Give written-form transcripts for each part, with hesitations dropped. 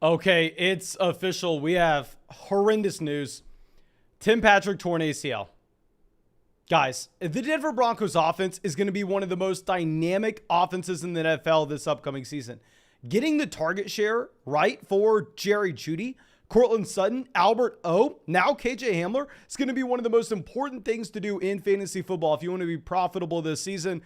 Okay, it's official. We have horrendous news. Tim Patrick torn ACL. Guys, the Denver Broncos offense is going to be one of the most dynamic offenses in the NFL this upcoming season. Getting the target share right for Jerry Jeudy, Courtland Sutton, Albert O, now KJ Hamler, is going to be one of the most important things to do in fantasy football if you want to be profitable this season.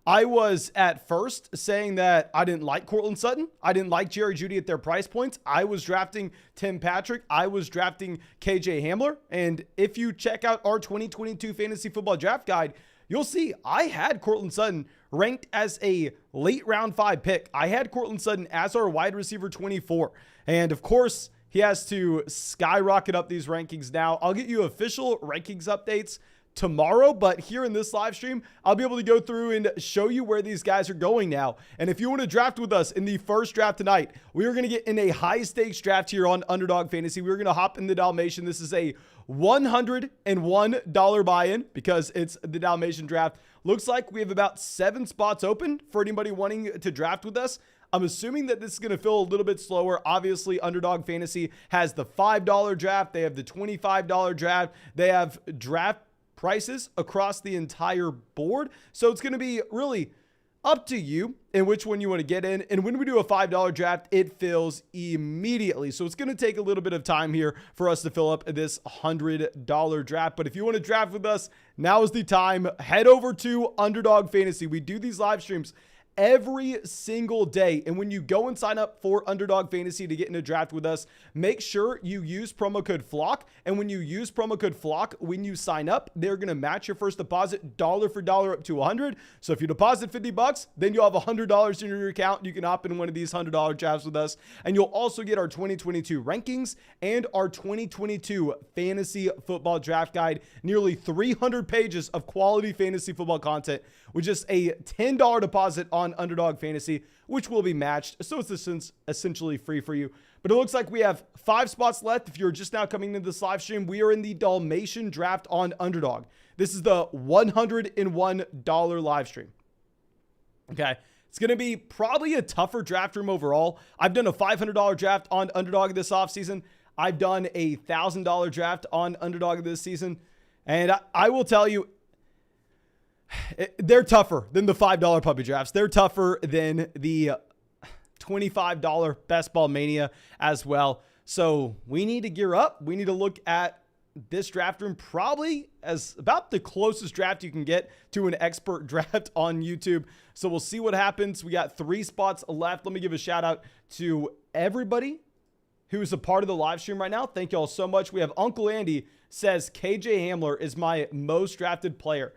I was at first saying that I didn't like Courtland Sutton. I didn't like Jerry Jeudy at their price points. I was drafting Tim Patrick. I was drafting KJ Hamler. And if you check out our 2022 fantasy football draft guide, you'll see I had Courtland Sutton ranked as a late round 5 pick. I had Courtland Sutton as our wide receiver 24. And of course, he has to skyrocket up these rankings now. I'll get you official rankings updates tomorrow, but here in this live stream, I'll be able to go through and show you where these guys are going now. And if you want to draft with us in the first draft tonight, we are going to get in a high stakes draft here on Underdog Fantasy. We're going to hop in the Dalmatian. This is a $101 buy-in because it's the Dalmatian draft. Looks like we have about 7 spots open for anybody wanting to draft with us. I'm assuming that this is going to feel a little bit slower. Obviously, Underdog Fantasy has the $5 draft. They have the $25 draft. They have draft prices across the entire board. So it's going to be really up to you in which one you want to get in. And when we do a $5 draft, it fills immediately. So it's going to take a little bit of time here for us to fill up this $100 draft. But if you want to draft with us, now is the time. Head over to Underdog Fantasy. We do these live streams every single day. And when you go and sign up for Underdog Fantasy to get in a draft with us, make sure you use promo code FLOCK. And when you use promo code FLOCK, when you sign up, they're going to match your first deposit dollar for dollar up to $100. So if you deposit $50, then you'll have $100 in your account. You can opt in one of these $100 drafts with us. And you'll also get our 2022 rankings and our 2022 fantasy football draft guide. Nearly 300 pages of quality fantasy football content with just a $10 deposit on Underdog Fantasy, which will be matched. So it's essentially free for you. But it looks like we have 5 spots left. If you're just now coming into this live stream, we are in the Dalmatian draft on Underdog. This is the $101 live stream. Okay. It's going to be probably a tougher draft room overall. I've done a $500 draft on Underdog this offseason. I've done a $1,000 draft on Underdog this season. And I will tell you, they're tougher than the $5 puppy drafts. They're tougher than the $25 Best Ball Mania as well. So we need to gear up. We need to look at this draft room probably as about the closest draft you can get to an expert draft on YouTube. So we'll see what happens. We got 3 spots left. Let me give a shout out to everybody who is a part of the live stream right now. Thank you all so much. We have Uncle Andy says KJ Hamler is my most drafted player.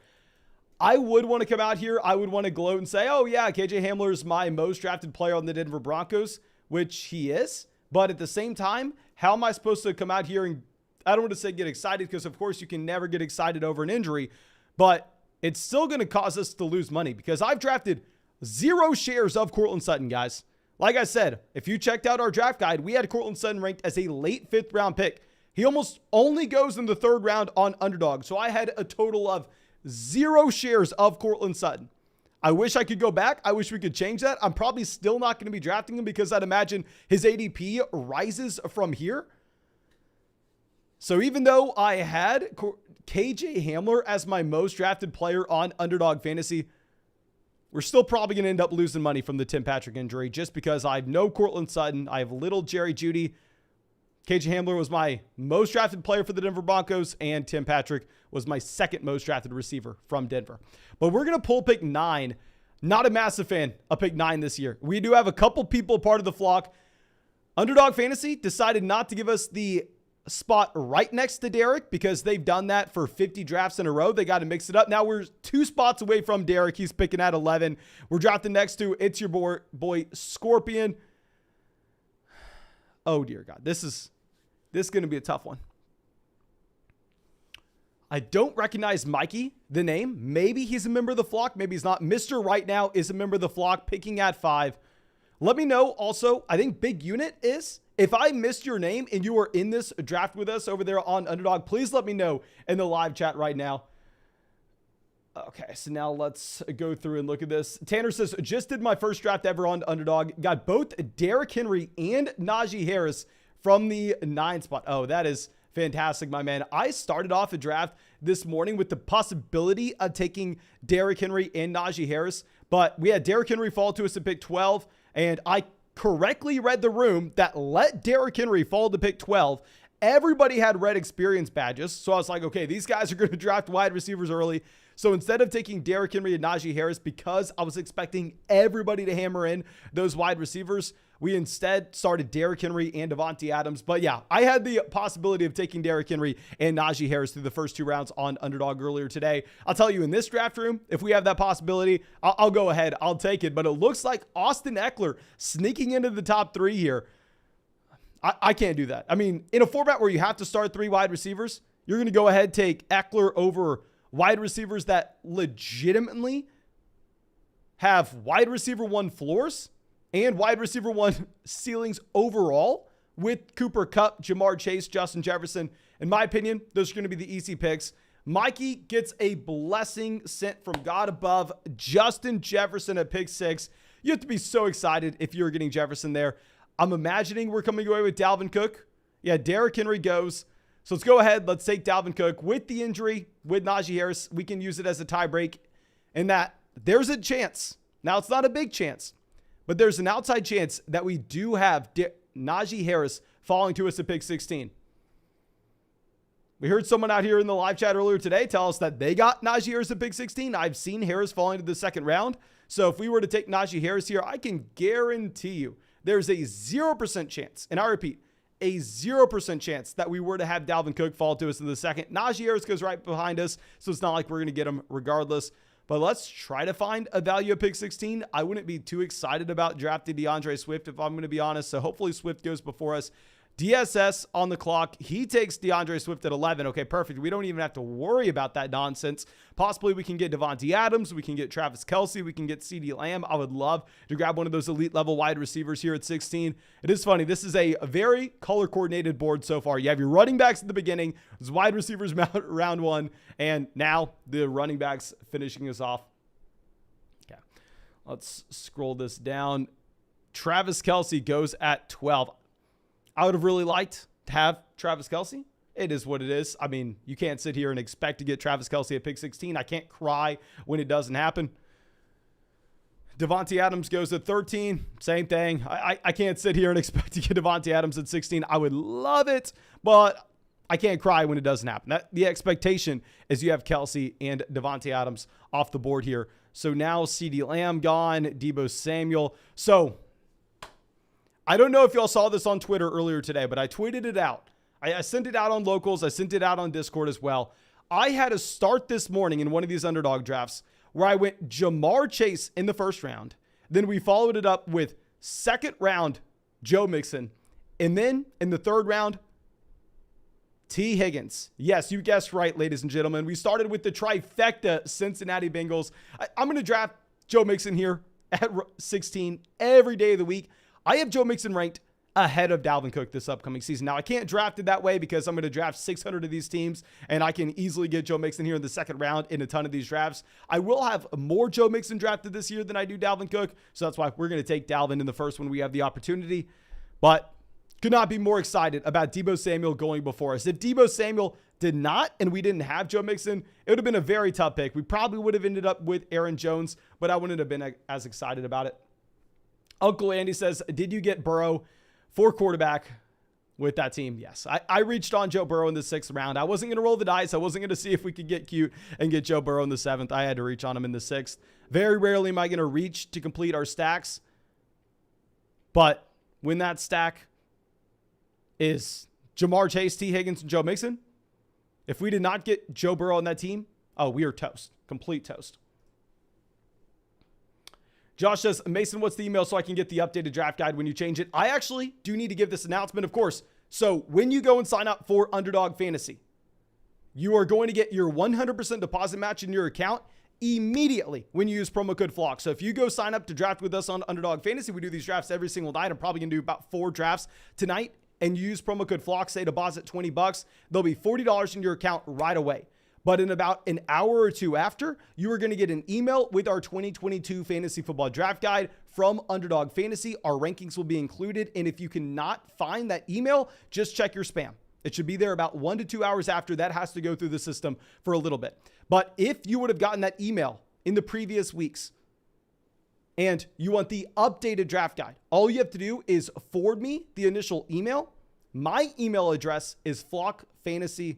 I would want to come out here. I would want to gloat and say, oh yeah, KJ Hamler is my most drafted player on the Denver Broncos, which he is. But at the same time, how am I supposed to come out here and, I don't want to say get excited, because of course you can never get excited over an injury, but it's still going to cause us to lose money because I've drafted 0 shares of Courtland Sutton, guys. Like I said, if you checked out our draft guide, we had Courtland Sutton ranked as a late 5th round pick. He almost only goes in the 3rd round on Underdog. So I had a total of 0 shares of Courtland Sutton. I wish I could go back. I wish we could change that. I'm probably still not going to be drafting him because I'd imagine his ADP rises from here. So even though I had KJ Hamler as my most drafted player on Underdog Fantasy, we're still probably going to end up losing money from the Tim Patrick injury just because I have no Courtland Sutton. I have little Jerry Jeudy. KJ Hamler was my most drafted player for the Denver Broncos, and Tim Patrick was my 2nd most drafted receiver from Denver. But we're going to pull pick 9. Not a massive fan of pick 9 this year. We do have a couple people part of the flock. Underdog Fantasy decided not to give us the spot right next to Derek because they've done that for 50 drafts in a row. They got to mix it up. Now we're 2 spots away from Derek. He's picking at 11. We're drafting next to It's Your boy Scorpion. Oh dear God. This is going to be a tough one. I don't recognize Mikey, the name. Maybe he's a member of the flock. Maybe he's not. Mr. Right Now is a member of the flock, picking at 5. Let me know also, I think Big Unit is. If I missed your name and you are in this draft with us over there on Underdog, please let me know in the live chat right now. Okay, so now let's go through and look at this. Tanner says, just did my first draft ever on Underdog. Got both Derrick Henry and Najee Harris from the 9 spot. Oh, that is fantastic, my man. I started off a draft this morning with the possibility of taking Derrick Henry and Najee Harris, but we had Derrick Henry fall to us at pick 12, and I correctly read the room that let Derrick Henry fall to pick 12. Everybody had red experience badges, so I was like, okay, these guys are going to draft wide receivers early. So instead of taking Derrick Henry and Najee Harris, because I was expecting everybody to hammer in those wide receivers, we instead started Derrick Henry and Davante Adams. But yeah, I had the possibility of taking Derrick Henry and Najee Harris through the first 2 rounds on Underdog earlier today. I'll tell you, in this draft room, if we have that possibility, I'll go ahead. I'll take it. But it looks like Austin Eckler sneaking into the top 3 here. I can't do that. I mean, in a format where you have to start 3 wide receivers, you're going to go ahead, take Eckler over wide receivers that legitimately have wide receiver 1 floors and wide receiver 1 ceilings overall with Cooper Kupp, Jamar Chase, Justin Jefferson. In my opinion, those are going to be the easy picks. Mikey gets a blessing sent from God above. Justin Jefferson at pick 6. You have to be so excited if you're getting Jefferson there. I'm imagining we're coming away with Dalvin Cook. Yeah, Derrick Henry goes. So let's go ahead. Let's take Dalvin Cook. With the injury, with Najee Harris, we can use it as a tie break. And that there's a chance. Now, it's not a big chance, but there's an outside chance that we do have Najee Harris falling to us at pick 16. We heard someone out here in the live chat earlier today tell us that they got Najee Harris at pick 16. I've seen Harris falling to the 2nd round. So if we were to take Najee Harris here, I can guarantee you there's a 0% chance, and I repeat, a 0% chance that we were to have Dalvin Cook fall to us in the 2nd. Najee Harris goes right behind us, so it's not like we're going to get him regardless. But let's try to find a value at pick 16. I wouldn't be too excited about drafting DeAndre Swift, if I'm going to be honest. So hopefully Swift goes before us. DSS on the clock. He takes DeAndre Swift at 11. Okay, perfect. We don't even have to worry about that nonsense. Possibly we can get Davante Adams. We can get Travis Kelce. We can get CeeDee Lamb. I would love to grab one of those elite level wide receivers here at 16. It is funny. This is a very color coordinated board so far. You have your running backs at the beginning. There's wide receivers round 1. And now the running backs finishing us off. Okay, let's scroll this down. Travis Kelce goes at 12. I would have really liked to have Travis Kelce. It is what it is. I mean, you can't sit here and expect to get Travis Kelce at pick 16. I can't cry when it doesn't happen. Davante Adams goes at 13. Same thing. I can't sit here and expect to get Davante Adams at 16. I would love it, but I can't cry when it doesn't happen. The expectation is you have Kelce and Davante Adams off the board here. So now CeeDee Lamb gone, Deebo Samuel. So I don't know if y'all saw this on Twitter earlier today, but I tweeted it out. I sent it out on Locals. I sent it out on Discord as well. I had a start this morning in one of these underdog drafts where I went Jamar Chase in the first round. Then we followed it up with 2nd round Joe Mixon. And then in the 3rd round, T. Higgins. Yes, you guessed right, ladies and gentlemen. We started with the trifecta Cincinnati Bengals. I'm going to draft Joe Mixon here at 16 every day of the week. I have Joe Mixon ranked ahead of Dalvin Cook this upcoming season. Now, I can't draft it that way because I'm going to draft 600 of these teams, and I can easily get Joe Mixon here in the 2nd round in a ton of these drafts. I will have more Joe Mixon drafted this year than I do Dalvin Cook, so that's why we're going to take Dalvin in the first when we have the opportunity. But could not be more excited about Deebo Samuel going before us. If Deebo Samuel did not, and we didn't have Joe Mixon, it would have been a very tough pick. We probably would have ended up with Aaron Jones, but I wouldn't have been as excited about it. Uncle Andy says, did you get Burrow for quarterback with that team? Yes. I reached on Joe Burrow in the 6th round. I wasn't going to roll the dice. I wasn't going to see if we could get cute and get Joe Burrow in the 7th. I had to reach on him in the 6th. Very rarely am I going to reach to complete our stacks. But when that stack is Jamar Chase, T. Higgins, and Joe Mixon, if we did not get Joe Burrow on that team, oh, we are toast. Complete toast. Josh says, Mason, what's the email so I can get the updated draft guide when you change it? I actually do need to give this announcement, of course. So when you go and sign up for Underdog Fantasy, you are going to get your 100% deposit match in your account immediately when you use promo code FLOCK. So if you go sign up to draft with us on Underdog Fantasy, we do these drafts every single night. I'm probably going to do about 4 drafts tonight, and you use promo code FLOCK, say deposit $20. There'll be $40 in your account right away. But in about an hour or two after, you are going to get an email with our 2022 Fantasy Football Draft Guide from Underdog Fantasy. Our rankings will be included. And if you cannot find that email, just check your spam. It should be there about 1 to 2 hours after. That has to go through the system for a little bit. But if you would have gotten that email in the previous weeks and you want the updated draft guide, all you have to do is forward me the initial email. My email address is flockfantasy.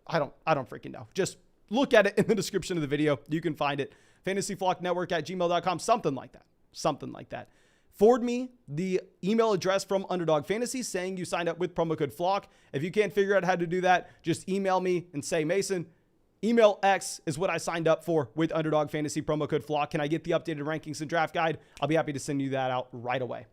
I don't freaking know. Just look at it in the description of the video. You can find it. fantasyflocknetwork@gmail.com, something like that. Something like that. Forward me the email address from Underdog Fantasy saying you signed up with promo code FLOCK. If you can't figure out how to do that, just email me and say, Mason, email X is what I signed up for with Underdog Fantasy promo code FLOCK. Can I get the updated rankings and draft guide? I'll be happy to send you that out right away.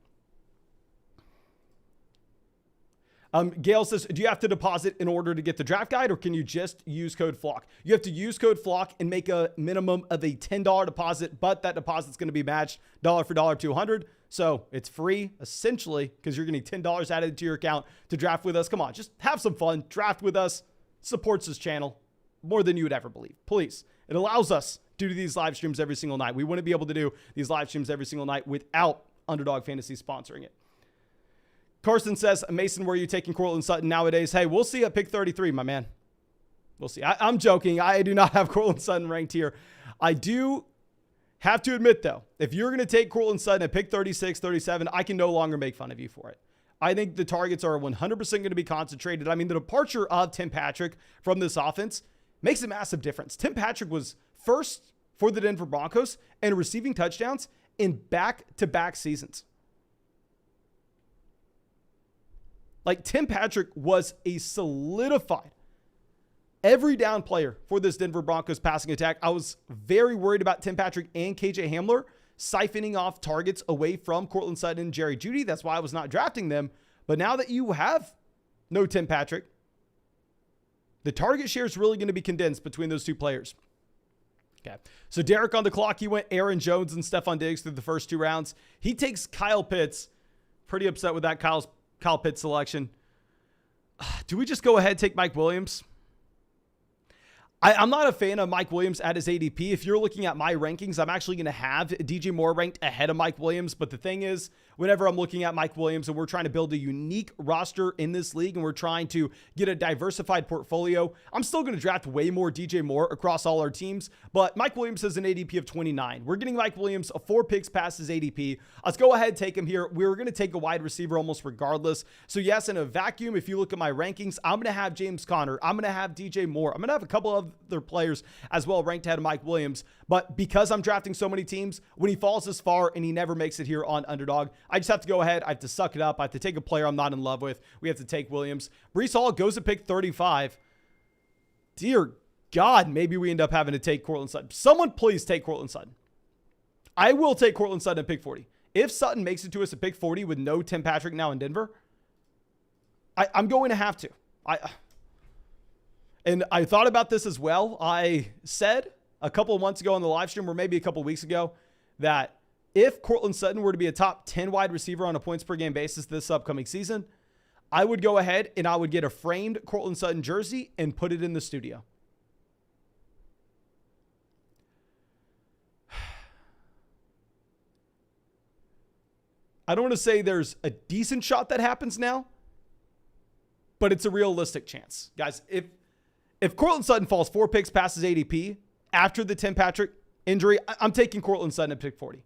Gail says, do you have to deposit in order to get the draft guide, or can you just use code FLOCK? You have to use code FLOCK and make a minimum of a $10 deposit, but that deposit's going to be matched dollar for dollar to $100. So it's free, essentially, because you're going to need $10 added to your account to draft with us. Come on, just have some fun. Draft with us. Supports this channel more than you would ever believe. Please. It allows us to do these live streams every single night. We wouldn't be able to do these live streams every single night without Underdog Fantasy sponsoring it. Carson says, Mason, where are you taking Courtland Sutton nowadays? Hey, we'll see at pick 33, my man. We'll see. I'm joking. I do not have Courtland Sutton ranked here. I do have to admit, though, if you're going to take Courtland Sutton at pick 36, 37, I can no longer make fun of you for it. I think the targets are 100% going to be concentrated. I mean, the departure of Tim Patrick from this offense makes a massive difference. Tim Patrick was first for the Denver Broncos and receiving touchdowns in back-to-back seasons. Like, Tim Patrick was a solidified every down player for this Denver Broncos passing attack. I was very worried about Tim Patrick and KJ Hamler siphoning off targets away from Courtland Sutton and Jerry Jeudy. That's why I was not drafting them. But now that you have no Tim Patrick, the target share is really going to be condensed between those two players. Okay. So Derek on the clock, he went Aaron Jones and Stephon Diggs through the first 2 rounds. He takes Kyle Pitts. Pretty upset with that Kyle Pitts selection. Do we just go ahead and take Mike Williams? I'm not a fan of Mike Williams at his ADP. If you're looking at my rankings, I'm actually going to have DJ Moore ranked ahead of Mike Williams. But the thing is, whenever I'm looking at Mike Williams and we're trying to build a unique roster in this league and we're trying to get a diversified portfolio, I'm still going to draft way more DJ Moore across all our teams. But Mike Williams has an ADP of 29. We're getting Mike Williams 4 picks past his ADP. Let's go ahead and take him here. We're going to take a wide receiver almost regardless. So yes, in a vacuum, if you look at my rankings, I'm going to have James Conner. I'm going to have DJ Moore. I'm going to have a couple of other players as well ranked ahead of Mike Williams. But because I'm drafting so many teams, when he falls this far and he never makes it here on Underdog, I just have to go ahead. I have to suck it up. I have to take a player I'm not in love with. We have to take Williams. Breece Hall goes to pick 35. Dear God, maybe we end up having to take Courtland Sutton. Someone please take Courtland Sutton. I will take Courtland Sutton at pick 40. If Sutton makes it to us at pick 40 with no Tim Patrick now in Denver, I'm going to have to. And I thought about this as well. I said a couple of months ago on the live stream, or maybe a couple of weeks ago, that if Courtland Sutton were to be a top 10 wide receiver on a points per game basis this upcoming season, I would go ahead and I would get a framed Courtland Sutton jersey and put it in the studio. I don't want to say there's a decent shot that happens now, but it's a realistic chance. Guys, if Courtland Sutton falls 4 picks past his ADP after the Tim Patrick injury, I'm taking Courtland Sutton at pick 40.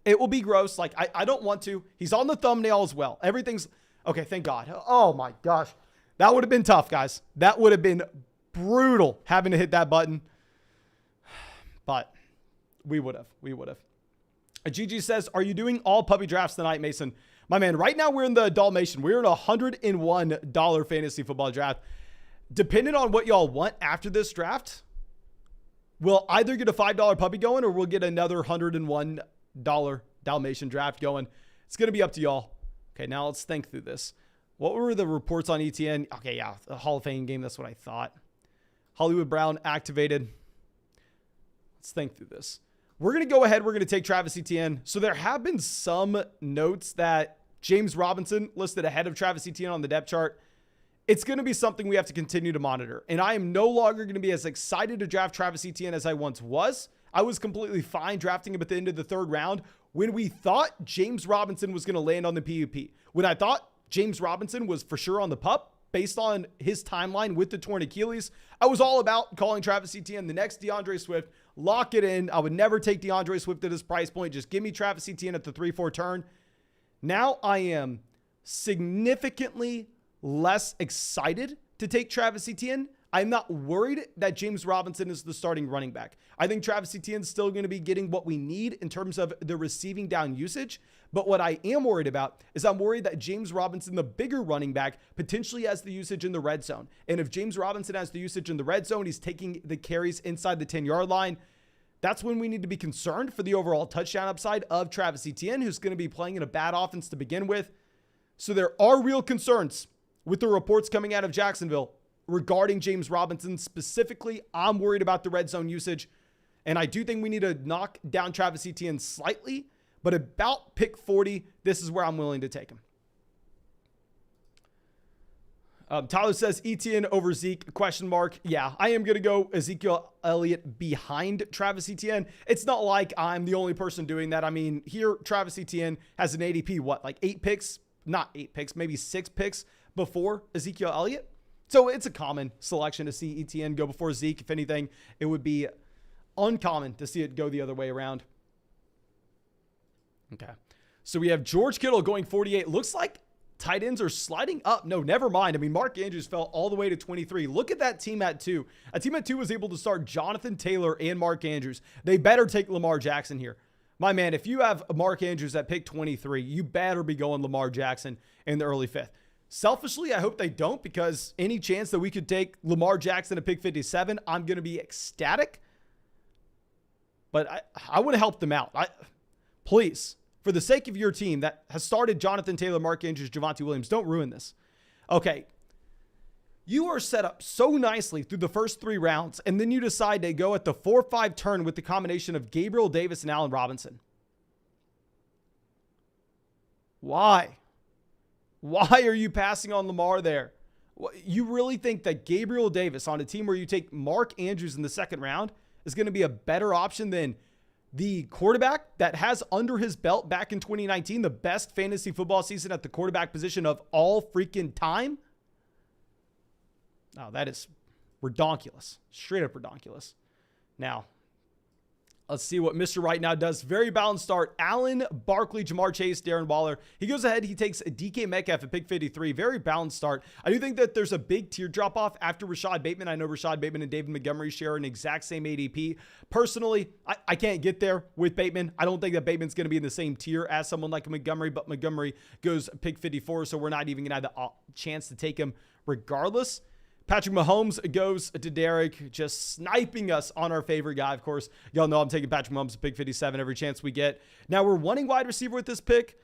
It will be gross. Like, I don't want to. He's on the thumbnail as well. Everything's okay. Thank God. Oh my gosh. That would have been tough, guys. That would have been brutal having to hit that button. But we would have. Gigi says, are you doing all puppy drafts tonight, Mason? My man, right now we're in the Dalmatian. We're in a $101 fantasy football draft. Depending on what y'all want after this draft, we'll either get a $5 puppy going or we'll get another $101 Dalmatian draft going. It's going to be up to y'all. Okay, now let's think through this. What were the reports on ETN? Okay, yeah, the Hall of Fame game. That's what I thought. Hollywood Brown activated. Let's think through this. We're going to go ahead. We're going to take Travis Etienne. So there have been some notes that James Robinson listed ahead of Travis Etienne on the depth chart. it's going to be something we have to continue to monitor. And I am no longer going to be as excited to draft Travis Etienne as I once was. I was completely fine drafting him at the end of the third round when we thought James Robinson was going to land on the PUP. When I thought James Robinson was for sure on the PUP based on his timeline with the torn Achilles, I was all about calling Travis Etienne the next DeAndre Swift. Lock it in. I would never take DeAndre Swift at his price point. Just give me Travis Etienne at the 3-4 turn. Now I am significantly less excited to take Travis Etienne. I'm not worried that James Robinson is the starting running back. I think Travis Etienne is still going to be getting what we need in terms of the receiving down usage. But what I am worried about is I'm worried that James Robinson, the bigger running back, potentially has the usage in the red zone. And if James Robinson has the usage in the red zone, he's taking the carries inside the 10-yard line. That's when we need to be concerned for the overall touchdown upside of Travis Etienne, who's going to be playing in a bad offense to begin with. So there are real concerns with the reports coming out of Jacksonville regarding James Robinson. Specifically, I'm worried about the red zone usage. And I do think we need to knock down Travis Etienne slightly. But about pick 40, this is where I'm willing to take him. Tyler says Etienne over Zeke, question mark. Yeah, I am going to go Ezekiel Elliott behind Travis Etienne. It's not like I'm the only person doing that. I mean, here, Travis Etienne has an ADP, like 8 picks? Not 8 picks, maybe 6 picks before Ezekiel Elliott. So it's a common selection to see Etienne go before Zeke. If anything, it would be uncommon to see it go the other way around. Okay. So we have George Kittle going 48. Looks like tight ends are sliding up. No, never mind. I mean, Mark Andrews fell all the way to 23. Look at that team at 2. A team at 2 was able to start Jonathan Taylor and Mark Andrews. They better take Lamar Jackson here. My man, if you have Mark Andrews at pick 23, you better be going Lamar Jackson in the early 5th. Selfishly, I hope they don't, because any chance that we could take Lamar Jackson at pick 57, I'm going to be ecstatic. But I want to help them out. Please, for the sake of your team that has started Jonathan Taylor, Mark Andrews, Javonte Williams, don't ruin this. Okay. You are set up so nicely through the first 3 rounds, and then you decide to go at the 4-5 turn with the combination of Gabriel Davis and Allen Robinson. Why? Why are you passing on Lamar there? You really think that Gabriel Davis on a team where you take Mark Andrews in the 2nd round is going to be a better option than the quarterback that has under his belt back in 2019 the best fantasy football season at the quarterback position of all freaking time? Oh, that is redonkulous. Straight up redonkulous. Now, let's see what Mr. Right Now does. Very balanced start. Allen, Barkley, Jamar Chase, Darren Waller. He goes ahead. He takes DK Metcalf at pick 53. Very balanced start. I do think that there's a big tier drop off after Rashad Bateman. I know Rashad Bateman and David Montgomery share an exact same ADP. Personally, I can't get there with Bateman. I don't think that Bateman's going to be in the same tier as someone like Montgomery, but Montgomery goes pick 54, so we're not even going to have the chance to take him regardless. Patrick Mahomes goes to Derek, just sniping us on our favorite guy. Of course, y'all know I'm taking Patrick Mahomes at pick 57 every chance we get. Now, we're wanting wide receiver with this pick.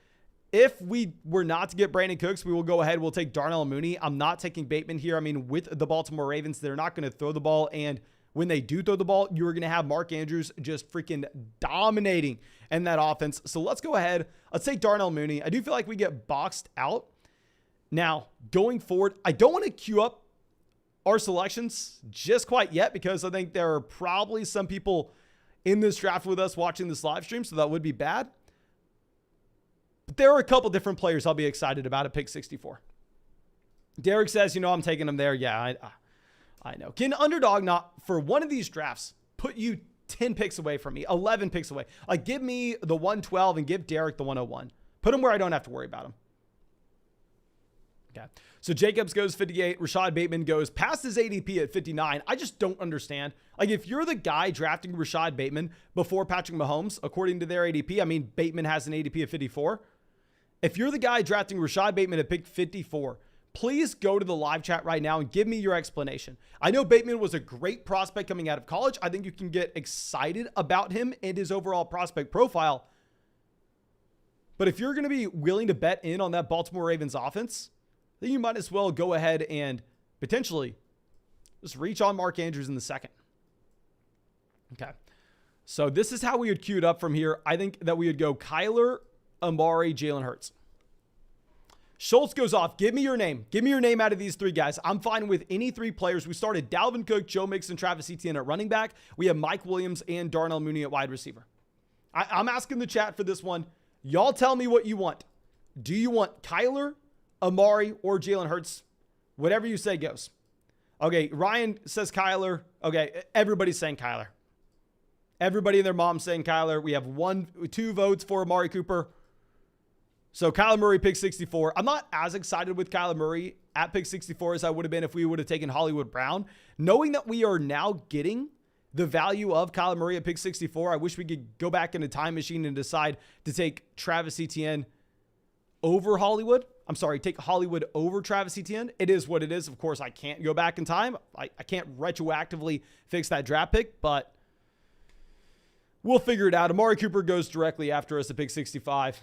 If we were not to get Brandon Cooks, we will go ahead. We'll take Darnell Mooney. I'm not taking Bateman here. I mean, with the Baltimore Ravens, they're not going to throw the ball. And when they do throw the ball, you're going to have Mark Andrews just freaking dominating in that offense. So let's go ahead. Let's take Darnell Mooney. I do feel like we get boxed out. Now, going forward, I don't want to queue up our selections just quite yet, because I think there are probably some people in this draft with us watching this live stream, so that would be bad. But there are a couple different players I'll be excited about at pick 64. Derek says, I'm taking him there. Yeah, I know. Can underdog not, for one of these drafts, put you 10 picks away from me, 11 picks away? Like, give me the 112 and give Derek the 101. Put him where I don't have to worry about him. Okay. So Jacobs goes 58. Rashad Bateman goes past his ADP at 59. I just don't understand. Like, if you're the guy drafting Rashad Bateman before Patrick Mahomes, according to their ADP, I mean, Bateman has an ADP of 54. If you're the guy drafting Rashad Bateman at pick 54, please go to the live chat right now and give me your explanation. I know Bateman was a great prospect coming out of college. I think you can get excited about him and his overall prospect profile. But if you're going to be willing to bet in on that Baltimore Ravens offense, then you might as well go ahead and potentially just reach on Mark Andrews in the 2nd. Okay. So this is how we would queue it up from here. I think that we would go Kyler, Amari, Jalen Hurts. Schultz goes off. Give me your name. Give me your name out of these three guys. I'm fine with any three players. We started Dalvin Cook, Joe Mixon, Travis Etienne at running back. We have Mike Williams and Darnell Mooney at wide receiver. I'm asking the chat for this one. Y'all tell me what you want. Do you want Kyler, Amari, or Jalen Hurts? Whatever you say goes. Okay, Ryan says Kyler. Okay, everybody's saying Kyler. Everybody and their mom saying Kyler. We have 2 votes for Amari Cooper. So Kyler Murray, pick 64. I'm not as excited with Kyler Murray at pick 64 as I would have been if we would have taken Hollywood Brown. Knowing that we are now getting the value of Kyler Murray at pick 64, I wish we could go back in a time machine and decide to take Travis Etienne over Hollywood. I'm sorry, take Hollywood over Travis Etienne. It is what it is. Of course, I can't go back in time. I can't retroactively fix that draft pick, but we'll figure it out. Amari Cooper goes directly after us at pick 65.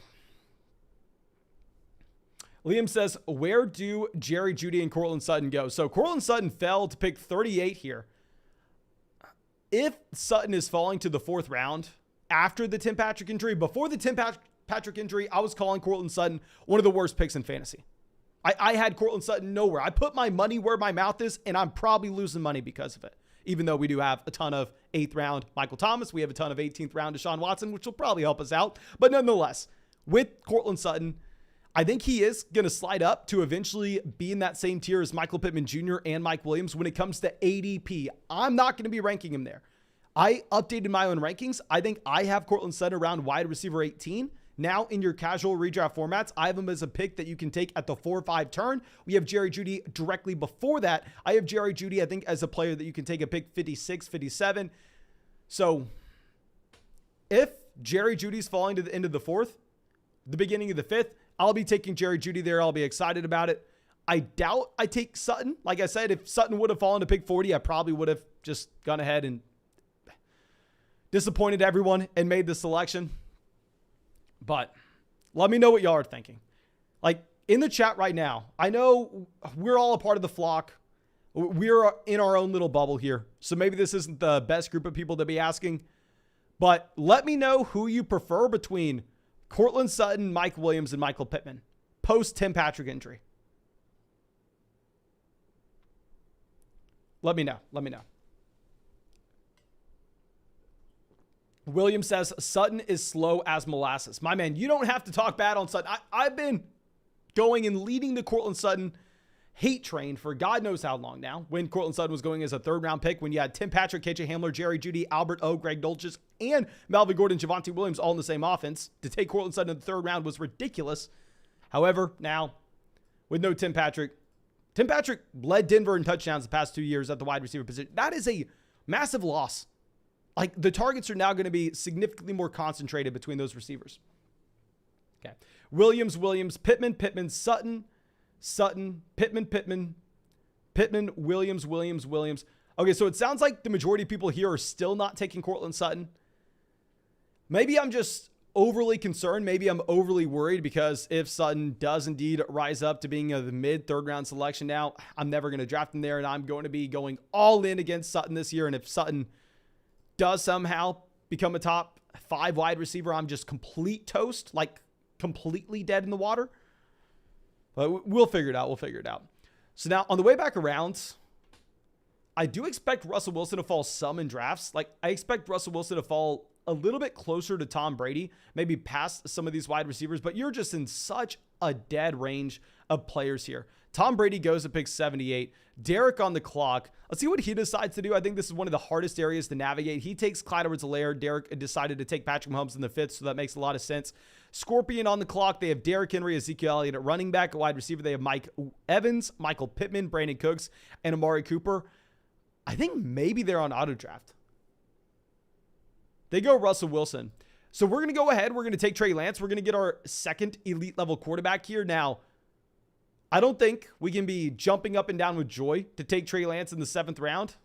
Liam says, where do Jerry Jeudy and Courtland Sutton go? So Courtland Sutton fell to pick 38 here. If Sutton is falling to the 4th round after the Tim Patrick injury, before the Tim Patrick injury, I was calling Courtland Sutton one of the worst picks in fantasy. I had Courtland Sutton nowhere. I put my money where my mouth is, and I'm probably losing money because of it. Even though we do have a ton of 8th round Michael Thomas, we have a ton of 18th round Deshaun Watson, which will probably help us out. But nonetheless, with Courtland Sutton, I think he is going to slide up to eventually be in that same tier as Michael Pittman Jr. and Mike Williams when it comes to ADP. I'm not going to be ranking him there. I updated my own rankings. I think I have Courtland Sutton around wide receiver 18. Now in your casual redraft formats, I have him as a pick that you can take at the 4-5 turn. We have Jerry Jeudy directly before that. I have Jerry Jeudy, I think, as a player that you can take a pick 56, 57. So if Jerry Jeudy's falling to the end of the 4th, the beginning of the 5th, I'll be taking Jerry Jeudy there. I'll be excited about it. I doubt I take Sutton. Like I said, if Sutton would have fallen to pick 40, I probably would have just gone ahead and disappointed everyone and made the selection. But let me know what y'all are thinking. Like in the chat right now, I know we're all a part of the flock. We're in our own little bubble here. So maybe this isn't the best group of people to be asking. But let me know who you prefer between Courtland Sutton, Mike Williams, and Michael Pittman post Tim Patrick injury. Let me know. Let me know. Williams says Sutton is slow as molasses. My man, you don't have to talk bad on Sutton. I've been going and leading the Courtland Sutton hate train for God knows how long now. When Courtland Sutton was going as a 3rd round pick, when you had Tim Patrick, KJ Hamler, Jerry Jeudy, Albert O, Greg Dulcich, and Melvin Gordon, Javonte Williams all in the same offense. To take Courtland Sutton in the 3rd round was ridiculous. However, now with no Tim Patrick led Denver in touchdowns the past 2 years at the wide receiver position. That is a massive loss. Like the targets are now going to be significantly more concentrated between those receivers. Okay. Williams, Pittman, Sutton, Pittman, Williams. Okay, so it sounds like the majority of people here are still not taking Courtland Sutton. Maybe I'm just overly concerned. Maybe I'm overly worried because if Sutton does indeed rise up to being the mid 3rd round selection now, I'm never going to draft him there, and I'm going to be going all in against Sutton this year. And if Sutton does somehow become a top 5 wide receiver, I'm just complete toast, like completely dead in the water. But we'll figure it out. So now on the way back around, I do expect Russell Wilson to fall some in drafts. Like I expect Russell Wilson to fall a little bit closer to Tom Brady, maybe past some of these wide receivers, but you're just in such a dead range of players here. Tom Brady goes to pick 78. Derek on the clock. Let's see what he decides to do. I think this is one of the hardest areas to navigate. He takes Clyde Edwards-Helaire. Derek decided to take Patrick Mahomes in the 5th, so that makes a lot of sense. Scorpion on the clock. They have Derrick Henry, Ezekiel Elliott at running back. At wide receiver, they have Mike Evans, Michael Pittman, Brandon Cooks, and Amari Cooper. I think maybe they're on auto draft. They go Russell Wilson. So we're going to go ahead. We're going to take Trey Lance. We're going to get our 2nd elite level quarterback here. Now, I don't think we can be jumping up and down with joy to take Trey Lance in the 7th round.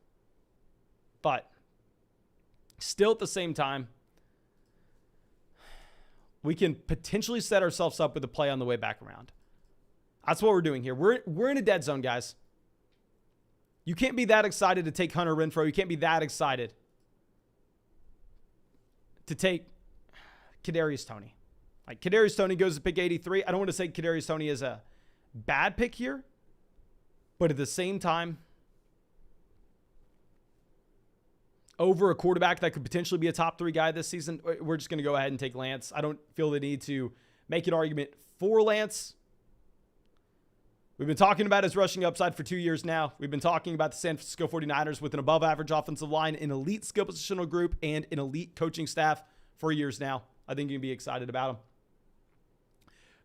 But still at the same time, we can potentially set ourselves up with a play on the way back around. That's what we're doing here. We're in a dead zone, guys. You can't be that excited to take Hunter Renfrow. You can't be that excited to take Kadarius Toney. Like Kadarius Toney goes to pick 83. I don't want to say Kadarius Toney is a bad pick here, but at the same time, over a quarterback that could potentially be a top 3 guy this season, we're just going to go ahead and take Lance. I don't feel the need to make an argument for Lance. We've been talking about his rushing upside for 2 years now. We've been talking about the San Francisco 49ers with an above-average offensive line, an elite skill positional group, and an elite coaching staff for years now. I think you can be excited about him.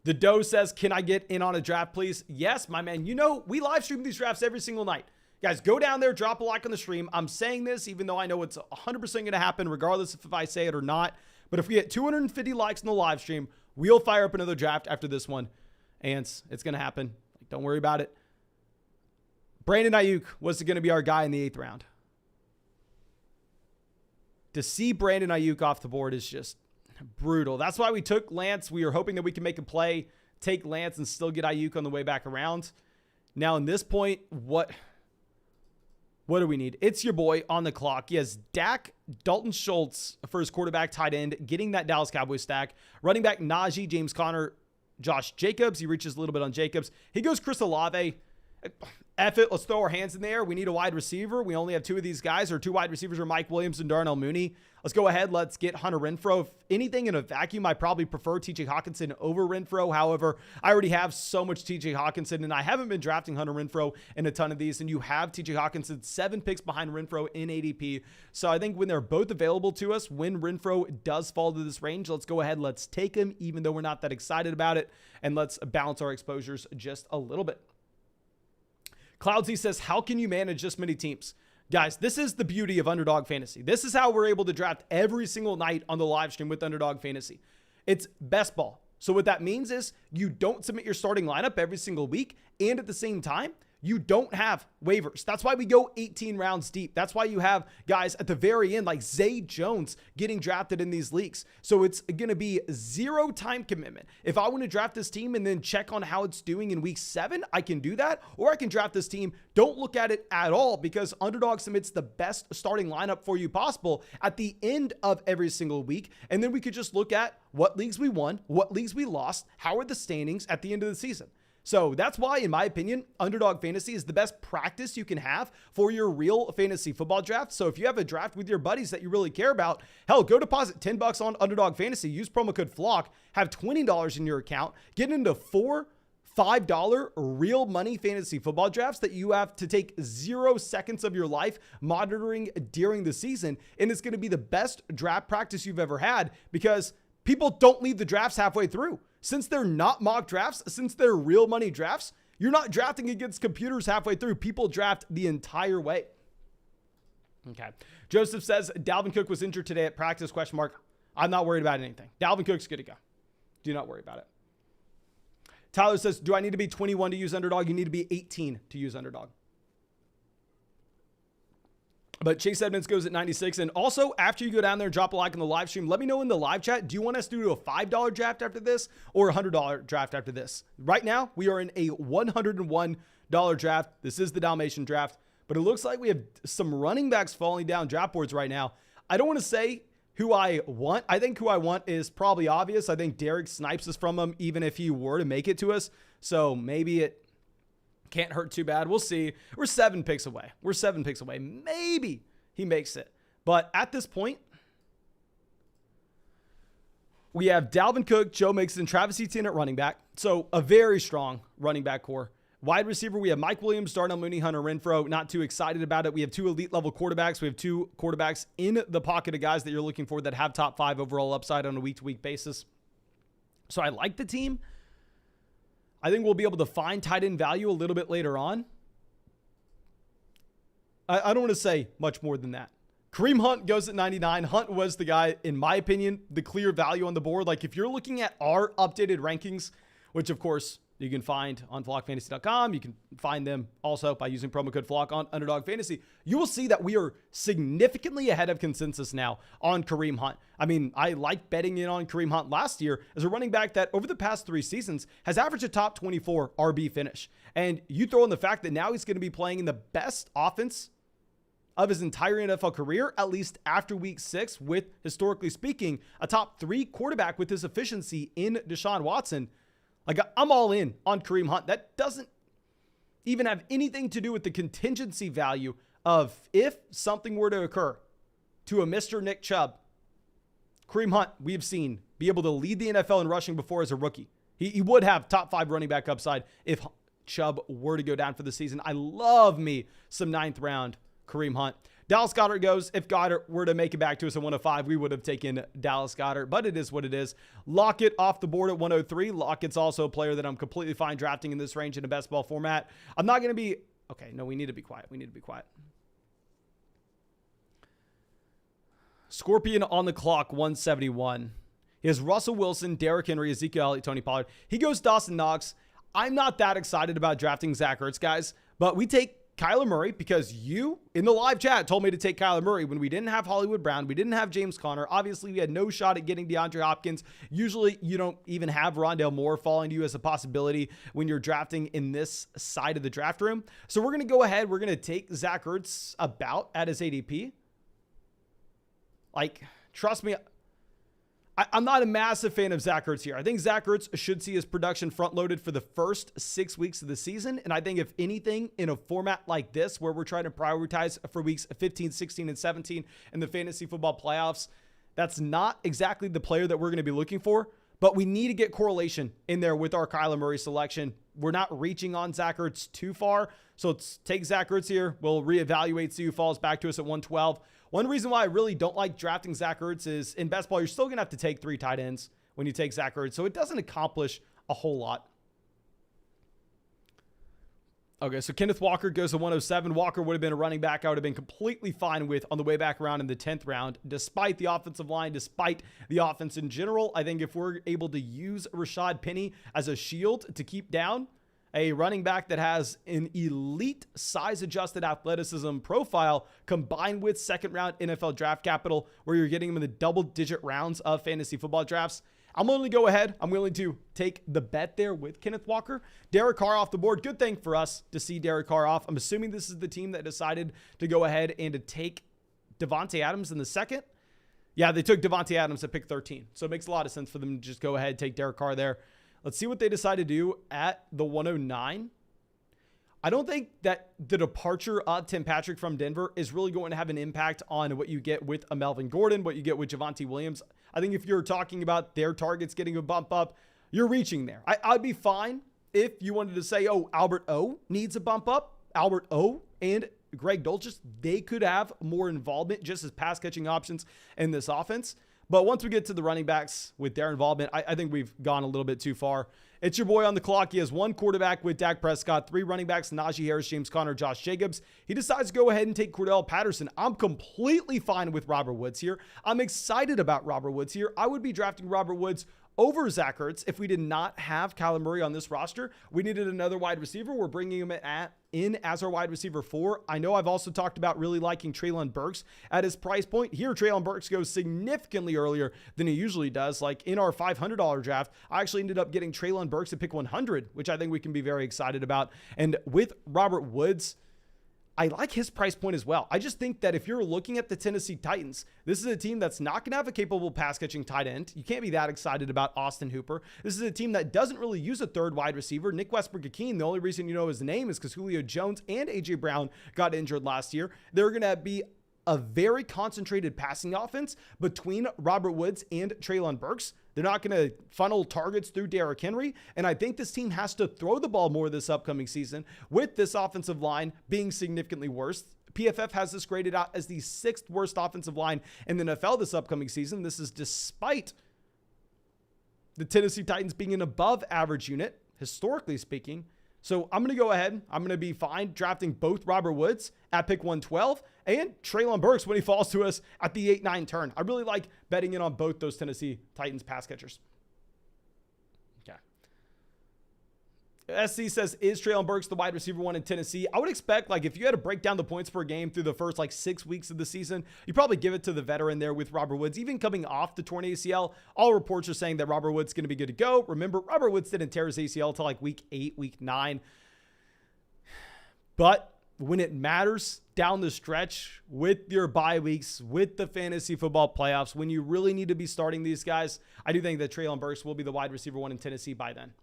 The Doe says, can I get in on a draft, please? Yes, my man. You know, we live stream these drafts every single night. Guys, go down there, drop a like on the stream. I'm saying this even though I know it's 100% going to happen regardless if I say it or not. But if we get 250 likes in the live stream, we'll fire up another draft after this one. And it's going to happen. Don't worry about it. Brandon Ayuk was going to be our guy in the 8th round. To see Brandon Ayuk off the board is just brutal. That's why we took Lance. We were hoping that we could make a play, take Lance, and still get Ayuk on the way back around. Now, in this point, what do we need? It's your boy on the clock. He has Dak, Dalton Schultz for his quarterback, tight end, getting that Dallas Cowboys stack. Running back, Najee, James Conner, Josh Jacobs. He reaches a little bit on Jacobs. He goes Chris Olave. F it. Let's throw our hands in there. We need a wide receiver. We only have 2 of these guys. Our 2 wide receivers are Mike Williams and Darnell Mooney. Let's go ahead. Let's get Hunter Renfrow. If anything in a vacuum, I probably prefer TJ Hawkinson over Renfrow. However, I already have so much TJ Hawkinson, and I haven't been drafting Hunter Renfrow in a ton of these. And you have TJ Hawkinson 7 picks behind Renfrow in ADP. So I think when they're both available to us, when Renfrow does fall to this range, let's go ahead. Let's take him, even though we're not that excited about it. And let's balance our exposures just a little bit. Cloudsy says, how can you manage this many teams? Guys, this is the beauty of Underdog Fantasy. This is how we're able to draft every single night on the live stream with Underdog Fantasy. It's best ball. So what that means is you don't submit your starting lineup every single week. And at the same time, you don't have waivers. That's why we go 18 rounds deep. That's why you have guys at the very end like Zay Jones getting drafted in these leagues. So it's going to be 0 time commitment. If I want to draft this team and then check on how it's doing in week 7, I can do that. Or I can draft this team. Don't look at it at all because Underdog submits the best starting lineup for you possible at the end of every single week. And then we could just look at what leagues we won, what leagues we lost, how are the standings at the end of the season. So that's why, in my opinion, Underdog Fantasy is the best practice you can have for your real fantasy football draft. So if you have a draft with your buddies that you really care about, hell, go deposit $10 on Underdog Fantasy, use promo code FLOCK, have $20 in your account, get into 4 $5 real money fantasy football drafts that you have to take 0 seconds of your life monitoring during the season. And it's going to be the best draft practice you've ever had because people don't leave the drafts halfway through. Since they're not mock drafts, since they're real money drafts, you're not drafting against computers halfway through. People draft the entire way. Okay. Joseph says, Dalvin Cook was injured today at practice, ? I'm not worried about anything. Dalvin Cook's good to go. Do not worry about it. Tyler says, do I need to be 21 to use Underdog? You need to be 18 to use Underdog. But Chase Edmonds goes at 96. And also, after you go down there and drop a like on the live stream, let me know in the live chat, do you want us to do a $5 draft after this or a $100 draft after this? Right now, we are in a $101 draft. This is the Dalmatian draft. But it looks like we have some running backs falling down draft boards right now. I don't want to say who I want. I think who I want is probably obvious. I think Derek Snipes is from him, even if he were to make it to us. So maybe it can't hurt too bad. We'll see. We're 7 picks away. Maybe he makes it. But at this point, we have Dalvin Cook, Joe Mixon, Travis Etienne at running back. So a very strong running back core. Wide receiver, we have Mike Williams, Darnell Mooney, Hunter Renfrow. Not too excited about it. We have 2 elite level quarterbacks. We have 2 quarterbacks in the pocket of guys that you're looking for that have top 5 overall upside on a week-to-week basis. So I like the team. I think we'll be able to find tight end value a little bit later on. I don't want to say much more than that. Kareem Hunt goes at 99. Hunt was the guy, in my opinion, the clear value on the board. Like if you're looking at our updated rankings, which of course you can find on flockfantasy.com. You can find them also by using promo code FLOCK on Underdog Fantasy. You will see that we are significantly ahead of consensus now on Kareem Hunt. I mean, I like betting in on Kareem Hunt last year as a running back that over the past 3 seasons has averaged a top 24 RB finish. And you throw in the fact that now he's going to be playing in the best offense of his entire NFL career, at least after week 6, with, historically speaking, a top 3 quarterback with his efficiency in Deshaun Watson. Like, I'm all in on Kareem Hunt. That doesn't even have anything to do with the contingency value of if something were to occur to a Mr. Nick Chubb. Kareem Hunt, we have seen, be able to lead the NFL in rushing before as a rookie. He would have top 5 running back upside if Chubb were to go down for the season. I love me some 9th round Kareem Hunt. Dallas Goedert goes. If Goddard were to make it back to us at 105, we would have taken Dallas Goedert, but it is what it is. Lockett off the board at 103. Lockett's also a player that I'm completely fine drafting in this range in a best ball format. I'm not going to be... Okay, no, we need to be quiet. We need to be quiet. Scorpion on the clock, 171. He has Russell Wilson, Derrick Henry, Ezekiel Elliott, Tony Pollard. He goes Dawson Knox. I'm not that excited about drafting Zach Ertz, guys, but we take Kyler Murray because you in the live chat told me to take Kyler Murray when we didn't have Hollywood Brown. We didn't have James Conner. Obviously, we had no shot at getting DeAndre Hopkins. Usually, you don't even have Rondale Moore falling to you as a possibility when you're drafting in this side of the draft room. So we're going to go ahead. We're going to take Zach Ertz about at his ADP. Like, trust me, I'm not a massive fan of Zach Ertz here. I think Zach Ertz should see his production front-loaded for the first 6 weeks of the season. And I think if anything, in a format like this, where we're trying to prioritize for weeks 15, 16, and 17 in the fantasy football playoffs, that's not exactly the player that we're going to be looking for. But we need to get correlation in there with our Kyler Murray selection. We're not reaching on Zach Ertz too far. So let's take Zach Ertz here. We'll reevaluate, see who falls back to us at 112. One reason why I really don't like drafting Zach Ertz is in best ball, you're still going to have to take 3 tight ends when you take Zach Ertz. So it doesn't accomplish a whole lot. Okay, so Kenneth Walker goes to 107. Walker would have been a running back I would have been completely fine with on the way back around in the 10th round, despite the offensive line, despite the offense in general. I think if we're able to use Rashad Penny as a shield to keep down a running back that has an elite size-adjusted athleticism profile combined with second-round NFL draft capital where you're getting him in the double-digit rounds of fantasy football drafts, I'm willing to go ahead. I'm willing to take the bet there with Kenneth Walker. Derek Carr off the board. Good thing for us to see Derek Carr off. I'm assuming this is the team that decided to go ahead and to take Devontae Adams in the second. Yeah, they took Devontae Adams at pick 13. So it makes a lot of sense for them to just go ahead and take Derek Carr there. Let's see what they decide to do at the 109. I don't think that the departure of Tim Patrick from Denver is really going to have an impact on what you get with a Melvin Gordon, what you get with Javonte Williams. I think if you're talking about their targets getting a bump up, you're reaching there. I'd be fine if you wanted to say, oh, Albert O needs a bump up. Albert O and Greg Dulcich, they could have more involvement just as pass catching options in this offense. But once we get to the running backs with their involvement, I think we've gone a little bit too far. It's your boy on the clock. He has 1 quarterback with Dak Prescott, 3 running backs, Najee Harris, James Conner, Josh Jacobs. He decides to go ahead and take Cordell Patterson. I'm completely fine with Robert Woods here. I'm excited about Robert Woods here. I would be drafting Robert Woods over Zach Ertz if we did not have Kyler Murray on this roster. We needed another wide receiver. We're bringing him in as our wide receiver 4. I know I've also talked about really liking Treylon Burks at his price point. Here, Treylon Burks goes significantly earlier than he usually does. Like in our $500 draft, I actually ended up getting Treylon Burks at pick 100, which I think we can be very excited about. And with Robert Woods, I like his price point as well. I just think that if you're looking at the Tennessee Titans, this is a team that's not going to have a capable pass-catching tight end. You can't be that excited about Austin Hooper. This is a team that doesn't really use a third wide receiver. Nick Westbrook-Ikhine, the only reason you know his name is because Julio Jones and A.J. Brown got injured last year. They're going to be a very concentrated passing offense between Robert Woods and Treylon Burks. They're not going to funnel targets through Derrick Henry. And I think this team has to throw the ball more this upcoming season with this offensive line being significantly worse. PFF has this graded out as the 6th worst offensive line in the NFL this upcoming season. This is despite the Tennessee Titans being an above average unit, historically speaking. So I'm going to go ahead. I'm going to be fine drafting both Robert Woods at pick 112 and Treylon Burks when he falls to us at the 8-9 turn. I really like betting in on both those Tennessee Titans pass catchers. Okay. SC says, is Treylon Burks the wide receiver 1 in Tennessee? I would expect, like, if you had to break down the points per game through the first, 6 weeks of the season, you probably give it to the veteran there with Robert Woods. Even coming off the torn ACL, all reports are saying that Robert Woods is going to be good to go. Remember, Robert Woods didn't tear his ACL until week 8, week 9. But when it matters down the stretch with your bye weeks, with the fantasy football playoffs, when you really need to be starting these guys, I do think that Treylon Burks will be the wide receiver 1 in Tennessee by then.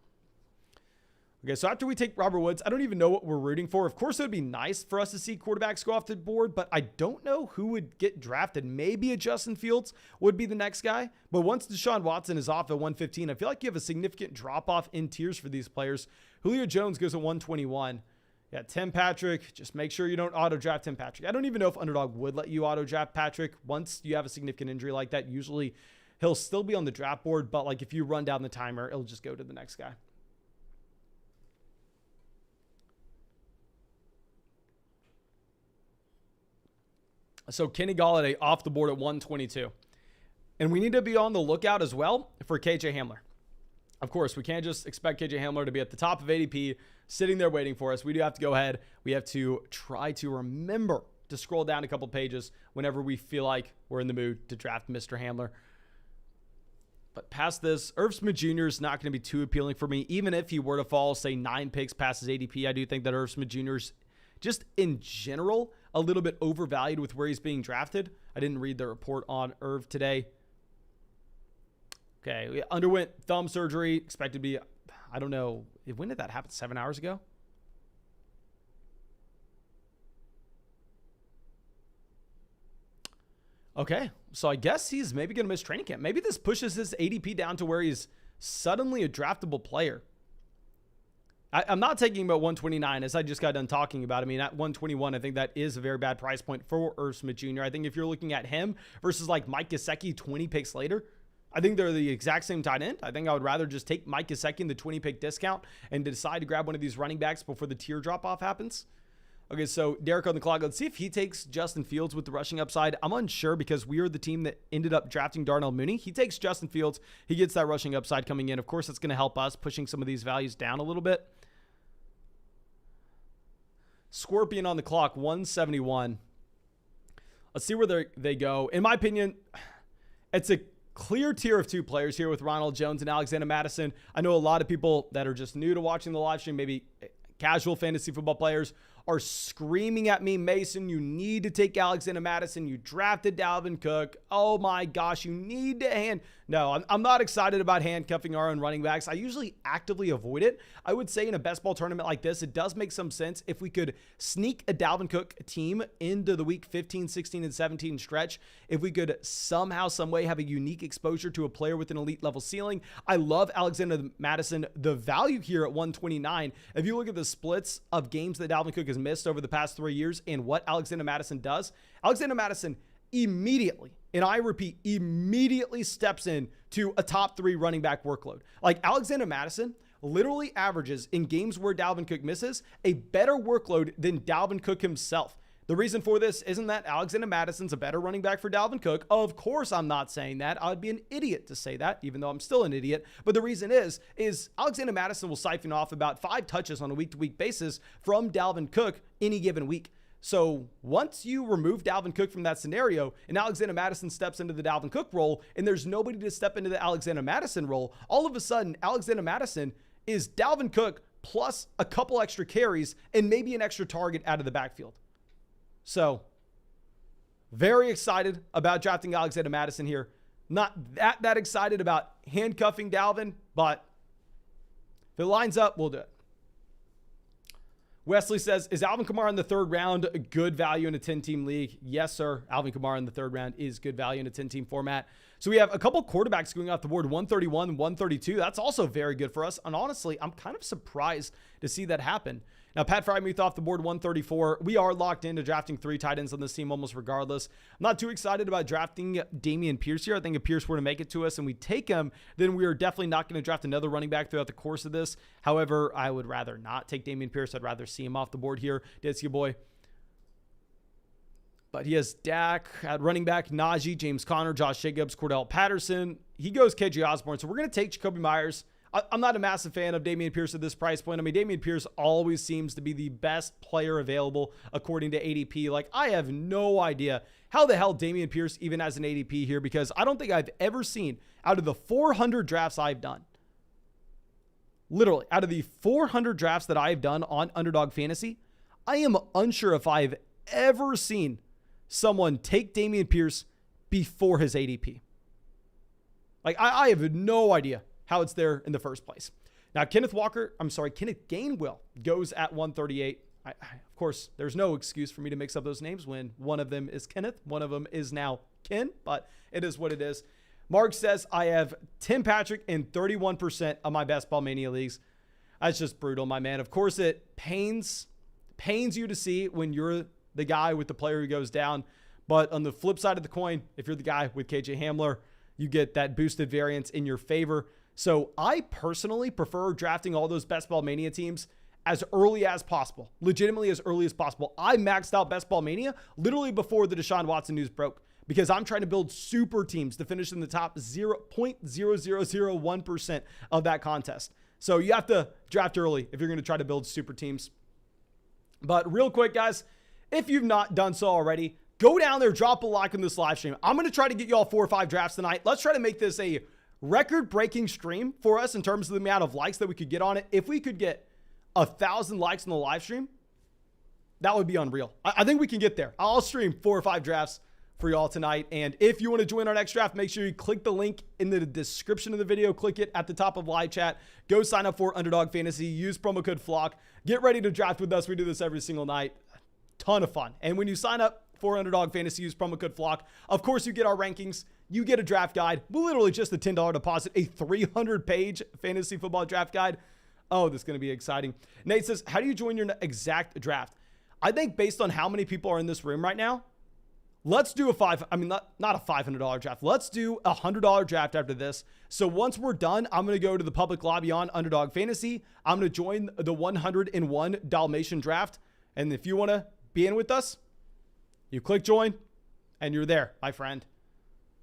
Okay, so after we take Robert Woods, I don't even know what we're rooting for. Of course, it would be nice for us to see quarterbacks go off the board, but I don't know who would get drafted. Maybe a Justin Fields would be the next guy. But once Deshaun Watson is off at 115, I feel like you have a significant drop-off in tiers for these players. Julio Jones goes at 121. Yeah, Tim Patrick, just make sure you don't auto-draft Tim Patrick. I don't even know if Underdog would let you auto-draft Patrick. Once you have a significant injury like that, usually he'll still be on the draft board, but like if you run down the timer, it'll just go to the next guy. So Kenny Golladay off the board at 122. And we need to be on the lookout as well for KJ Hamler. Of course, we can't just expect KJ Hamler to be at the top of ADP, sitting there waiting for us. We do have to go ahead. We have to try to remember to scroll down a couple pages whenever we feel like we're in the mood to draft Mr. Hamler. But past this, Irv Smith Jr. is not going to be too appealing for me. Even if he were to fall, say, 9 picks past his ADP, I do think that Irv Smith Jr. is just in general a little bit overvalued with where he's being drafted. I didn't read the report on Irv today. Okay, we underwent thumb surgery, expected to be, I don't know, when did that happen? 7 hours ago? Okay, so I guess he's maybe going to miss training camp. Maybe this pushes his ADP down to where he's suddenly a draftable player. I'm not taking about 129 as I just got done talking about. I mean, at 121, I think that is a very bad price point for Irv Smith Jr. I think if you're looking at him versus like Mike Gesicki 20 picks later, I think they're the exact same tight end. I think I would rather just take Mike Gesicki in the 20 pick discount and decide to grab one of these running backs before the tier drop off happens. Okay, so Derek on the clock. Let's see if he takes Justin Fields with the rushing upside. I'm unsure because we are the team that ended up drafting Darnell Mooney. He takes Justin Fields. He gets that rushing upside coming in. Of course, that's going to help us pushing some of these values down a little bit. Scorpion on the clock, 171. Let's see where they go. In my opinion, it's a clear tier of 2 players here with Ronald Jones and Alexander Mattison. I know a lot of people that are just new to watching the live stream, maybe casual fantasy football players, are screaming at me, Mason, you need to take Alexander Mattison. You drafted Dalvin Cook. Oh my gosh, you need to hand. No, I'm not excited about handcuffing our own running backs. I usually actively avoid it. I would say in a best ball tournament like this, it does make some sense if we could sneak a Dalvin Cook team into the week 15, 16, and 17 stretch. If we could somehow, some way have a unique exposure to a player with an elite level ceiling. I love Alexander Mattison. The value here at 129, if you look at the splits of games that Dalvin Cook has missed over the past 3 years and what Alexander Mattison does, Alexander Mattison immediately, and I repeat, immediately steps in to a top 3 running back workload. Like Alexander Mattison literally averages in games where Dalvin Cook misses a better workload than Dalvin Cook himself. The reason for this isn't that Alexander Madison's a better running back for Dalvin Cook. Of course, I'm not saying that. I would be an idiot to say that, even though I'm still an idiot. But the reason is Alexander Mattison will siphon off about 5 touches on a week-to-week basis from Dalvin Cook any given week. So once you remove Dalvin Cook from that scenario and Alexander Mattison steps into the Dalvin Cook role and there's nobody to step into the Alexander Mattison role, all of a sudden, Alexander Mattison is Dalvin Cook plus a couple extra carries and maybe an extra target out of the backfield. So very excited about drafting Alexander Mattison here. Not that excited about handcuffing Dalvin, but if it lines up, we'll do it. Wesley says, is Alvin Kamara in the 3rd round a good value in a 10-team league? Yes, sir. Alvin Kamara in the 3rd round is good value in a 10-team format. So we have a couple quarterbacks going off the board, 131, 132. That's also very good for us. And honestly, I'm kind of surprised to see that happen. Now, Pat Frymuth off the board, 134. We are locked into drafting 3 tight ends on this team almost regardless. I'm not too excited about drafting Dameon Pierce here. I think if Pierce were to make it to us and we take him, then we are definitely not going to draft another running back throughout the course of this. However, I would rather not take Dameon Pierce. I'd rather see him off the board here. Ditsky boy. But he has Dak at running back, Najee, James Conner, Josh Jacobs, Cordell Patterson. He goes KJ Osborne. So we're going to take Jacoby Myers. I'm not a massive fan of Dameon Pierce at this price point. I mean, Dameon Pierce always seems to be the best player available according to ADP. Like, I have no idea how the hell Dameon Pierce even has an ADP here because I don't think I've ever seen out of the 400 drafts I've done, literally out of the 400 drafts that I've done on Underdog Fantasy, I am unsure if I've ever seen someone take Dameon Pierce before his ADP. Like, I have no idea how it's there in the first place. Now, Kenneth Gainwell goes at 138. Of course, there's no excuse for me to mix up those names when one of them is Kenneth, one of them is now Ken, but it is what it is. Mark says, I have Tim Patrick in 31% of my Best Ball Mania leagues. That's just brutal, my man. Of course, it pains you to see when you're the guy with the player who goes down. But on the flip side of the coin, if you're the guy with KJ Hamler, you get that boosted variance in your favor. So I personally prefer drafting all those Best Ball Mania teams as early as possible, legitimately as early as possible. I maxed out Best Ball Mania literally before the Deshaun Watson news broke because I'm trying to build super teams to finish in the top 0.0001% of that contest. So you have to draft early if you're going to try to build super teams. But real quick, guys, if you've not done so already, go down there, drop a like on this live stream. I'm going to try to get you all 4 or 5 drafts tonight. Let's try to make this a record-breaking stream for us in terms of the amount of likes that we could get on it. If we could get 1,000 likes on the live stream, that would be unreal. I think we can get there. I'll stream 4 or 5 drafts for y'all tonight. And if you want to join our next draft, make sure you click the link in the description of the video. Click it at the top of live chat. Go sign up for Underdog Fantasy. Use promo code FLOCK. Get ready to draft with us. We do this every single night. Ton of fun. And when you sign up for Underdog Fantasy, use promo code FLOCK. Of course, you get our rankings. You get a draft guide. Literally just a $10 deposit. A 300-page fantasy football draft guide. Oh, this is going to be exciting. Nate says, how do you join your exact draft? I think based on how many people are in this room right now, let's do not a $500 draft. Let's do a $100 draft after this. So once we're done, I'm going to go to the public lobby on Underdog Fantasy. I'm going to join the 101 Dalmatian draft. And if you want to be in with us, you click join and you're there, my friend.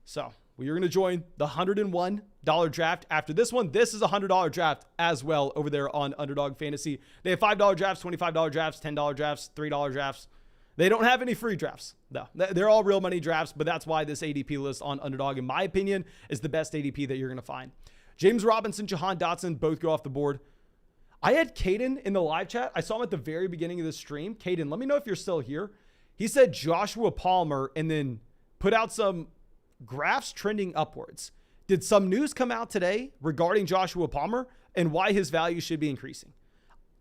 So you're going to join the $101 draft after this one. This is a $100 draft as well over there on Underdog Fantasy. They have $5 drafts, $25 drafts, $10 drafts, $3 drafts. They don't have any free drafts, though. They're all real money drafts, but that's why this ADP list on Underdog, in my opinion, is the best ADP that you're going to find. James Robinson, Jahan Dotson, both go off the board. I had Caden in the live chat. I saw him at the very beginning of the stream. Caden, let me know if you're still here. He said Joshua Palmer and then put out some graphs trending upwards. Did some news come out today regarding Joshua Palmer and why his value should be increasing?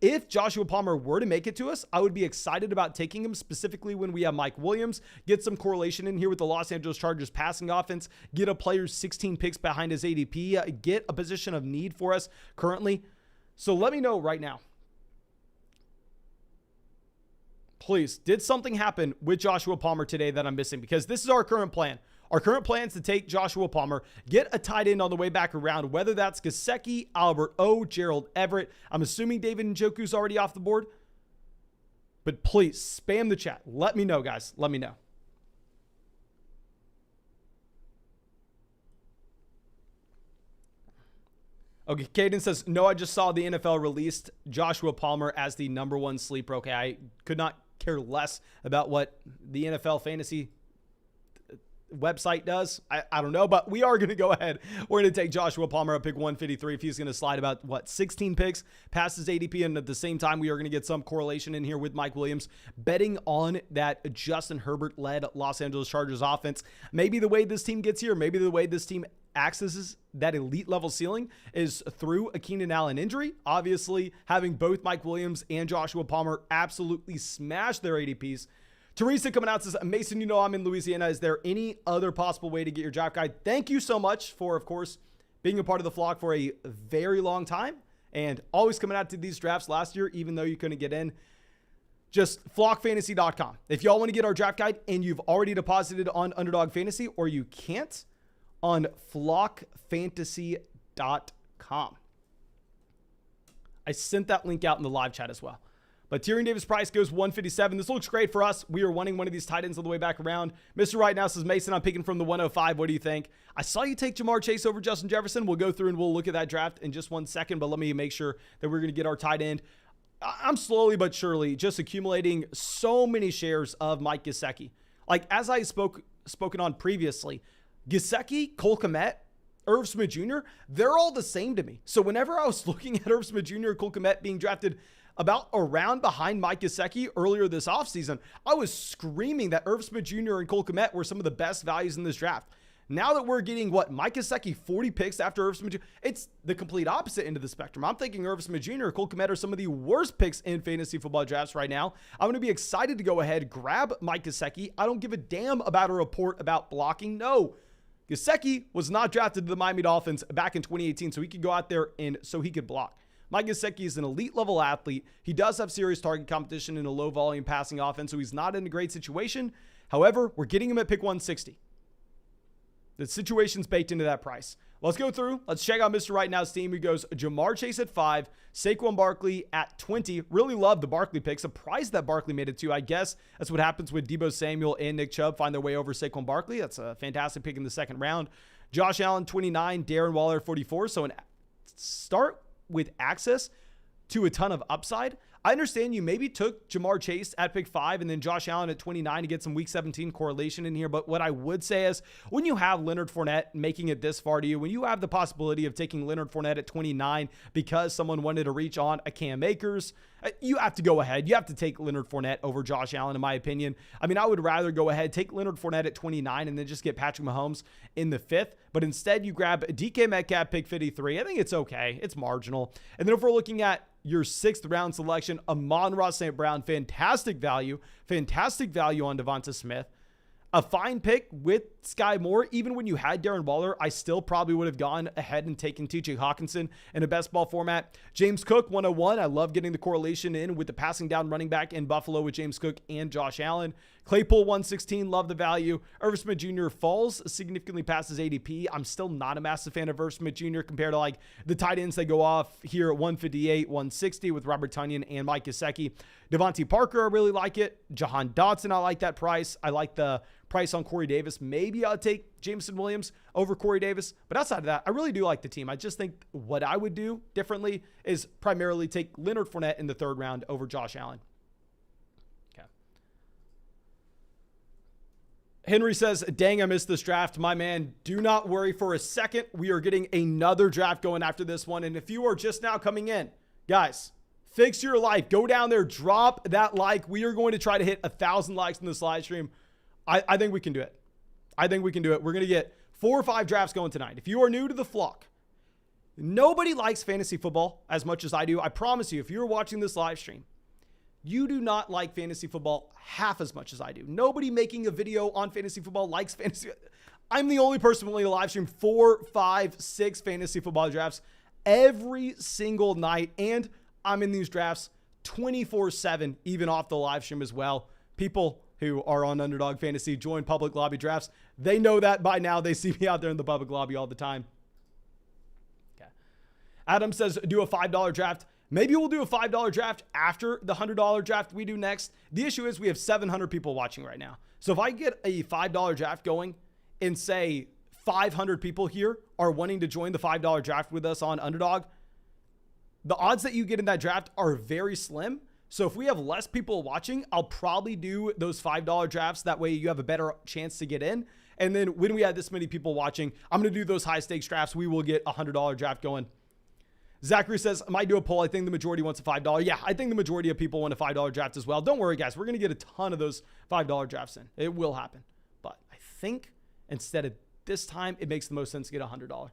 If Joshua Palmer were to make it to us, I would be excited about taking him, specifically when we have Mike Williams, get some correlation in here with the Los Angeles Chargers passing offense, get a player's 16 picks behind his ADP, get a position of need for us currently. So let me know right now. Please, did something happen with Joshua Palmer today that I'm missing? Because this is our current plan. Our current plan is to take Joshua Palmer, get a tight end on the way back around, whether that's Gesicki, Albert O, Gerald Everett. I'm assuming David Njoku's already off the board. But please, spam the chat. Let me know, guys. Let me know. Okay, Caden says, no, I just saw the NFL released Joshua Palmer as the #1 sleeper. Okay, I could not care less about what the NFL fantasy website does. I don't know, but we are going to go ahead. We're going to take Joshua Palmer at pick 153 if he's going to slide about 16 picks past his ADP. And at the same time, we are going to get some correlation in here with Mike Williams, betting on that Justin Herbert led Los Angeles Chargers offense. Maybe the way this team gets here, maybe the way this team accesses that elite level ceiling is through a Keenan Allen injury. Obviously, having both Mike Williams and Joshua Palmer absolutely smash their ADPs. Teresa coming out says, Mason, you know I'm in Louisiana. Is there any other possible way to get your draft guide? Thank you so much for, of course, being a part of the flock for a very long time and always coming out to these drafts last year, even though you couldn't get in. Just flockfantasy.com. If y'all want to get our draft guide and you've already deposited on Underdog Fantasy or you can't, on flockfantasy.com. I sent that link out in the live chat as well. But Tyrion Davis-Price goes 157. This looks great for us. We are wanting one of these tight ends on the way back around. Mr. Right now says, Mason, I'm picking from the 105. What do you think? I saw you take Jamar Chase over Justin Jefferson. We'll go through and we'll look at that draft in just 1 second, but let me make sure that we're going to get our tight end. I'm slowly but surely just accumulating so many shares of Mike Gesicki. Like, as I spoken on previously, Gesicki, Cole Kmet, Irv Smith Jr., they're all the same to me. So whenever I was looking at Irv Smith Jr. or Cole Kmet being drafted about around behind Mike Gesicki earlier this offseason, I was screaming that Irv Smith Jr. and Cole Kmet were some of the best values in this draft. Now that we're getting Mike Gesicki 40 picks after Irv Smith Jr., it's the complete opposite end of the spectrum. I'm thinking Irv Smith Jr., Cole Kmet are some of the worst picks in fantasy football drafts right now. I'm going to be excited to go ahead, grab Mike Gesicki. I don't give a damn about a report about blocking. No. Gesicki was not drafted to the Miami Dolphins back in 2018, so he could go out there and so he could block. Mike Gesicki is an elite level athlete. He does have serious target competition in a low volume passing offense, so he's not in a great situation. However, we're getting him at pick 160. The situation's baked into that price. Let's go through. Let's check out Mr. Right Now's team. He goes Jamar Chase at 5, Saquon Barkley at 20. Really love the Barkley pick. Surprised that Barkley made it too. I guess that's what happens when Deebo Samuel and Nick Chubb find their way over Saquon Barkley. That's a fantastic pick in the second round. Josh Allen, 29, Darren Waller, 44. So start with access to a ton of upside. I understand you maybe took Jamar Chase at pick 5 and then Josh Allen at 29 to get some week 17 correlation in here. But what I would say is when you have Leonard Fournette making it this far to you, when you have the possibility of taking Leonard Fournette at 29 because someone wanted to reach on a Cam Akers, you have to go ahead. You have to take Leonard Fournette over Josh Allen, in my opinion. I mean, I would rather go ahead, take Leonard Fournette at 29 and then just get Patrick Mahomes in the 5th. But instead, you grab DK Metcalf, pick 53. I think it's okay. It's marginal. And then if we're looking at your 6th round selection, Amon-Ra St. Brown, fantastic value on Devonta Smith. A fine pick with Sky Moore. Even when you had Darren Waller, I still probably would have gone ahead and taken TJ Hawkinson in a best ball format. James Cook, 101. I love getting the correlation in with the passing down running back in Buffalo with James Cook and Josh Allen. Claypool, 116. Love the value. Irv Smith Jr. falls significantly past his ADP. I'm still not a massive fan of Irv Smith Jr. compared to like the tight ends that go off here at 158, 160 with Robert Tonyan and Mike Gesicki. Devontae Parker, I really like it. Jahan Dotson, I like that price. I like the price on Corey Davis. Maybe I'll take Jameson Williams over Corey Davis. But outside of that, I really do like the team. I just think what I would do differently is primarily take Leonard Fournette in the 3rd round over Josh Allen. Okay. Henry says, dang, I missed this draft. My man, do not worry for a second. We are getting another draft going after this one. And if you are just now coming in, guys, fix your life. Go down there, drop that like. We are going to try to hit 1,000 likes in this live stream. I think we can do it. I think we can do it. We're going to get 4 or 5 drafts going tonight. If you are new to the flock, nobody likes fantasy football as much as I do. I promise you, if you're watching this live stream, you do not like fantasy football half as much as I do. Nobody making a video on fantasy football likes fantasy. I'm the only person willing to live stream 4, 5, 6 fantasy football drafts every single night. And I'm in these drafts 24/7, even off the live stream as well. People who are on Underdog Fantasy join public lobby drafts. They know that by now. They see me out there in the public lobby all the time. Okay. Adam says, do a $5 draft. Maybe we'll do a $5 draft after the $100 draft we do next. The issue is we have 700 people watching right now. So if I get a $5 draft going and say 500 people here are wanting to join the $5 draft with us on Underdog, the odds that you get in that draft are very slim. So if we have less people watching, I'll probably do those $5 drafts. That way you have a better chance to get in. And then when we have this many people watching, I'm going to do those high stakes drafts. We will get a $100 draft going. Zachary says, I might do a poll. I think the majority wants a $5. Yeah, I think the majority of people want a $5 draft as well. Don't worry, guys. We're going to get a ton of those $5 drafts in. It will happen. But I think instead of this time, it makes the most sense to get a $100.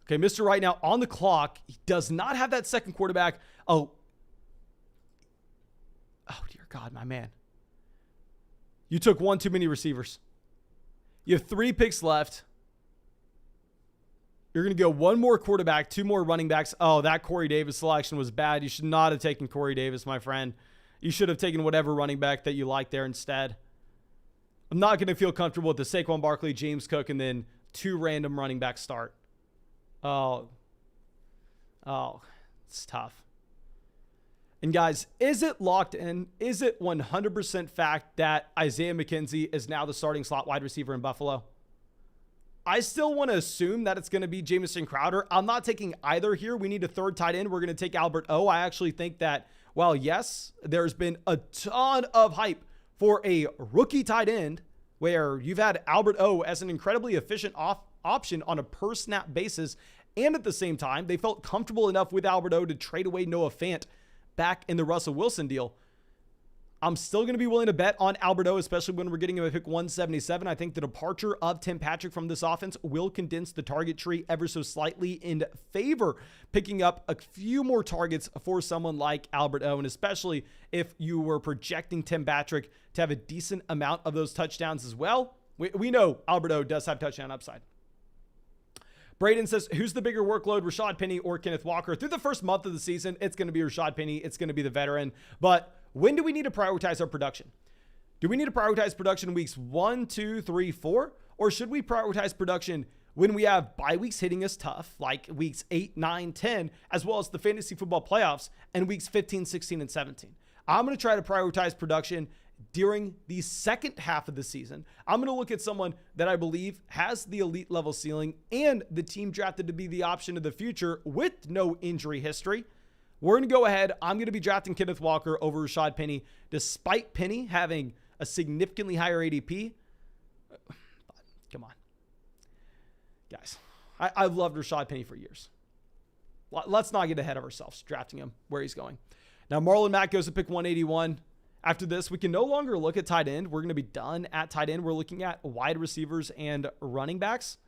Okay, Mr. Right Now on the clock. He does not have that second quarterback. Oh, dear God, my man. You took one too many receivers. You have 3 picks left. You're going to go one more quarterback, 2 more running backs. Oh, that Corey Davis selection was bad. You should not have taken Corey Davis, my friend. You should have taken whatever running back that you like there instead. I'm not going to feel comfortable with the Saquon Barkley, James Cook, and then 2 random running backs start. Oh, it's tough. And guys, is it locked in? Is it 100% fact that Isaiah McKenzie is now the starting slot wide receiver in Buffalo? I still want to assume that it's going to be Jamison Crowder. I'm not taking either here. We need a 3rd tight end. We're going to take Albert O. I actually think that, while yes, there's been a ton of hype for a rookie tight end where you've had Albert O as an incredibly efficient option on a per snap basis. And at the same time, they felt comfortable enough with Albert O to trade away Noah Fant back in the Russell Wilson deal. I'm still going to be willing to bet on Albert O, especially when we're getting him at pick 177. I think the departure of Tim Patrick from this offense will condense the target tree ever so slightly in favor, picking up a few more targets for someone like Albert O, and especially if you were projecting Tim Patrick to have a decent amount of those touchdowns as well. We know Albert O does have touchdown upside. Braden says, who's the bigger workload, Rashad Penny or Kenneth Walker? Through the first month of the season, it's going to be Rashad Penny. It's going to be the veteran. But when do we need to prioritize our production? Do we need to prioritize production in weeks 1, 2, 3, 4? Or should we prioritize production when we have bye weeks hitting us tough, like weeks 8, 9, 10, as well as the fantasy football playoffs, and weeks 15, 16, and 17? I'm going to try to prioritize production during the second half of the season. I'm going to look at someone that I believe has the elite level ceiling and the team drafted to be the option of the future with no injury history. We're going to go ahead. I'm going to be drafting Kenneth Walker over Rashad Penny, despite Penny having a significantly higher ADP. Come on. Guys, I've loved Rashad Penny for years. Let's not get ahead of ourselves drafting him where he's going. Now, Marlon Mack goes to pick 181. After this, we can no longer look at tight end. We're going to be done at tight end. We're looking at wide receivers and running backs.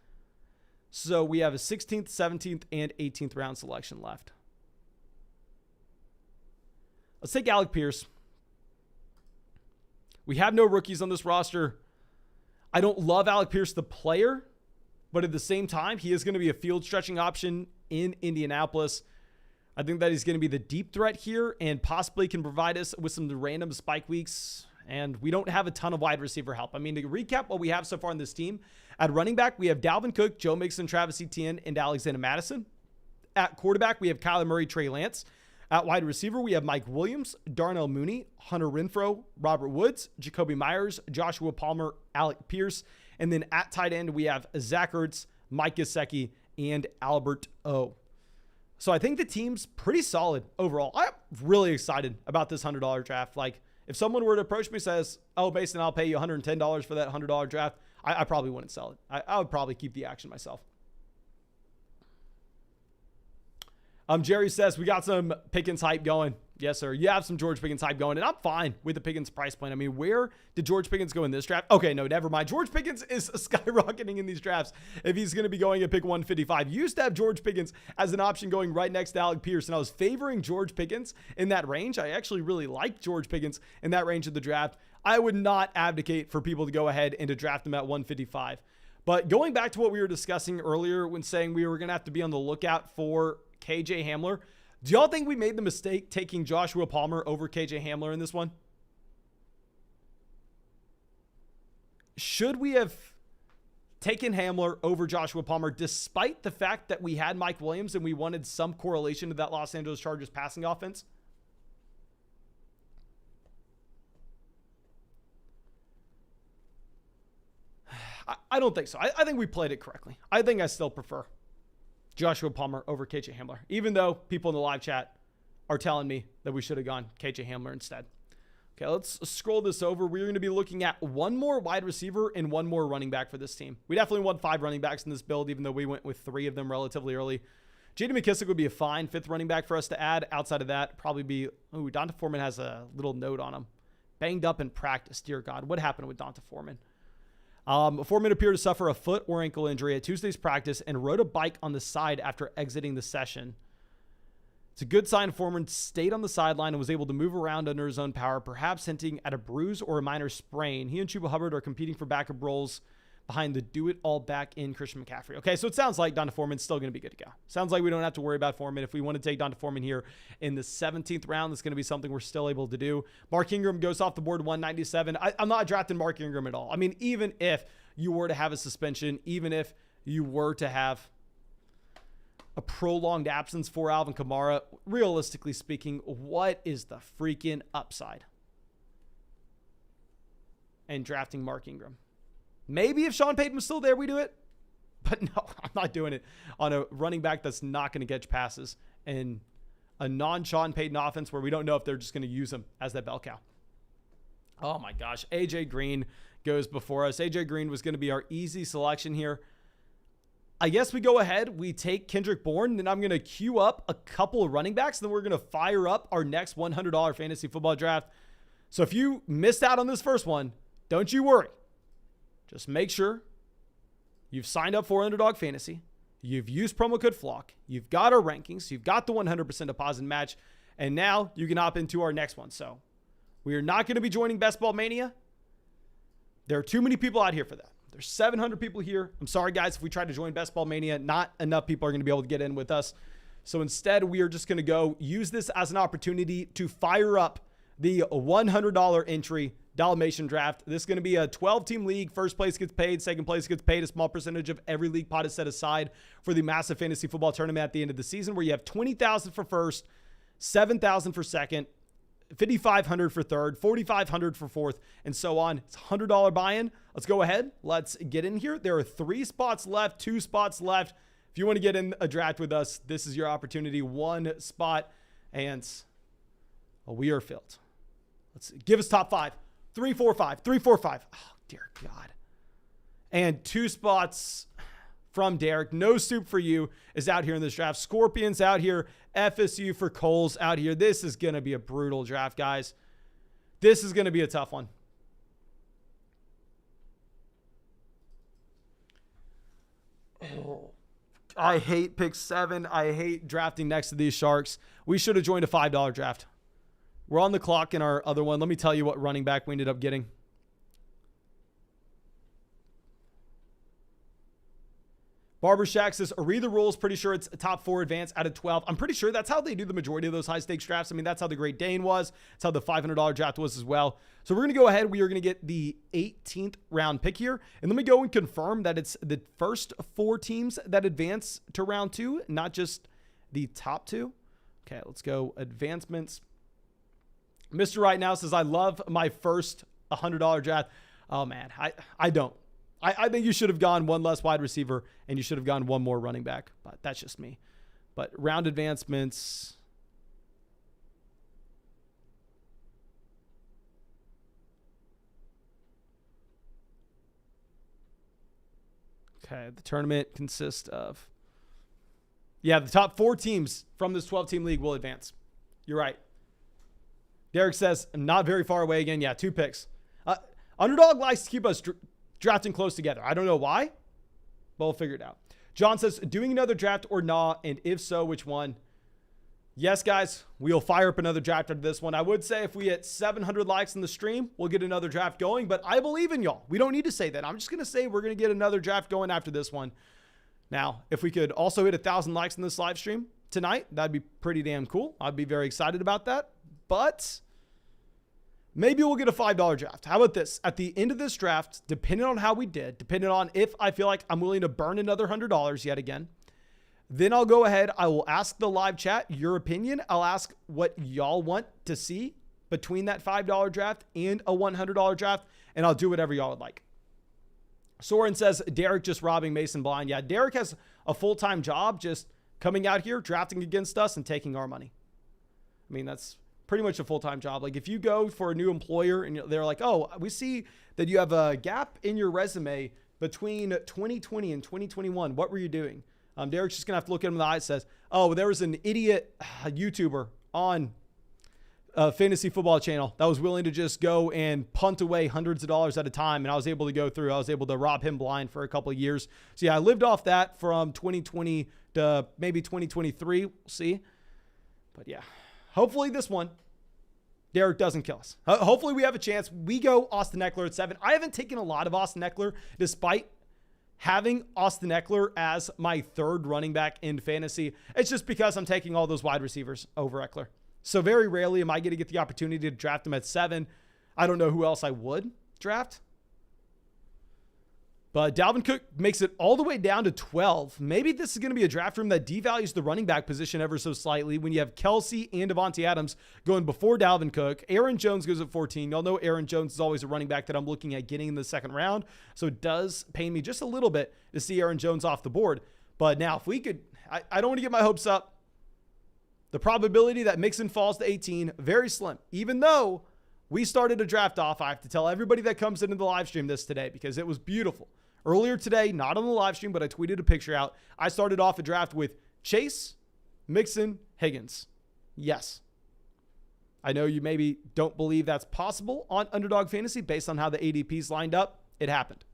So we have a 16th, 17th, and 18th round selection left. Let's take Alec Pierce. We have no rookies on this roster. I don't love Alec Pierce, the player, but at the same time, he is going to be a field stretching option in Indianapolis. I think that he's going to be the deep threat here and possibly can provide us with some random spike weeks. And we don't have a ton of wide receiver help. I mean, to recap what we have so far on this team, at running back, we have Dalvin Cook, Joe Mixon, Travis Etienne, and Alexander Madison. At quarterback, we have Kyler Murray, Trey Lance. At wide receiver, we have Mike Williams, Darnell Mooney, Hunter Renfrow, Robert Woods, Jacoby Myers, Joshua Palmer, Alec Pierce. And then at tight end, we have Zach Ertz, Mike Gesicki, and Albert O. So I think the team's pretty solid overall. I'm really excited about this $100 draft. Like, if someone were to approach me and says, oh, Mason, I'll pay you $110 for that $100 draft, I probably wouldn't sell it. I would probably keep the action myself. Jerry says, we got some Pickens hype going. Yes, sir. You have some George Pickens hype going, and I'm fine with the Pickens price point. I mean, where did George Pickens go in this draft? Okay, no, never mind. George Pickens is skyrocketing in these drafts if he's going to be going at pick 155. You used to have George Pickens as an option going right next to Alec Pierce, and I was favoring George Pickens in that range. I actually really liked George Pickens in that range of the draft. I would not advocate for people to go ahead and to draft him at 155. But going back to what we were discussing earlier when saying we were going to have to be on the lookout for KJ Hamler, do y'all think we made the mistake taking Joshua Palmer over KJ Hamler in this one? Should we have taken Hamler over Joshua Palmer despite the fact that we had Mike Williams and we wanted some correlation to that Los Angeles Chargers passing offense? I don't think so. I think we played it correctly. I think I still prefer Joshua Palmer over KJ Hamler, even though people in the live chat are telling me that we should have gone KJ Hamler instead. Okay, let's scroll this over. We're going to be looking at one more wide receiver and one more running back for this team. We definitely want 5 running backs in this build, even though we went with 3 of them relatively early. J.D. McKissic would be a fine 5th running back for us to add. Outside of that, probably be, Donta Foreman has a little note on him. Banged up in practice. Dear God, what happened with Donta Foreman? Foreman appeared to suffer a foot or ankle injury at Tuesday's practice and rode a bike on the side after exiting the session. It's a good sign Foreman stayed on the sideline and was able to move around under his own power, perhaps hinting at a bruise or a minor sprain. He and Chuba Hubbard are competing for backup roles behind the do-it-all back in Christian McCaffrey. Okay, so it sounds like Donta Foreman's still going to be good to go. Sounds like we don't have to worry about Foreman. If we want to take Donta Foreman here in the 17th round, that's going to be something we're still able to do. Mark Ingram goes off the board 197. I'm not drafting Mark Ingram at all. I mean, even if you were to have a suspension, even if you were to have a prolonged absence for Alvin Kamara, realistically speaking, what is the freaking upside in drafting Mark Ingram? Maybe if Sean Payton was still there, we do it. But no, I'm not doing it on a running back that's not going to catch passes in a non-Sean Payton offense where we don't know if they're just going to use him as that bell cow. Oh my gosh. AJ Green goes before us. AJ Green was going to be our easy selection here. I guess we go ahead. We take Kendrick Bourne. Then I'm going to queue up a couple of running backs. Then we're going to fire up our next $100 fantasy football draft. So if you missed out on this first one, don't you worry. Just make sure you've signed up for Underdog Fantasy. You've used promo code FLOCK. You've got our rankings. You've got the 100% deposit match. And now you can hop into our next one. So we are not going to be joining Best Ball Mania. There are too many people out here for that. There's 700 people here. I'm sorry, guys, if we try to join Best Ball Mania, not enough people are going to be able to get in with us. So instead, we are just going to go use this as an opportunity to fire up the $100 entry Dalmatian draft. This is going to be a 12-team league. First place gets paid. Second place gets paid. A small percentage of every league pot is set aside for the massive fantasy football tournament at the end of the season, where you have $20,000 for first, $7,000 for second, $5,500 for third, $4,500 for fourth, and so on. It's a $100 buy-in. Let's go ahead. Let's get in here. There are 3 spots left, 2 spots left. If you want to get in a draft with us, this is your opportunity. 1 spot, and we are filled. Let's give us top 5. 3, 4, 5. 3, 4, 5. Oh, dear God. And 2 spots from Derek. No soup for you is out here in this draft. Scorpions out here. FSU for Coles out here. This is going to be a brutal draft, guys. This is going to be a tough one. Oh, I hate pick 7. I hate drafting next to these Sharks. We should have joined a $5 draft. We're on the clock in our other one. Let me tell you what running back we ended up getting. Barber Shack says, are the rules? Pretty sure it's a top 4 advance out of 12. I'm pretty sure that's how they do the majority of those high stakes drafts. I mean, that's how the Great Dane was. That's how the $500 draft was as well. So we're going to go ahead. We are going to get the 18th round pick here. And let me go and confirm that it's the first 4 teams that advance to round 2, not just the top 2. Okay, let's go advancements. Mr. Right Now says, I love my first $100 draft. Oh, man, I don't. I think you should have gone 1 less wide receiver and you should have gone 1 more running back, but that's just me. But round advancements. Okay, the tournament consists of, the top 4 teams from this 12-team league will advance. You're right. Derek says, I'm not very far away again. Yeah, 2 picks. Underdog likes to keep us drafting close together. I don't know why, but we'll figure it out. John says, doing another draft or not? And if so, which one? Yes, guys, we'll fire up another draft after this one. I would say if we hit 700 likes in the stream, we'll get another draft going, but I believe in y'all. We don't need to say that. I'm just going to say we're going to get another draft going after this one. Now, if we could also hit 1,000 likes in this live stream tonight, that'd be pretty damn cool. I'd be very excited about that, but maybe we'll get a $5 draft. How about this? At the end of this draft, depending on how we did, depending on if I feel like I'm willing to burn another $100 yet again, then I'll go ahead. I will ask the live chat your opinion. I'll ask what y'all want to see between that $5 draft and a $100 draft, and I'll do whatever y'all would like. Soren says, Derek just robbing Mason blind. Yeah, Derek has a full-time job just coming out here, drafting against us, and taking our money. I mean, that's pretty much a full-time job. Like if you go for a new employer and they're like, oh, we see that you have a gap in your resume between 2020 and 2021. What were you doing? Derek's just going to have to look at him in the eye and says, oh, there was an idiot YouTuber on a fantasy football channel that was willing to just go and punt away hundreds of dollars at a time. And I was able to go through, I was able to rob him blind for a couple of years. So yeah, I lived off that from 2020 to maybe 2023. We'll see. But yeah, hopefully this one, Derek doesn't kill us. Hopefully we have a chance. We go Austin Eckler at 7. I haven't taken a lot of Austin Eckler despite having Austin Eckler as my 3rd running back in fantasy. It's just because I'm taking all those wide receivers over Eckler. So very rarely am I going to get the opportunity to draft him at 7. I don't know who else I would draft. But Dalvin Cook makes it all the way down to 12. Maybe this is going to be a draft room that devalues the running back position ever so slightly when you have Kelsey and Devontae Adams going before Dalvin Cook. Aaron Jones goes at 14. Y'all know Aaron Jones is always a running back that I'm looking at getting in the 2nd round. So it does pain me just a little bit to see Aaron Jones off the board. But now if we could, I don't want to get my hopes up. The probability that Mixon falls to 18, very slim. Even though we started a draft off, I have to tell everybody that comes into the live stream this today because it was beautiful. Earlier today, not on the live stream, but I tweeted a picture out. I started off a draft with Chase, Mixon, Higgins. Yes. I know you maybe don't believe that's possible on Underdog Fantasy based on how the ADPs lined up. It happened.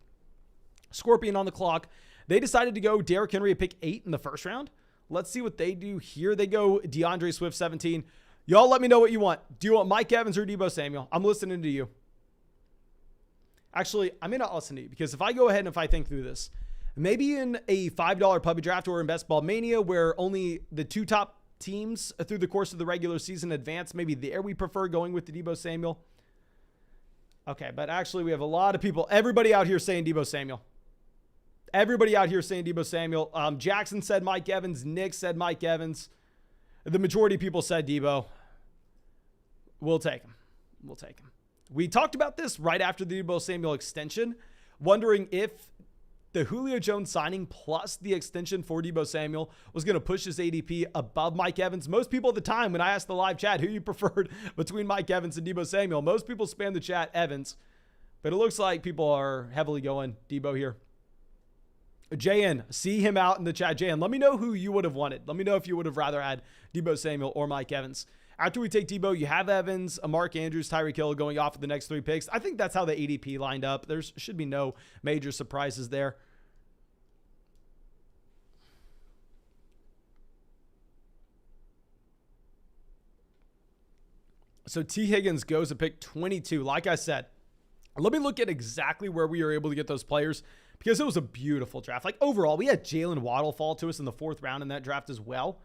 Scorpion on the clock. They decided to go Derrick Henry at pick 8 in the first round. Let's see what they do here. They go DeAndre Swift 17. Y'all let me know what you want. Do you want Mike Evans or Deebo Samuel? I'm listening to you. Actually, I may not listen to you because if I go ahead and if I think through this, maybe in a $5 puppy draft or in Best Ball Mania where only the 2 top teams through the course of the regular season advance, maybe there we prefer going with the Deebo Samuel. Okay, but actually we have a lot of people, everybody out here saying Deebo Samuel. Everybody out here saying Deebo Samuel. Jackson said Mike Evans. Nick said Mike Evans. The majority of people said Deebo. We'll take him. We'll take him. We talked about this right after the Deebo Samuel extension, wondering if the Julio Jones signing plus the extension for Deebo Samuel was going to push his ADP above Mike Evans. Most people at the time, when I asked the live chat who you preferred between Mike Evans and Deebo Samuel, most people spam the chat Evans. But it looks like people are heavily going Deebo here. JN, see him out in the chat. JN, let me know who you would have wanted. Let me know if you would have rather had Deebo Samuel or Mike Evans. After we take Deebo, you have Evans, Mark Andrews, Tyreek Hill going off of the next 3 picks. I think that's how the ADP lined up. There should be no major surprises there. So T. Higgins goes to pick 22. Like I said, let me look at exactly where we were able to get those players because it was a beautiful draft. Like overall, we had Jalen Waddle fall to us in the 4th round in that draft as well.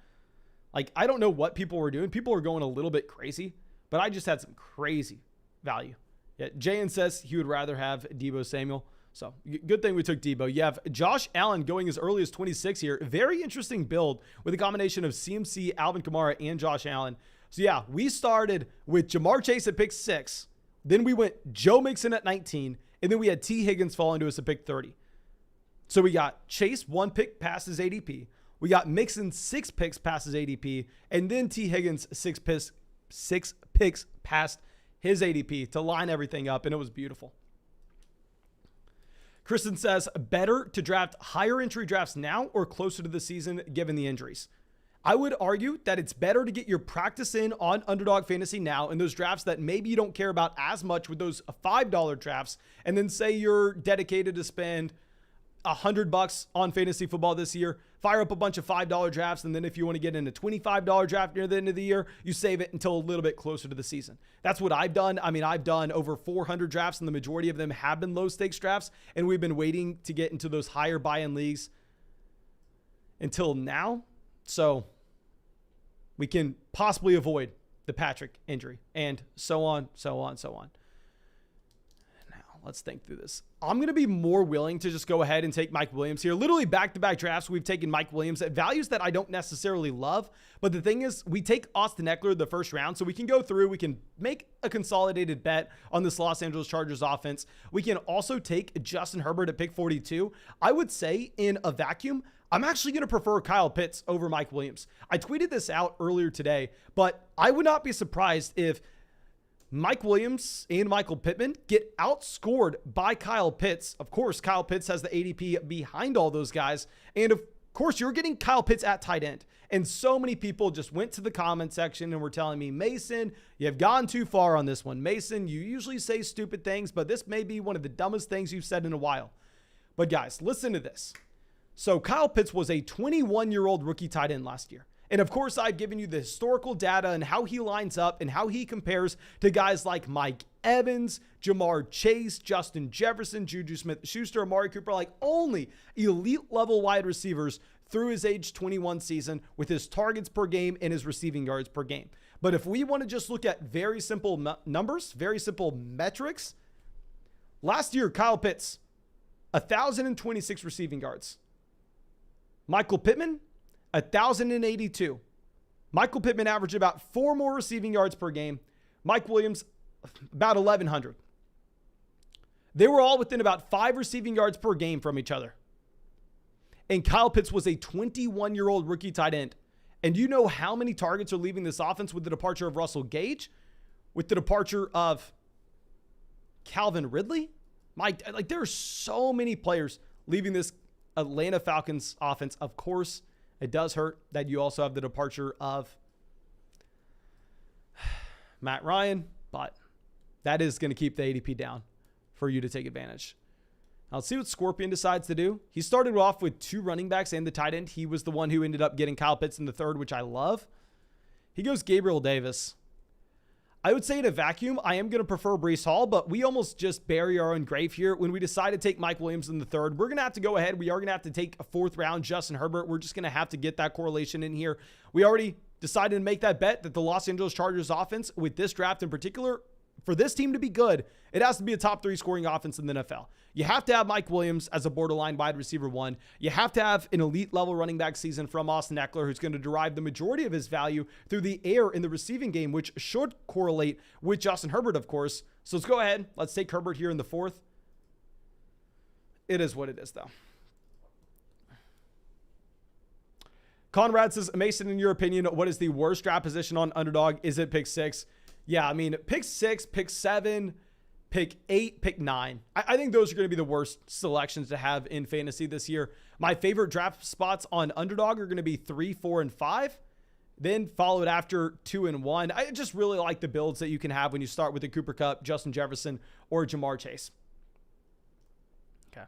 Like, I don't know what people were doing. People were going a little bit crazy, but I just had some crazy value. Yeah, Jayan says he would rather have Deebo Samuel. So good thing we took Deebo. You have Josh Allen going as early as 26 here. Very interesting build with a combination of CMC, Alvin Kamara, and Josh Allen. So yeah, we started with Jamar Chase at pick 6. Then we went Joe Mixon at 19. And then we had T. Higgins fall into us at pick 30. So we got Chase 1 pick past his ADP. We got Mixon 6 picks past his ADP. And then T. Higgins 6 picks past his ADP to line everything up. And it was beautiful. Kristen says, better to draft higher entry drafts now or closer to the season given the injuries? I would argue that it's better to get your practice in on Underdog Fantasy now in those drafts that maybe you don't care about as much with those $5 drafts. And then say you're dedicated to spend $100 on fantasy football this year, fire up a bunch of $5 drafts. And then if you want to get in a $25 draft near the end of the year, you save it until a little bit closer to the season. That's what I've done. I mean, I've done over 400 drafts and the majority of them have been low stakes drafts. And we've been waiting to get into those higher buy-in leagues until now. So we can possibly avoid the Patrick injury and so on, so on, so on. Now let's think through this. I'm going to be more willing to just go ahead and take Mike Williams here. Literally back-to-back drafts, we've taken Mike Williams at values that I don't necessarily love. But the thing is, we take Austin Eckler the first round, so we can go through, we can make a consolidated bet on this Los Angeles Chargers offense. We can also take Justin Herbert at pick 42. I would say in a vacuum, I'm actually going to prefer Kyle Pitts over Mike Williams. I tweeted this out earlier today, but I would not be surprised if Mike Williams and Michael Pittman get outscored by Kyle Pitts. Of course, Kyle Pitts has the ADP behind all those guys. And of course, you're getting Kyle Pitts at tight end. And so many people just went to the comment section and were telling me, Mason, you have gone too far on this one. Mason, you usually say stupid things, but this may be one of the dumbest things you've said in a while. But guys, listen to this. So Kyle Pitts was a 21-year-old rookie tight end last year. And of course, I've given you the historical data and how he lines up and how he compares to guys like Mike Evans, Jamar Chase, Justin Jefferson, Juju Smith-Schuster, Amari Cooper, like only elite level wide receivers through his age 21 season with his targets per game and his receiving yards per game. But if we want to just look at very simple numbers, very simple metrics, last year, Kyle Pitts, 1,026 receiving yards. Michael Pittman, 1,082. Michael Pittman averaged about 4 more receiving yards per game. Mike Williams, about 1,100. They were all within about 5 receiving yards per game from each other. And Kyle Pitts was a 21-year-old rookie tight end. And do you know how many targets are leaving this offense with the departure of Russell Gage? With the departure of Calvin Ridley? Like there are so many players leaving this Atlanta Falcons offense. Of course, it does hurt that you also have the departure of Matt Ryan, but that is going to keep the ADP down for you to take advantage. Now let's see what Scorpion decides to do. He started off with 2 running backs and the tight end. He was the one who ended up getting Kyle Pitts in the 3rd, which I love. He goes Gabriel Davis. I would say in a vacuum, I am going to prefer Breece Hall, but we almost just bury our own grave here. When we decide to take Mike Williams in the 3rd, we're going to have to go ahead. We are going to have to take a 4th round Justin Herbert. We're just going to have to get that correlation in here. We already decided to make that bet that the Los Angeles Chargers offense, with this draft in particular, for this team to be good, it has to be a top 3 scoring offense in the NFL. You have to have Mike Williams as a borderline wide receiver 1. You have to have an elite level running back season from Austin Eckler, who's going to derive the majority of his value through the air in the receiving game, which should correlate with Justin Herbert, of course. So let's go ahead. Let's take Herbert here in the 4th. It is what it is, though. Conrad says, Mason, in your opinion, what is the worst draft position on Underdog? Is it pick 6? Yeah, I mean, pick 6, pick 7, pick 8, pick 9. I think those are going to be the worst selections to have in fantasy this year. My favorite draft spots on Underdog are going to be 3, 4, and 5. Then followed after 2 and 1. I just really like the builds that you can have when you start with the Cooper Kupp, Justin Jefferson, or Jamar Chase. Okay.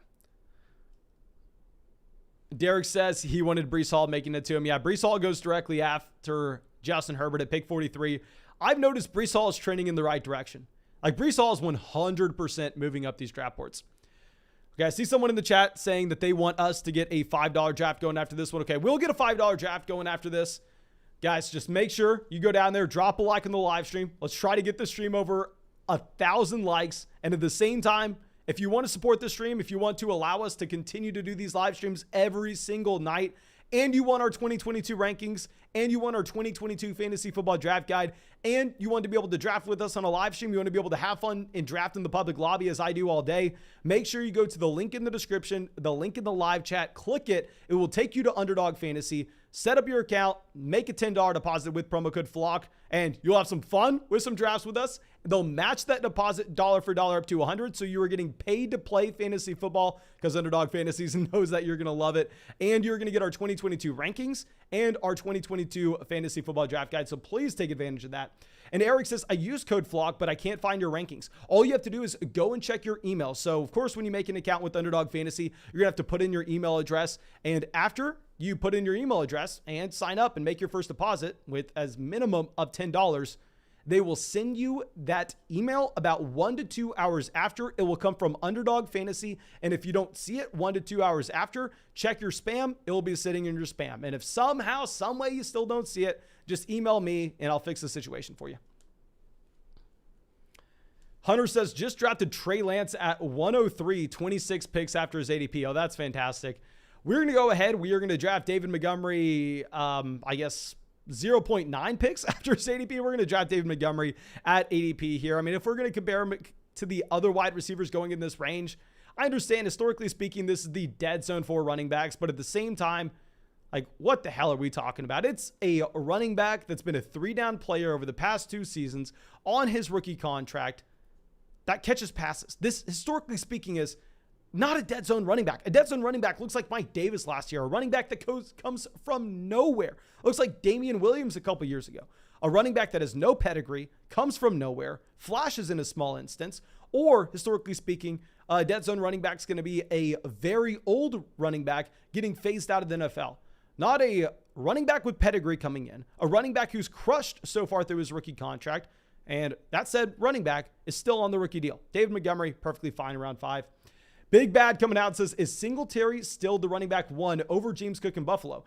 Derek says he wanted Breece Hall, making it to him. Yeah, Breece Hall goes directly after Justin Herbert at pick 43. I've noticed Breece Hall is trending in the right direction. Like, Breece Hall is 100% moving up these draft boards. Okay, I see someone in the chat saying that they want us to get a $5 draft going after this one. Okay, we'll get a $5 draft going after this. Guys, just make sure you go down there, drop a like on the live stream. Let's try to get the stream over 1,000 likes. And at the same time, if you want to support the stream, if you want to allow us to continue to do these live streams every single night, and you want our 2022 rankings, and you want our 2022 fantasy football draft guide, and you want to be able to draft with us on a live stream, you want to be able to have fun and draft in the public lobby as I do all day, make sure you go to the link in the description, the link in the live chat, click it. It will take you to Underdog Fantasy. Set up your account, make a $10 deposit with promo code FLOCK, and you'll have some fun with some drafts with us. They'll match that deposit dollar for dollar up to 100. So you are getting paid to play fantasy football because Underdog Fantasies knows that you're going to love it. And you're going to get our 2022 rankings and our 2022 fantasy football draft guide. So please take advantage of that. And Eric says, I use code FLOCK, but I can't find your rankings. All you have to do is go and check your email. So of course, when you make an account with Underdog Fantasy, you're going to have to put in your email address. And after you put in your email address and sign up and make your first deposit with as minimum of $10, they will send you that email about 1 to 2 hours after. It will come from Underdog Fantasy. And if you don't see it 1 to 2 hours after, check your spam. It will be sitting in your spam. And if somehow, some way you still don't see it, just email me and I'll fix the situation for you. Hunter says, just drafted Trey Lance at 103, 26 picks after his ADP. Oh, that's fantastic. We're going to go ahead. We are going to draft David Montgomery, I guess, 0.9 picks after his ADP. We're going to draft David Montgomery at ADP here. I mean, if we're going to compare him to the other wide receivers going in this range, I understand, historically speaking, this is the dead zone for running backs. But at the same time, like, what the hell are we talking about? It's a running back that's been a 3-down player over the past 2 seasons on his rookie contract that catches passes. This, historically speaking, is not a dead zone running back. A dead zone running back looks like Mike Davis last year. A running back that comes from nowhere. Looks like Damian Williams a couple years ago. A running back that has no pedigree, comes from nowhere, flashes in a small instance, or historically speaking, a dead zone running back is going to be a very old running back getting phased out of the NFL. Not a running back with pedigree coming in. A running back who's crushed so far through his rookie contract. And that said, running back is still on the rookie deal. David Montgomery, perfectly fine around 5. Big Bad coming out and says, is Singletary still the running back 1 over James Cook in Buffalo?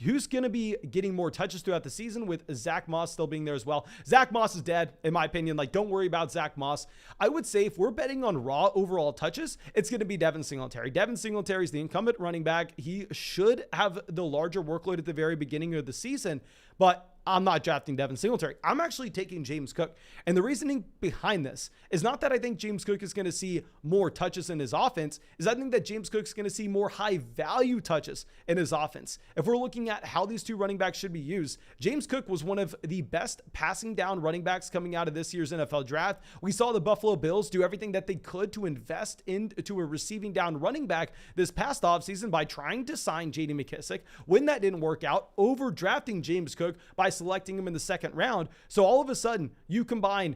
Who's going to be getting more touches throughout the season with Zach Moss still being there as well? Zach Moss is dead, in my opinion. Like, don't worry about Zach Moss. I would say if we're betting on raw overall touches, it's going to be Devin Singletary. Devin Singletary is the incumbent running back. He should have the larger workload at the very beginning of the season, but I'm not drafting Devin Singletary. I'm actually taking James Cook. And the reasoning behind this is not that I think James Cook is going to see more touches in his offense, is I think that James Cook is going to see more high value touches in his offense. If we're looking at how these 2 running backs should be used, James Cook was one of the best passing down running backs coming out of this year's NFL draft. We saw the Buffalo Bills do everything that they could to invest into a receiving down running back this past offseason by trying to sign J.D. McKissick. When that didn't work out, overdrafting James Cook by selecting him in the second round. So all of a sudden, you combine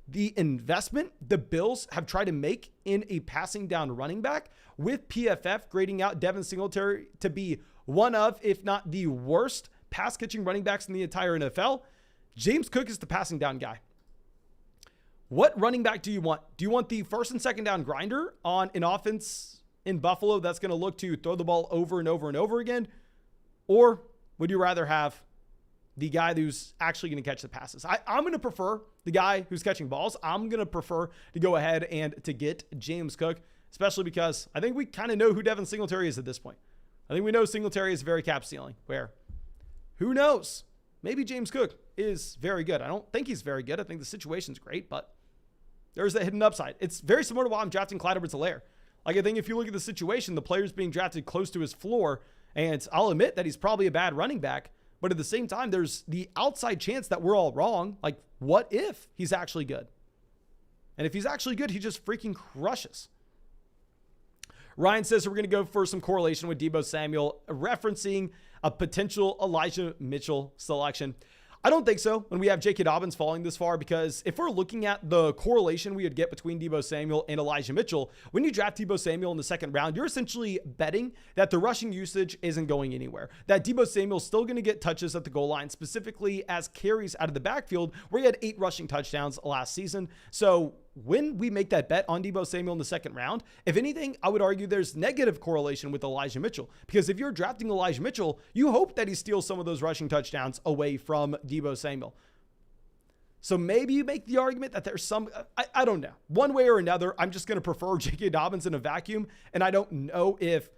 the investment the Bills have tried to make in a passing down running back with PFF grading out Devin Singletary to be one of, if not the worst pass catching running backs in the entire NFL. James Cook is the passing down guy. What running back do you want? Do you want the first and second down grinder on an offense in Buffalo that's going to look to throw the ball over and over and over again? Or would you rather have the guy who's actually going to catch the passes? I'm going to prefer the guy who's catching balls. I'm going to prefer to go ahead and to get James Cook, especially because I think we kind of know who Devin Singletary is at this point. I think we know Singletary is very cap ceiling, where who knows? Maybe James Cook is very good. I don't think he's very good. I think the situation's great, but there's that hidden upside. It's very similar to why I'm drafting Clyde Edwards-Helaire. Like, I think if you look at the situation, the player's being drafted close to his floor, and I'll admit that he's probably a bad running back, but at the same time, there's the outside chance that we're all wrong. Like, what if he's actually good? And if he's actually good, he just freaking crushes. Ryan says we're going to go for some correlation with Deebo Samuel, referencing a potential Elijah Mitchell selection. I don't think so when we have J.K. Dobbins falling this far, because if we're looking at the correlation we would get between Deebo Samuel and Elijah Mitchell, when you draft Deebo Samuel in the second round, you're essentially betting that the rushing usage isn't going anywhere, that Deebo Samuel's still going to get touches at the goal line, specifically as carries out of the backfield, where he had 8 rushing touchdowns last season. So when we make that bet on Deebo Samuel in the second round, if anything, I would argue there's negative correlation with Elijah Mitchell, because if you're drafting Elijah Mitchell, you hope that he steals some of those rushing touchdowns away from Deebo Samuel. So maybe you make the argument that there's some, I don't know. One way or another, I'm just going to prefer J.K. Dobbins in a vacuum, and I don't know if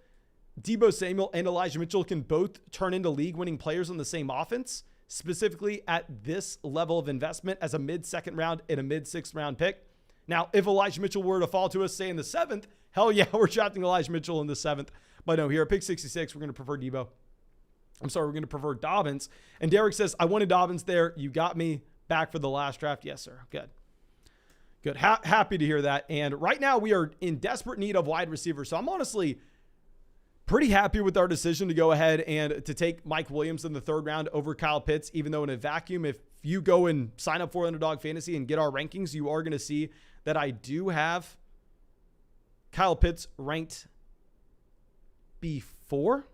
Deebo Samuel and Elijah Mitchell can both turn into league-winning players on the same offense, specifically at this level of investment as a mid-second round and a mid-sixth round pick. Now, if Elijah Mitchell were to fall to us, say, in the 7th, hell yeah, we're drafting Elijah Mitchell in the 7th. But no, here at pick 66, we're going to prefer Deebo. We're going to prefer Dobbins. And Derek says, I wanted Dobbins there. You got me back for the last draft. Yes, sir. Good. Happy to hear that. And right now, we are in desperate need of wide receivers. So I'm honestly pretty happy with our decision to go ahead and to take Mike Williams in the 3rd round over Kyle Pitts, even though in a vacuum, if you go and sign up for Underdog Fantasy and get our rankings, you are going to see that I do have Kyle Pitts ranked before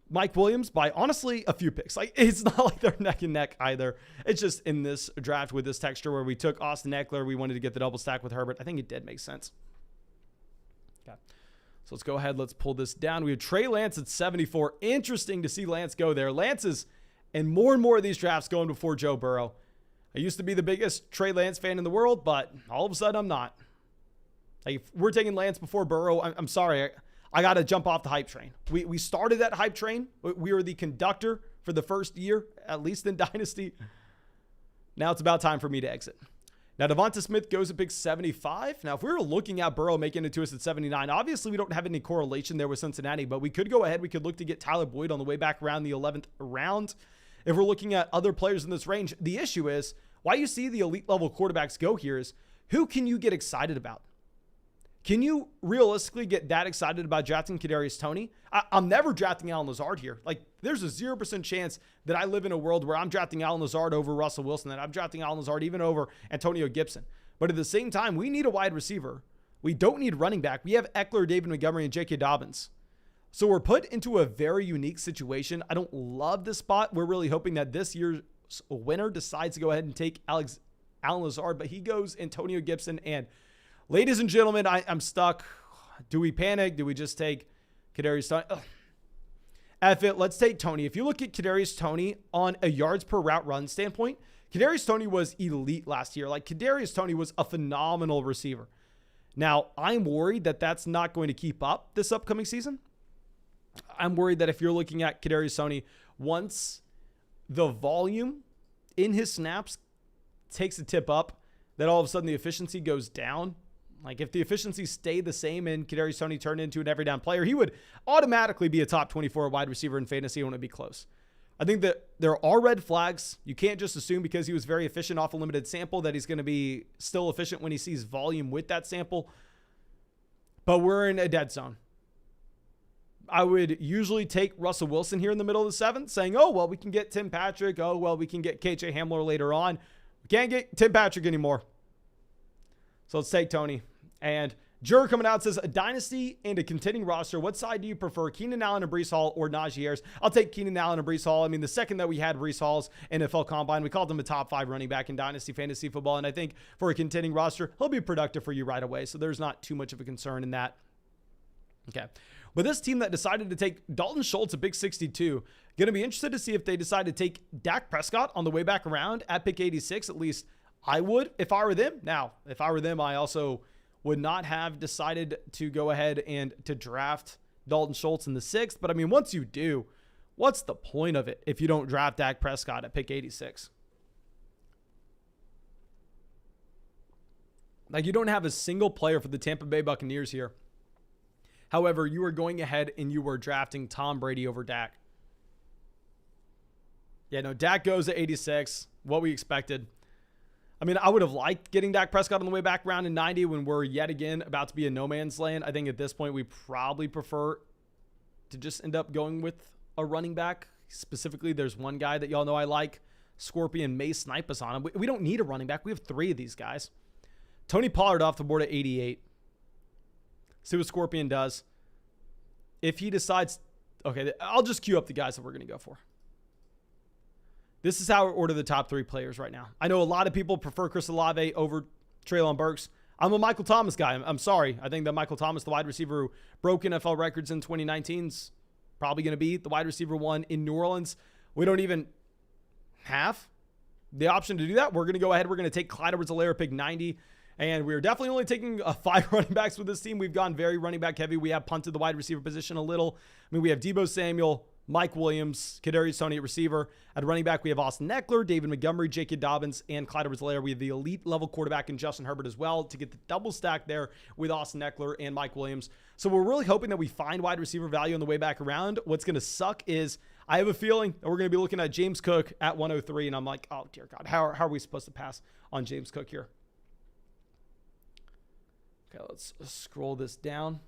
Mike Williams by honestly a few picks. Like, it's not like they're neck and neck either. It's just in this draft with this texture where we took Austin Eckler, we wanted to get the double stack with Herbert. I think it did make sense. Okay. So let's go ahead. Let's pull this down. We have Trey Lance at 74. Interesting to see Lance go there. Lance is, and more of these drafts going before Joe Burrow. I used to be the biggest Trey Lance fan in the world, but all of a sudden I'm not. Like, if we're taking Lance before Burrow, I'm sorry. I got to jump off the hype train. We started that hype train. We were the conductor for the first year, at least in Dynasty. Now it's about time for me to exit. Now, Devonta Smith goes at pick 75. Now, if we were looking at Burrow making it to us at 79, obviously we don't have any correlation there with Cincinnati, but we could go ahead. We could look to get Tyler Boyd on the way back around the 11th round. If we're looking at other players in this range, the issue is why you see the elite level quarterbacks go here is who can you get excited about? Can you realistically get that excited about drafting Kadarius Toney? I'm never drafting Allen Lazard here. Like, there's a 0% chance that I live in a world where I'm drafting Allen Lazard over Russell Wilson, that I'm drafting Allen Lazard even over Antonio Gibson. But at the same time, we need a wide receiver. We don't need running back. We have Eckler, David Montgomery, and J.K. Dobbins. So we're put into a very unique situation. I don't love this spot. We're really hoping that this year's winner decides to go ahead and take Allen Lazard, but he goes Antonio Gibson. And ladies and gentlemen, I'm stuck. Do we panic? Do we just take Kadarius Toney? F it. Let's take Toney. If you look at Kadarius Toney on a yards per route run standpoint, Kadarius Toney was elite last year. Like, Kadarius Toney was a phenomenal receiver. Now, I'm worried that that's not going to keep up this upcoming season. I'm worried that if you're looking at Kadarius Toney, once the volume in his snaps takes a tip up, that all of a sudden the efficiency goes down. Like, if the efficiency stayed the same and Kadarius Toney turned into an every down player, he would automatically be a top 24 wide receiver in fantasy and it would be close. I think that there are red flags. You can't just assume because he was very efficient off a limited sample that he's going to be still efficient when he sees volume with that sample. But we're in a dead zone. I would usually take Russell Wilson here in the middle of the 7th, saying, oh, well, we can get Tim Patrick. Oh, well, we can get KJ Hamler later on. We can't get Tim Patrick anymore. So let's take Tony. And Juror coming out says, a dynasty and a contending roster. What side do you prefer, Keenan Allen and Breece Hall or Najee Harris? I'll take Keenan Allen and Breece Hall. I mean, the second that we had Breece Hall's NFL Combine, we called him a top 5 running back in dynasty fantasy football. And I think for a contending roster, he'll be productive for you right away. So there's not too much of a concern in that. Okay. But this team that decided to take Dalton Schultz at pick 62, going to be interested to see if they decide to take Dak Prescott on the way back around at pick 86. At least I would if I were them. Now, if I were them, I also would not have decided to go ahead and to draft Dalton Schultz in the 6th. But I mean, once you do, what's the point of it if you don't draft Dak Prescott at pick 86? Like, you don't have a single player for the Tampa Bay Buccaneers here. However, you are going ahead and you were drafting Tom Brady over Dak. Yeah, no, Dak goes at 86, what we expected. I mean, I would have liked getting Dak Prescott on the way back around in 90 when we're yet again about to be in no man's land. I think at this point, we probably prefer to just end up going with a running back. Specifically, there's one guy that y'all know I like. Scorpion may snipe us on him. We don't need a running back. We have 3 of these guys. Tony Pollard off the board at 88. See what Scorpion does. If he decides, okay, I'll just queue up the guys that we're going to go for. This is how I order the top 3 players right now. I know a lot of people prefer Chris Olave over Treylon Burks. I'm a Michael Thomas guy. I'm sorry. I think that Michael Thomas, the wide receiver who broke NFL records in 2019, is probably going to be the wide receiver 1 in New Orleans. We don't even have the option to do that. We're going to go ahead. We're going to take Clyde Edwards-Helaire, pick 90. And we're definitely only taking 5 running backs with this team. We've gone very running back heavy. We have punted the wide receiver position a little. I mean, we have Deebo Samuel, Mike Williams, Kadarius Toney at receiver. At running back, we have Austin Eckler, David Montgomery, J.K. Dobbins, and Clyde Edwards-Helaire. We have the elite level quarterback in Justin Herbert as well to get the double stack there with Austin Eckler and Mike Williams. So we're really hoping that we find wide receiver value on the way back around. What's going to suck is I have a feeling that we're going to be looking at James Cook at 103, and I'm like, oh, dear God, how are we supposed to pass on James Cook here? Okay, let's scroll this down.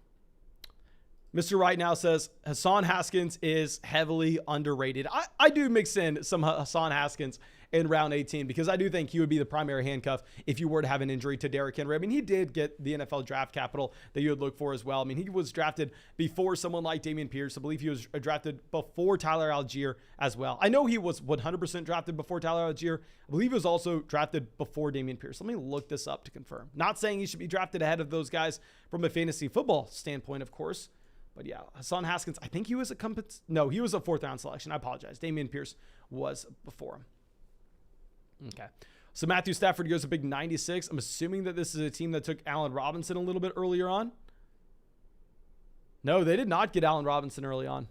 Mr. Right now says Hassan Haskins is heavily underrated. I do mix in some Hassan Haskins in round 18 because I do think he would be the primary handcuff if you were to have an injury to Derrick Henry. I mean, he did get the NFL draft capital that you would look for as well. I mean, he was drafted before someone like Dameon Pierce. I believe he was drafted before Tyler Algier as well. I know he was 100% drafted before Tyler Algier. I believe he was also drafted before Dameon Pierce. Let me look this up to confirm. Not saying he should be drafted ahead of those guys from a fantasy football standpoint, of course. But yeah, Hassan Haskins, I think he was he was a 4th round selection. I apologize. Dameon Pierce was before him. Okay. So Matthew Stafford goes a big 96. I'm assuming that this is a team that took Allen Robinson a little bit earlier on. No, they did not get Allen Robinson early on.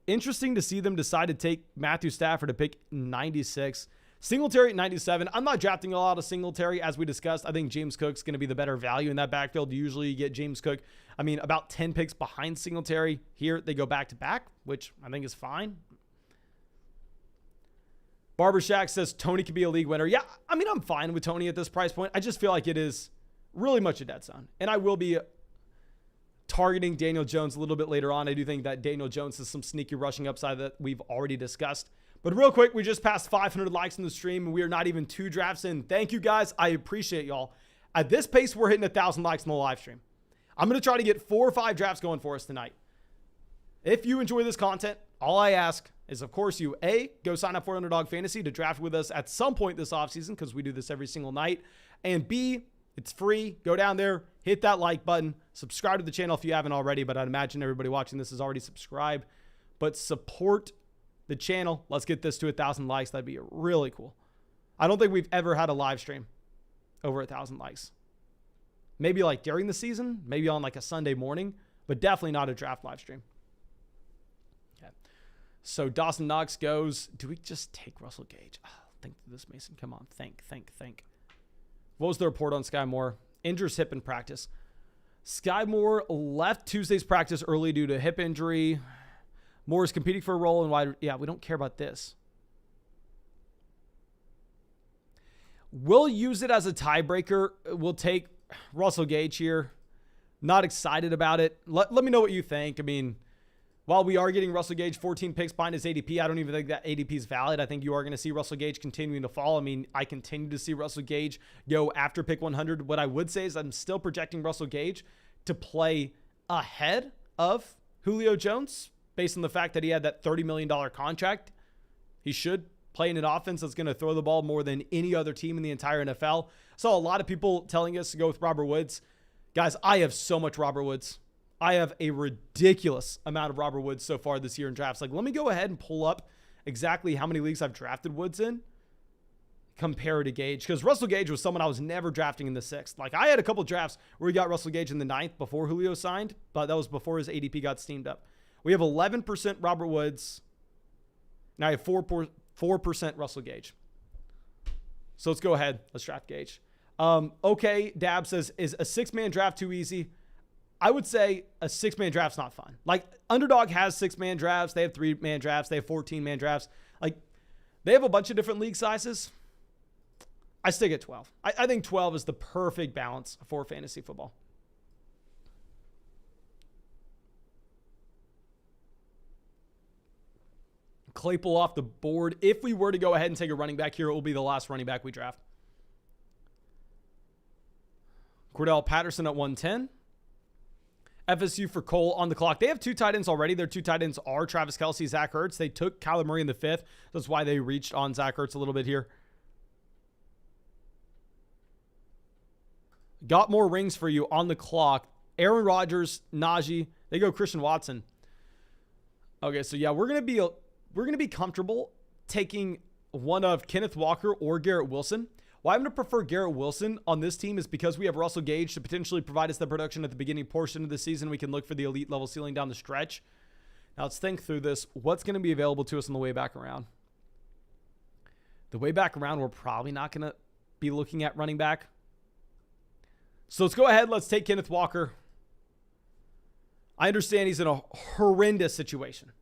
Interesting to see them decide to take Matthew Stafford to pick 96. Singletary at 97. I'm not drafting a lot of Singletary as we discussed. I think James Cook's going to be the better value in that backfield. Usually you get James Cook, I mean, about 10 picks behind Singletary. Here they go back to back, which I think is fine. Barber Shack says Tony could be a league winner. Yeah, I mean, I'm fine with Tony at this price point. I just feel like it is really much a dead zone. And I will be targeting Daniel Jones a little bit later on. I do think that Daniel Jones has some sneaky rushing upside that we've already discussed. But real quick, we just passed 500 likes in the stream, and we are not even 2 drafts in. Thank you, guys. I appreciate y'all. At this pace, we're hitting 1,000 likes in the live stream. I'm going to try to get 4 or 5 drafts going for us tonight. If you enjoy this content, all I ask is, of course, you, A, go sign up for Underdog Fantasy to draft with us at some point this offseason because we do this every single night. And B, it's free. Go down there, hit that like button, subscribe to the channel if you haven't already, but I'd imagine everybody watching this is already subscribed. But support the channel. Let's get this to 1,000 likes. That'd be really cool. I don't think we've ever had a live stream over 1,000 likes. Maybe like during the season, maybe on like a Sunday morning, but definitely not a draft live stream. Okay. So Dawson Knox goes. Do we just take Russell Gage? Oh, think through this, Mason. Come on. Think. What was the report on Sky Moore? Injures hip in practice. Sky Moore left Tuesday's practice early due to hip injury. Moore is competing for a role in wide. Yeah, we don't care about this. We'll use it as a tiebreaker. We'll take Russell Gage here. Not excited about it. Let me know what you think. I mean, While we are getting Russell Gage 14 picks behind his ADP, I don't even think that ADP is valid. I think you are going to see Russell Gage continuing to fall. I mean, I continue to see Russell Gage go after pick 100. What I would say is I'm still projecting Russell Gage to play ahead of Julio Jones based on the fact that he had that $30 million contract. He should play in an offense that's going to throw the ball more than any other team in the entire NFL. So a lot of people telling us to go with Robert Woods. Guys, I have so much Robert Woods. I have a ridiculous amount of Robert Woods so far this year in drafts. Like, let me go ahead and pull up exactly how many leagues I've drafted Woods in compared to Gage. Because Russell Gage was someone I was never drafting in the 6th. Like, I had a couple drafts where we got Russell Gage in the 9th before Julio signed, but that was before his ADP got steamed up. We have 11% Robert Woods. Now I have 4% Russell Gage. So let's go ahead. Let's draft Gage. Okay, Dab says, is a 6-man draft too easy? I would say a 6-man draft's not fun. Like, Underdog has 6-man drafts. They have 3-man drafts. They have 14-man drafts. Like, they have a bunch of different league sizes. I stick at 12. I think 12 is the perfect balance for fantasy football. Claypool off the board. If we were to go ahead and take a running back here, it will be the last running back we draft. Cordell Patterson at 110. FSU for Cole on the clock. They have 2 tight ends already. Their 2 tight ends are Travis Kelce, Zach Ertz. They took Kyler Murray in the 5th. That's why they reached on Zach Ertz a little bit here. Got more rings for you on the clock. Aaron Rodgers, Najee. They go Christian Watson. Okay, so yeah, we're gonna be comfortable taking one of Kenneth Walker or Garrett Wilson. Why I'm going to prefer Garrett Wilson on this team is because we have Russell Gage to potentially provide us the production at the beginning portion of the season. We can look for the elite level ceiling down the stretch. Now let's think through this. What's going to be available to us on the way back around? The way back around, we're probably not going to be looking at running back. So let's go ahead. Let's take Kenneth Walker. I understand he's in a horrendous situation.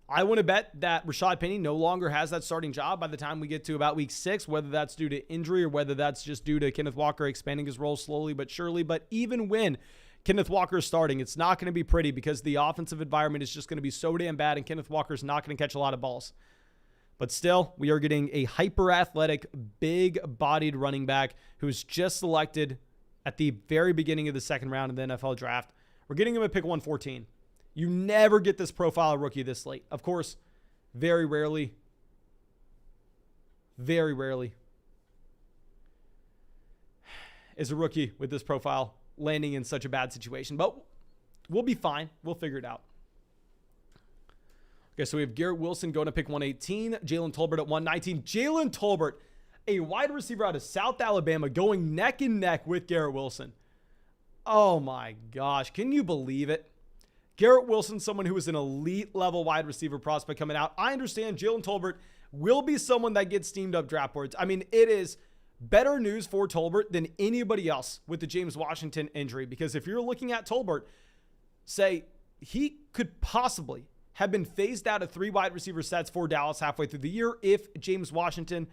I want to bet that Rashad Penny no longer has that starting job by the time we get to about week 6, whether that's due to injury or whether that's just due to Kenneth Walker expanding his role slowly but surely. But even when Kenneth Walker is starting, it's not going to be pretty because the offensive environment is just going to be so damn bad and Kenneth Walker is not going to catch a lot of balls. But still, we are getting a hyper-athletic, big-bodied running back who was just selected at the very beginning of the 2nd round of the NFL draft. We're getting him at pick 114. You never get this profile rookie this late. Of course, very rarely is a rookie with this profile landing in such a bad situation. But we'll be fine. We'll figure it out. Okay, so we have Garrett Wilson going to pick 118. Jalen Tolbert at 119. Jalen Tolbert, a wide receiver out of South Alabama, going neck and neck with Garrett Wilson. Oh my gosh. Can you believe it? Garrett Wilson, someone who is an elite level wide receiver prospect coming out. I understand Jalen Tolbert will be someone that gets steamed up draft boards. I mean, it is better news for Tolbert than anybody else with the James Washington injury. Because if you're looking at Tolbert, say he could possibly have been phased out of 3 wide receiver sets for Dallas halfway through the year if James Washington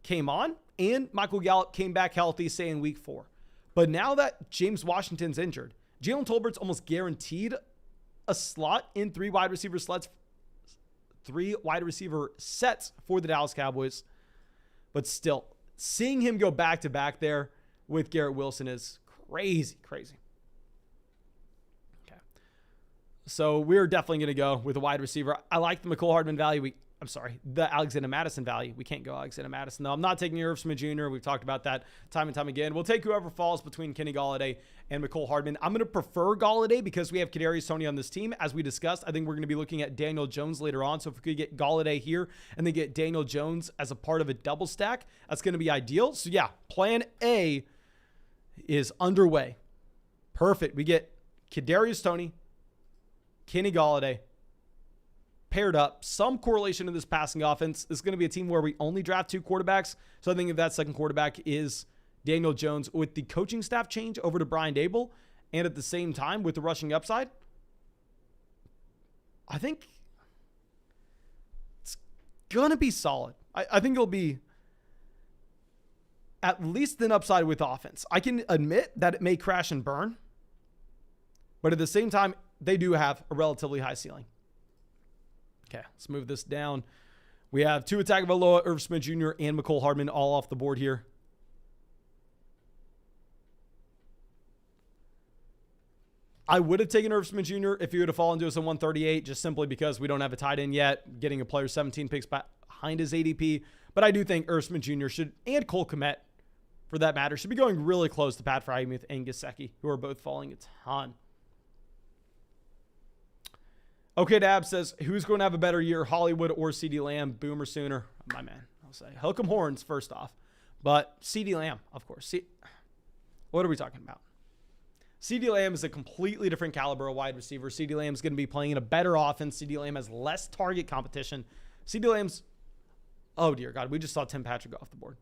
came on and Michael Gallup came back healthy, say in week 4. But now that James Washington's injured, Jalen Tolbert's almost guaranteed a slot in 3 wide receiver sets for the Dallas Cowboys. But still, seeing him go back to back there with Garrett Wilson is crazy. Okay. So we're definitely going to go with a wide receiver. I like the McCole Hardman value. The Alexander Madison value. We can't go Alexander Madison, though. I'm not taking Irv Smith Jr. We've talked about that time and time again. We'll take whoever falls between Kenny Golladay and McCole Hardman. I'm going to prefer Golladay because we have Kadarius Toney on this team. As we discussed, I think we're going to be looking at Daniel Jones later on. So if we could get Golladay here and then get Daniel Jones as a part of a double stack, that's going to be ideal. So yeah, plan A is underway. Perfect. We get Kadarius Toney, Kenny Golladay, paired up, some correlation in this passing offense. This is going to be a team where we only draft 2 quarterbacks. So I think if that second quarterback is Daniel Jones with the coaching staff change over to Brian Dable and at the same time with the rushing upside, I think it's going to be solid. I think it'll be at least an upside with offense. I can admit that it may crash and burn, but at the same time, they do have a relatively high ceiling. Okay, let's move this down. We have Tua Tagovailoa, Irv Smith Jr., and Mecole Hardman all off the board here. I would have taken Irv Smith Jr. if he would have fallen to us at 138, just simply because we don't have a tight end yet, getting a player 17 picks behind his ADP. But I do think Irv Smith Jr. should, and Cole Kmet, for that matter, should be going really close to Pat Freiermuth and Gesicki, who are both falling a ton. Okay, Dab says, who's going to have a better year, Hollywood or CeeDee Lamb? Boomer sooner. My man, I'll say. Hook 'em horns, first off. But CeeDee Lamb, of course. What are we talking about? CeeDee Lamb is a completely different caliber of wide receiver. CeeDee Lamb is going to be playing in a better offense. CeeDee Lamb has less target competition. CeeDee Lamb's, oh dear God, we just saw Tim Patrick go off the board.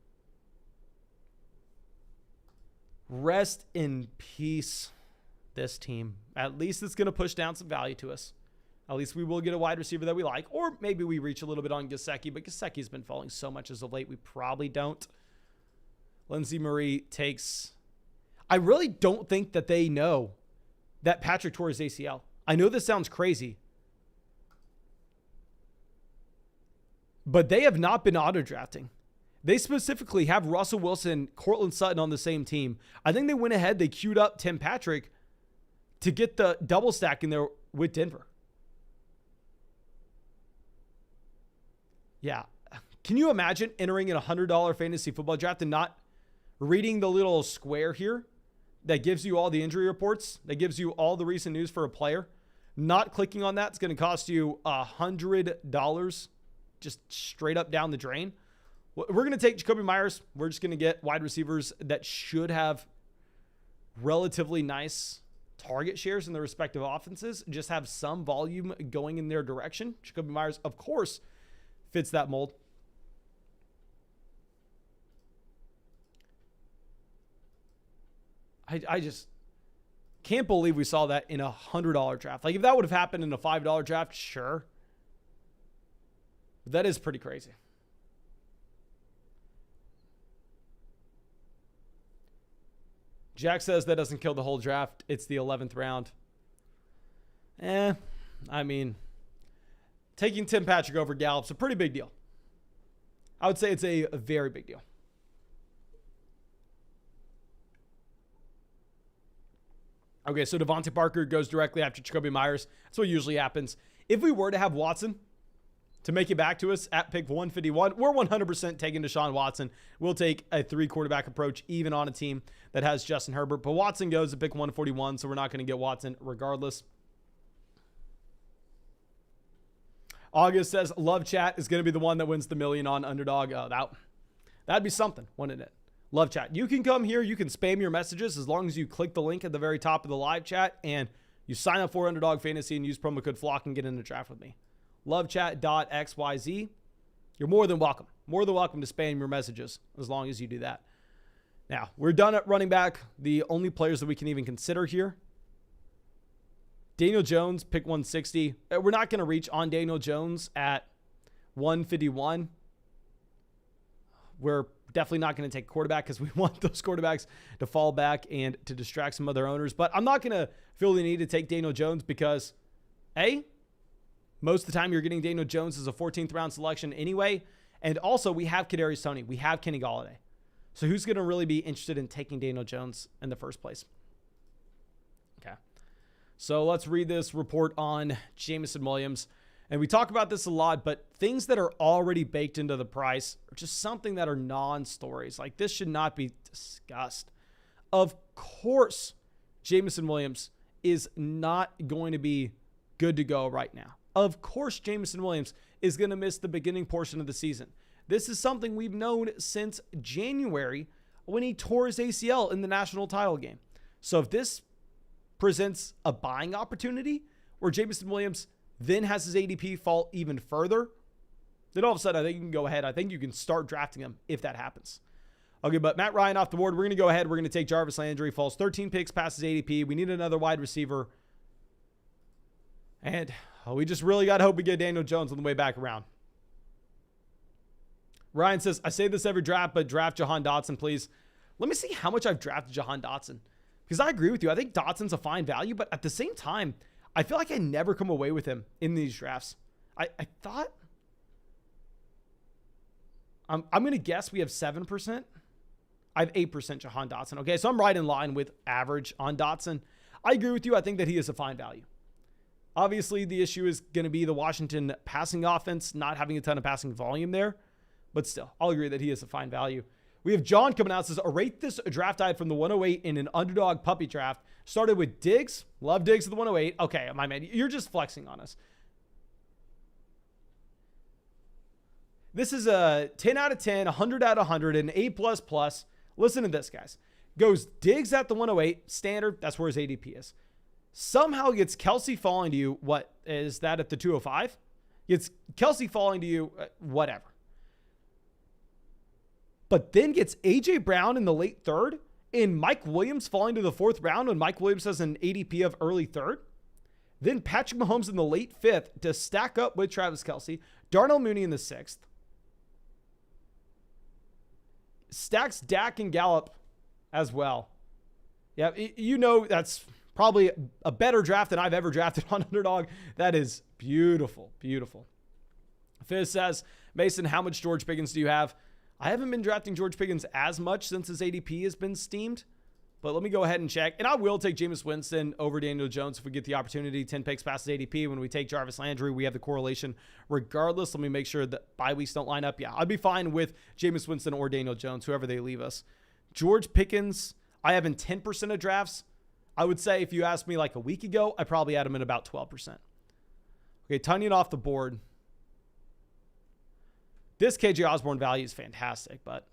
Rest in peace, this team. At least it's going to push down some value to us. At least we will get a wide receiver that we like. Or maybe we reach a little bit on Gesicki, but Gesicki's been falling so much as of late, we probably don't. Lindsey Marie takes... I really don't think that they know that Patrick tore his ACL. I know this sounds crazy, but they have not been auto-drafting. They specifically have Russell Wilson, Cortland Sutton on the same team. I think they went ahead, they queued up Tim Patrick to get the double stack in there with Denver. Yeah. Can you imagine entering in a $100 fantasy football draft and not reading the little square here that gives you all the injury reports, that gives you all the recent news for a player? Not clicking on that is going to cost you $100 just straight up down the drain. We're going to take Jacoby Myers. We're just going to get wide receivers that should have relatively nice target shares in their respective offenses, just have some volume going in their direction. Jacoby Myers, of course, fits that mold. I just can't believe we saw that in a $100 draft. Like, if that would have happened in a $5 draft, sure. But that is pretty crazy. Jack says that doesn't kill the whole draft. It's the 11th round. I mean, taking Tim Patrick over Gallup's a pretty big deal. I would say it's a very big deal. Okay, so Devontae Parker goes directly after Jacoby Myers. That's what usually happens. If we were to have Watson to make it back to us at pick 151, we're 100% taking Deshaun Watson. We'll take a 3-quarterback approach, even on a team that has Justin Herbert. But Watson goes to pick 141, so we're not going to get Watson regardless. August says, Love Chat is going to be the one that wins the million on Underdog. That'd be something, wouldn't it? Love Chat. You can come here. You can spam your messages as long as you click the link at the very top of the live chat and you sign up for Underdog Fantasy and use promo code FLOCK and get in the draft with me. Lovechat.xyz. You're more than welcome. More than welcome to spam your messages as long as you do that. Now, we're done at running back. The only players that we can even consider here. Daniel Jones, pick 160. We're not going to reach on Daniel Jones at 151. We're definitely not going to take quarterback because we want those quarterbacks to fall back and to distract some other owners. But I'm not going to feel the need to take Daniel Jones because, A, most of the time you're getting Daniel Jones as a 14th round selection anyway. And also we have Kadarius Toney. We have Kenny Golladay. So who's going to really be interested in taking Daniel Jones in the first place? Okay. So let's read this report on Jameson Williams. And we talk about this a lot, but things that are already baked into the price are just something that are non-stories. Like, this should not be discussed. Of course, Jameson Williams is not going to be good to go right now. Of course, Jameson Williams is going to miss the beginning portion of the season. This is something we've known since January when he tore his ACL in the national title game. So if this presents a buying opportunity where Jameson Williams then has his ADP fall even further, then all of a sudden I think you can go ahead. I think you can start drafting him if that happens. Okay, but Matt Ryan off the board. We're going to go ahead. We're going to take Jarvis Landry. Falls 13 picks past his ADP. We need another wide receiver. And we just really got to hope we get Daniel Jones on the way back around. Ryan says, I say this every draft, but draft Jahan Dotson, please. Let me see how much I've drafted Jahan Dotson. Because I agree with you. I think Dotson's a fine value, but at the same time, I feel like I never come away with him in these drafts. I thought, I'm going to guess we have 7%. I have 8% Jahan Dotson. Okay, so I'm right in line with average on Dotson. I agree with you. I think that he is a fine value. Obviously, the issue is going to be the Washington passing offense, not having a ton of passing volume there. But still, I'll agree that he is a fine value. We have John coming out and says, rate this draft diet from the 108 in an underdog puppy draft. Started with Diggs. Love Diggs at the 108. Okay, my man, you're just flexing on us. This is a 10 out of 10, 100 out of 100, an A++. Listen to this, guys. Goes Diggs at the 108, standard. That's where his ADP is. Somehow gets Kelsey falling to you. What is that at the 205? Gets Kelsey falling to you, whatever. But then gets A.J. Brown in the late third and Mike Williams falling to the fourth round when Mike Williams has an ADP of early third. Then Patrick Mahomes in the late fifth to stack up with Travis Kelce. Darnell Mooney in the sixth. Stacks Dak and Gallup as well. Yeah, you know that's probably a better draft than I've ever drafted on Underdog. That is beautiful, beautiful. Fizz says, Mason, how much George Pickens do you have? I haven't been drafting George Pickens as much since his ADP has been steamed, but let me go ahead and check. And I will take Jameis Winston over Daniel Jones if we get the opportunity. 10 picks past his ADP. When we take Jarvis Landry, we have the correlation regardless. Let me make sure that bye weeks don't line up. Yeah, I'd be fine with Jameis Winston or Daniel Jones, whoever they leave us. George Pickens, I have in 10% of drafts. I would say if you asked me like a week ago, I probably had him in about 12%. Okay, Tunyon off the board. This KJ Osborne value is fantastic, but...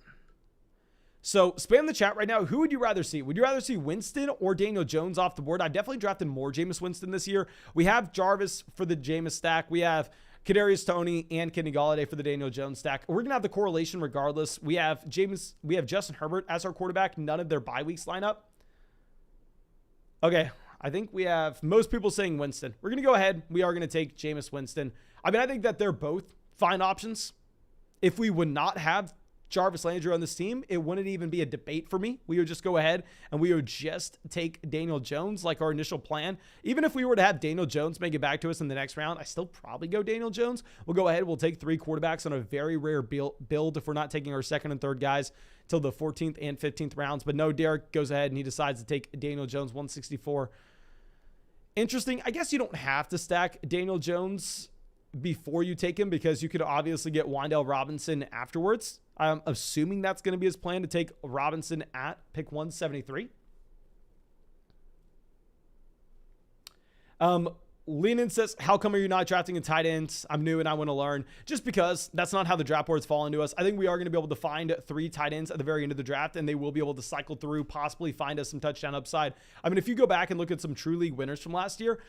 So spam the chat right now. Who would you rather see? Would you rather see Winston or Daniel Jones off the board? I've definitely drafted more Jameis Winston this year. We have Jarvis for the Jameis stack. We have Kadarius Toney and Kenny Golladay for the Daniel Jones stack. We're going to have the correlation regardless. We have Justin Herbert as our quarterback. None of their bye weeks line up. Okay, I think we have most people saying Winston. We're going to go ahead. We are going to take Jameis Winston. I mean, I think that they're both fine options. If we would not have Jarvis Landry on this team, it wouldn't even be a debate for me. We would just go ahead and we would just take Daniel Jones like our initial plan. Even if we were to have Daniel Jones make it back to us in the next round, I still probably go Daniel Jones. We'll go ahead. We'll take 3 quarterbacks on a very rare build if we're not taking our second and third guys till the 14th and 15th rounds. But no, Derek goes ahead and he decides to take Daniel Jones 164. Interesting. I guess you don't have to stack Daniel Jones before you take him because you could obviously get Wan'Dale Robinson afterwards. I'm assuming that's going to be his plan to take Robinson at pick 173. Lenin says, how come are you not drafting a tight end? I'm new and I want to learn. Just because that's not how the draft boards fall into us. I think we are going to be able to find 3 tight ends at the very end of the draft, and they will be able to cycle through, possibly find us some touchdown upside. I mean, if you go back and look at some true league winners from last year,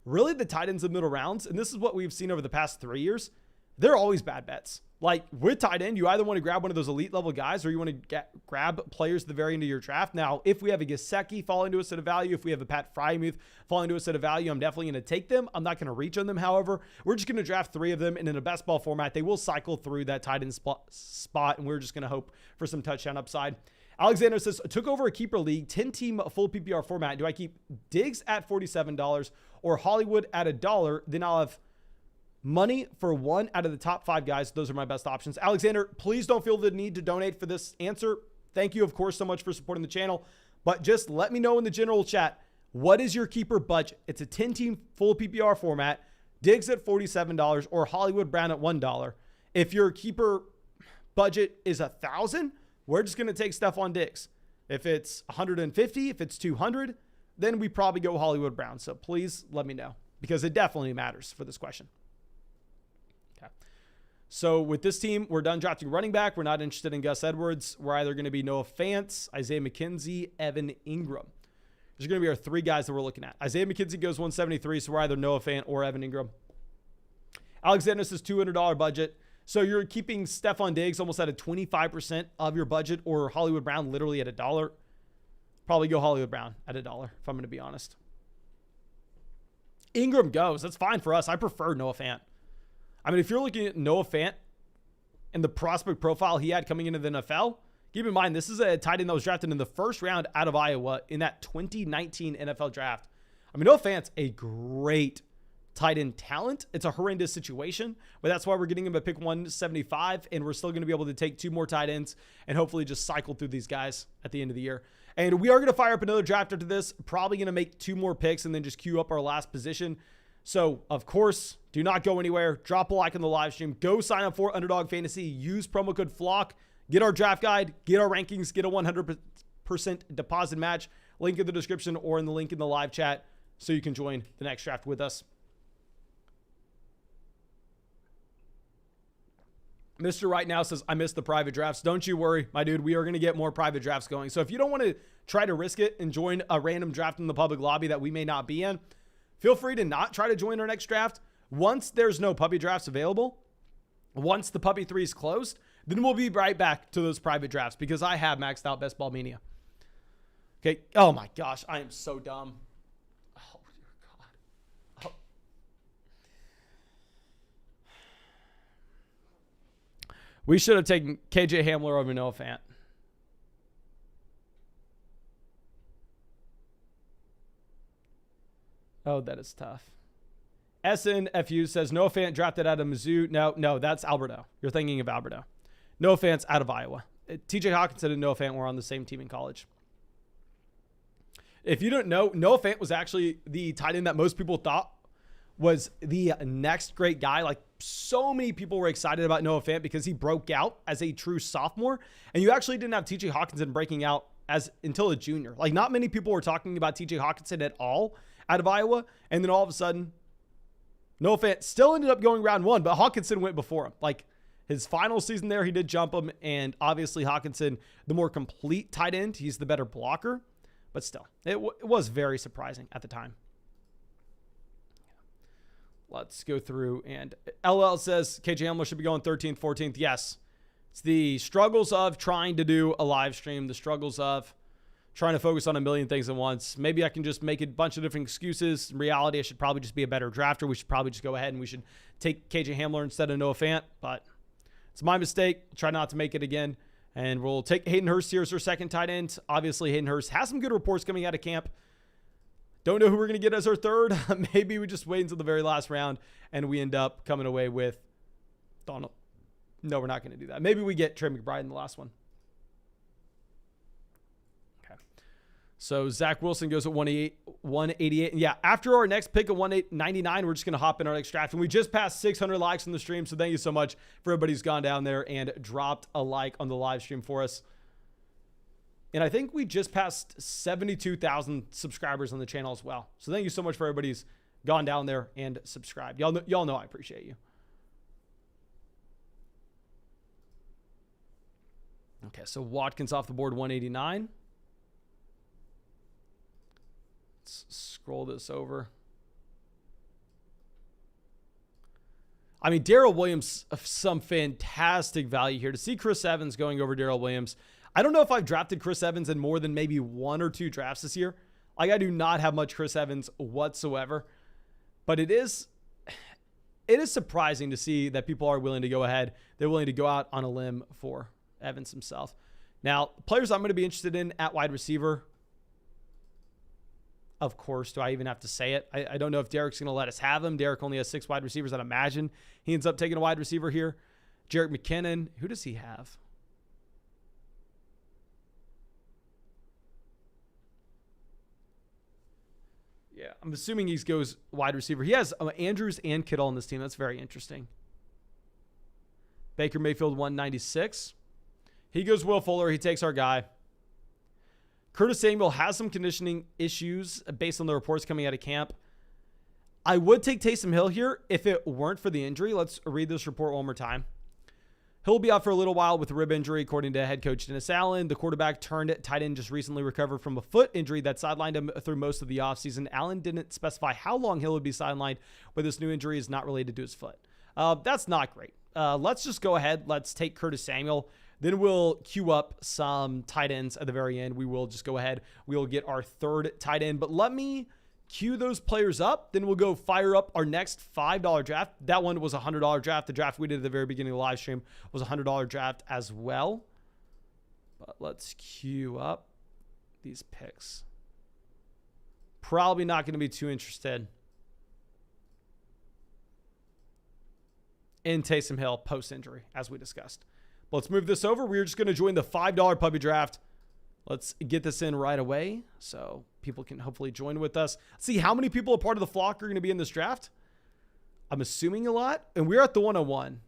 really the tight ends in the middle rounds, and this is what we've seen over the past 3 years, they're always bad bets. Like with tight end, you either want to grab one of those elite level guys or you want to grab players at the very end of your draft. Now, if we have a Gesicki falling to us at a value, if we have a Pat Frymuth falling to us at a value, I'm definitely going to take them. I'm not going to reach on them. However, we're just going to draft 3 of them, and in a best ball format, they will cycle through that tight end spot, and we're just going to hope for some touchdown upside. Alexander says, took over a keeper league, 10-team full PPR format. Do I keep Diggs at $47 or Hollywood at $1? Then I'll have money for 1 out of the top 5 guys. Those are my best options. Alexander, please don't feel the need to donate for this answer. Thank you, of course, so much for supporting the channel. But just let me know in the general chat, what is your keeper budget? It's a 10-team full PPR format, Diggs at $47 or Hollywood Brown at $1. If your keeper budget is $1,000, we're just going to take Stephon Diggs. If it's $150, if it's $200, then we probably go Hollywood Brown. So please let me know because it definitely matters for this question. Okay. So with this team, we're done drafting running back. We're not interested in Gus Edwards. We're either going to be Noah Fant, Isaiah McKenzie, Evan Ingram. These are going to be our 3 guys that we're looking at. Isaiah McKenzie goes 173, so we're either Noah Fant or Evan Ingram. Alexander says $200 budget. So you're keeping Stephon Diggs almost at a 25% of your budget, or Hollywood Brown literally at $1. Probably go Hollywood Brown at $1 if I'm going to be honest. Ingram goes. That's fine for us. I prefer Noah Fant. I mean, if you're looking at Noah Fant and the prospect profile he had coming into the NFL, keep in mind, this is a tight end that was drafted in the first round out of Iowa in that 2019 NFL draft. I mean, no offense, a great tight end talent. It's a horrendous situation, but that's why we're getting him at pick 175, and we're still going to be able to take 2 more tight ends and hopefully just cycle through these guys at the end of the year. And we are going to fire up another draft after this, probably going to make 2 more picks and then just queue up our last position. So, of course, do not go anywhere. Drop a like on the live stream. Go sign up for Underdog Fantasy. Use promo code FLOCK. Get our draft guide. Get our rankings. Get a 100% deposit match. Link in the description or in the link in the live chat so you can join the next draft with us. Mr. Right Now says, I missed the private drafts. Don't you worry, my dude. We are going to get more private drafts going. So if you don't want to try to risk it and join a random draft in the public lobby that we may not be in, feel free to not try to join our next draft. Once there's no puppy drafts available, once the puppy 3 is closed, then we'll be right back to those private drafts because I have maxed out Best Ball Mania. Okay. Oh my gosh. I am so dumb. Oh, dear God. Oh. We should have taken KJ Hamler over Noah Fant. Oh, that is tough. SNFU says, Noah Fant drafted out of Mizzou. No, that's Alberto. You're thinking of Alberto. Noah Fant's out of Iowa. TJ Hawkinson and Noah Fant were on the same team in college. If you don't know, Noah Fant was actually the tight end that most people thought was the next great guy. Like, so many people were excited about Noah Fant because he broke out as a true sophomore. And you actually didn't have TJ Hawkinson breaking out until a junior. Like, not many people were talking about TJ Hawkinson at all out of Iowa. And then all of a sudden, Noah Fant still ended up going round 1, but Hawkinson went before him. Like, his final season there, he did jump him. And obviously Hawkinson, the more complete tight end, he's the better blocker. But still, it was very surprising at the time. Let's go through. And LL says KJ Hamler should be going 13th, 14th. Yes. It's the struggles of trying to do a live stream, the struggles of trying to focus on a million things at once. Maybe I can just make a bunch of different excuses. In reality, I should probably just be a better drafter. We should probably just go ahead and we should take KJ Hamler instead of Noah Fant. But it's my mistake. Try not to make it again. And we'll take Hayden Hurst here as our second tight end. Obviously, Hayden Hurst has some good reports coming out of camp. Don't know who we're going to get as our third. Maybe we just wait until the very last round and we end up coming away with Donald. No, we're not going to do that. Maybe we get Trey McBride in the last one. Okay. So Zach Wilson goes at 188. And yeah, after our next pick of 199, we're just going to hop in our next draft. And we just passed 600 likes on the stream. So thank you so much for everybody who's gone down there and dropped a like on the live stream for us. And I think we just passed 72,000 subscribers on the channel as well. So thank you so much for everybody who's gone down there and subscribed. Y'all know I appreciate you. Okay, so Watkins off the board, 189. Let's scroll this over. I mean, Darrell Williams, some fantastic value here. To see Chris Evans going over Darrell Williams, I don't know if I've drafted Chris Evans in more than maybe 1 or 2 drafts this year. Like, I do not have much Chris Evans whatsoever. But it is surprising to see that people are willing to go ahead. They're willing to go out on a limb for Evans himself. Now, players I'm going to be interested in at wide receiver. Of course, do I even have to say it? I don't know if Derek's going to let us have him. Derek only has 6 wide receivers. I'd imagine he ends up taking a wide receiver here. Jerick McKinnon. Who does he have? Yeah, I'm assuming he goes wide receiver. He has Andrews and Kittle on this team. That's very interesting. Baker Mayfield, 196. He goes Will Fuller. He takes our guy. Curtis Samuel has some conditioning issues based on the reports coming out of camp. I would take Taysom Hill here if it weren't for the injury. Let's read this report one more time. He'll be out for a little while with a rib injury, according to head coach Dennis Allen. The quarterback turned tight end just recently recovered from a foot injury that sidelined him through most of the offseason. Allen didn't specify how long Hill would be sidelined, but this new injury is not related to his foot. That's not great. Let's just go ahead. Let's take Curtis Samuel. Then we'll queue up some tight ends at the very end. We will just go ahead. We'll get our third tight end. But let me queue those players up. Then we'll go fire up our next $5 draft. That one was a $100 draft. The draft we did at the very beginning of the live stream was a $100 draft as well. But let's queue up these picks. Probably not going to be too interested in Taysom Hill post-injury, as we discussed. But let's move this over. We're just going to join the $5 puppy draft. Let's get this in right away so people can hopefully join with us. See how many people a part of the flock are going to be in this draft. I'm assuming a lot. And we're at the 101.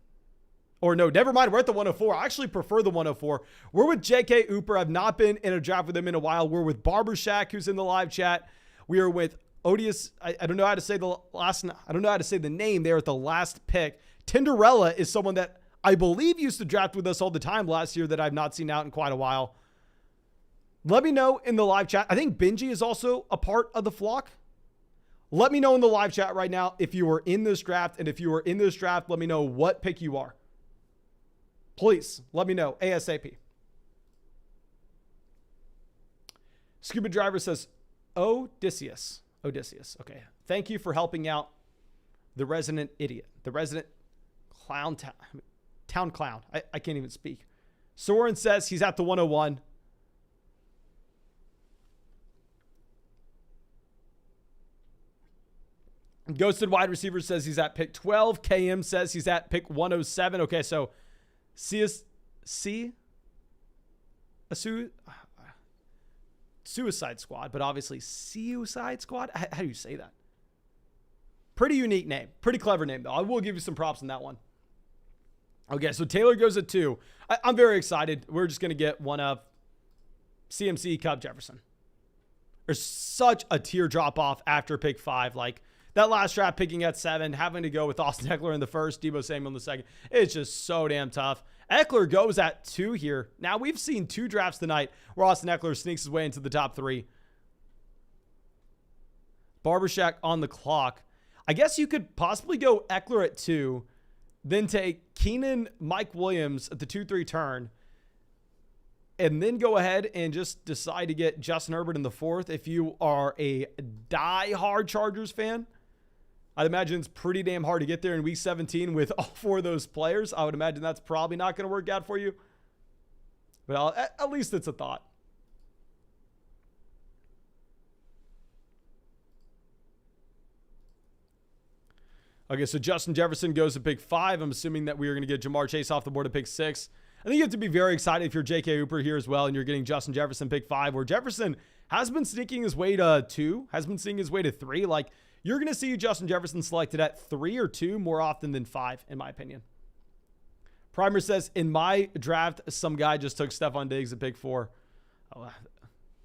Or no, never mind. We're at the 104. I actually prefer the 104. We're with J.K. Ooper. I've not been in a draft with him in a while. We're with Barber Shack, who's in the live chat. We are with Odious. I don't know how to say I don't know how to say the name there at the last pick. Tinderella is someone that I believe used to draft with us all the time last year that I've not seen out in quite a while. Let me know in the live chat. I think Benji is also a part of the flock. Let me know in the live chat right now if you are in this draft. And if you are in this draft, let me know what pick you are. Please let me know ASAP. Scuba Driver says, Odysseus. Okay. Thank you for helping out the resident idiot. The resident town clown. I can't even speak. Soren says he's at the 101. Ghosted Wide Receiver says he's at pick 12. KM says he's at pick 107. Okay, so Suicide Squad, but obviously Suicide Squad. How do you say that? Pretty unique name. Pretty clever name, though. I will give you some props on that one. Okay, so Taylor goes at 2. I'm very excited. We're just going to get one of CMC, Cub, Jefferson. There's such a tier drop off after pick 5. Like, that last draft picking at 7, having to go with Austin Eckler in the first, Deebo Samuel in the second. It's just so damn tough. Eckler goes at 2 here. Now, we've seen 2 drafts tonight where Austin Eckler sneaks his way into the top 3. Barbershak on the clock. I guess you could possibly go Eckler at 2, then take Keenan, Mike Williams at the 2-3 turn, and then go ahead and just decide to get Justin Herbert in the 4th if you are a die-hard Chargers fan. I'd imagine it's pretty damn hard to get there in week 17 with all 4 of those players. I would imagine that's probably not going to work out for you. But at least it's a thought. Okay, so Justin Jefferson goes to pick 5. I'm assuming that we are going to get Jamar Chase off the board at pick 6. I think you have to be very excited if you're J.K. Hooper here as well and you're getting Justin Jefferson pick 5, where Jefferson has been sneaking his way to 2, has been seeing his way to 3. Like, you're going to see Justin Jefferson selected at 3 or 2 more often than 5, in my opinion. Primer says, in my draft, some guy just took Stephon Diggs at pick 4. Oh,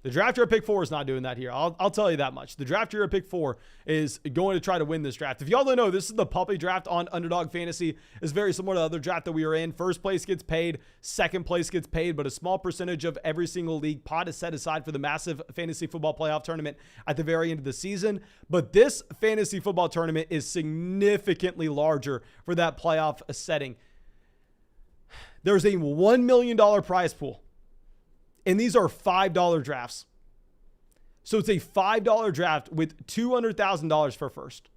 the draft here at pick 4 is not doing that here. I'll tell you that much. The draft here at pick 4 is going to try to win this draft. If y'all don't know, this is the puppy draft on Underdog Fantasy. It's very similar to the other draft that we are in. First place gets paid, second place gets paid, but a small percentage of every single league pot is set aside for the massive fantasy football playoff tournament at the very end of the season. But this fantasy football tournament is significantly larger for that playoff setting. There's a $1 million prize pool. And these are $5 drafts. So it's a $5 draft with $200,000 for first.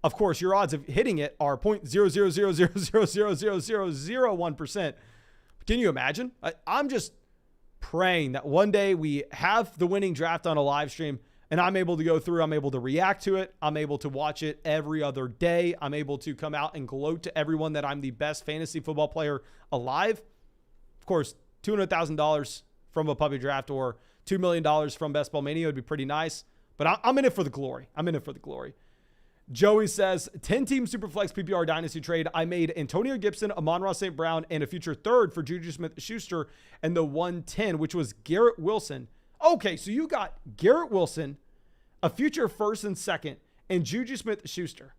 Of course, your odds of hitting it are 0.000000001%. Can you imagine? I'm just praying that one day we have the winning draft on a live stream and I'm able to go through, I'm able to react to it. I'm able to watch it every other day. I'm able to come out and gloat to everyone that I'm the best fantasy football player alive. Of course, $200,000 from a puppy draft or $2 million from Best Ball Mania would be pretty nice. But I'm in it for the glory. I'm in it for the glory. Joey says, 10-team Superflex PPR Dynasty trade. I made Antonio Gibson, Amon-Ra St. Brown, and a future 3rd for Juju Smith-Schuster and the 110, which was Garrett Wilson. Okay, so you got Garrett Wilson, a future 1st and 2nd, and Juju Smith-Schuster.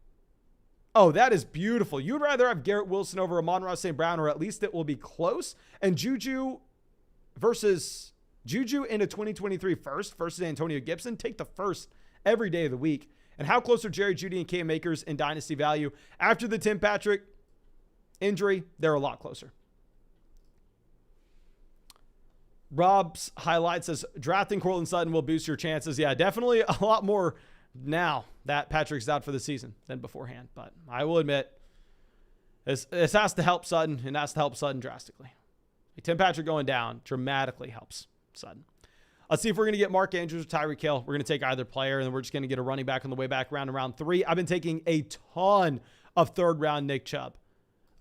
Oh, that is beautiful. You would rather have Garrett Wilson over Amon-Ra St. Brown, or at least it will be close. And Juju versus Juju in a 2023 first versus Antonio Gibson. Take the first every day of the week. And how close are Jerry Jeudy and Cam Akers in dynasty value? After the Tim Patrick injury, they're a lot closer. Rob's highlight says, drafting Courtland Sutton will boost your chances. Yeah, definitely a lot more now that Patrick's out for the season than beforehand. But I will admit, this has to help Sutton, and has to help Sutton drastically. Tim Patrick going down dramatically helps Sutton. Let's see if we're going to get Mark Andrews or Tyreek Hill. We're going to take either player, and then we're just going to get a running back on the way back around in round 3. I've been taking a ton of third-round Nick Chubb.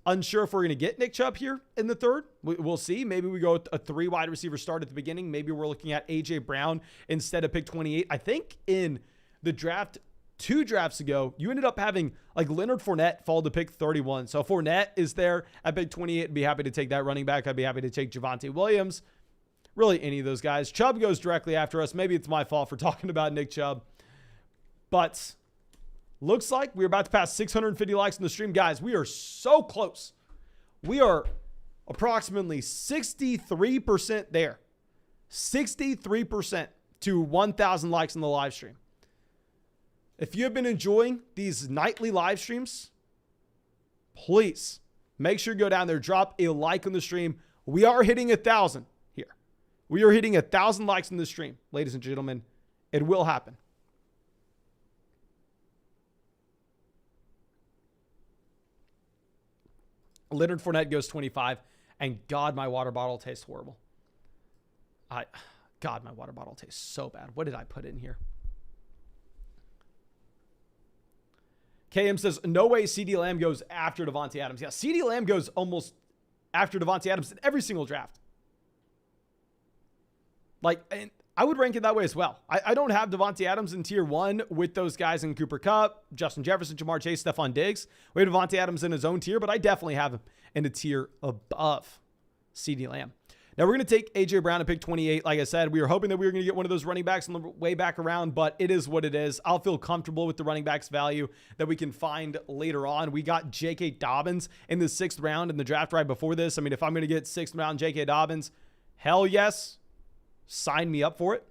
Unsure if we're going to get Nick Chubb here in the third. We'll see. Maybe we go with a 3 wide receiver start at the beginning. Maybe we're looking at A.J. Brown instead of pick 28. I think in the draft 2 drafts ago, you ended up having like Leonard Fournette fall to pick 31. So Fournette is there at pick 28. I'd be happy to take that running back. I'd be happy to take Javonte Williams. Really any of those guys. Chubb goes directly after us. Maybe it's my fault for talking about Nick Chubb. But looks like we're about to pass 650 likes in the stream. Guys, we are so close. We are approximately 63% there. 63% to 1,000 likes in the live stream. If you have been enjoying these nightly live streams, please make sure you go down there, drop a like on the stream. We are hitting 1,000 here. We are hitting 1,000 likes in the stream, ladies and gentlemen. It will happen. Leonard Fournette goes 25, and God, my water bottle tastes horrible. God, my water bottle tastes so bad. What did I put in here? KM says, no way CeeDee Lamb goes after Davante Adams. Yeah, CeeDee Lamb goes almost after Davante Adams in every single draft. Like, and I would rank it that way as well. I don't have Davante Adams in tier 1 with those guys in Cooper Kupp, Justin Jefferson, Jamar Chase, Stephon Diggs. We have Davante Adams in his own tier, but I definitely have him in a tier above CeeDee Lamb. Now, we're going to take A.J. Brown at pick 28. Like I said, we were hoping that we were going to get one of those running backs on the way back around, but it is what it is. I'll feel comfortable with the running backs value that we can find later on. We got J.K. Dobbins in the 6th round in the draft right before this. I mean, if I'm going to get 6th round J.K. Dobbins, hell yes. Sign me up for it.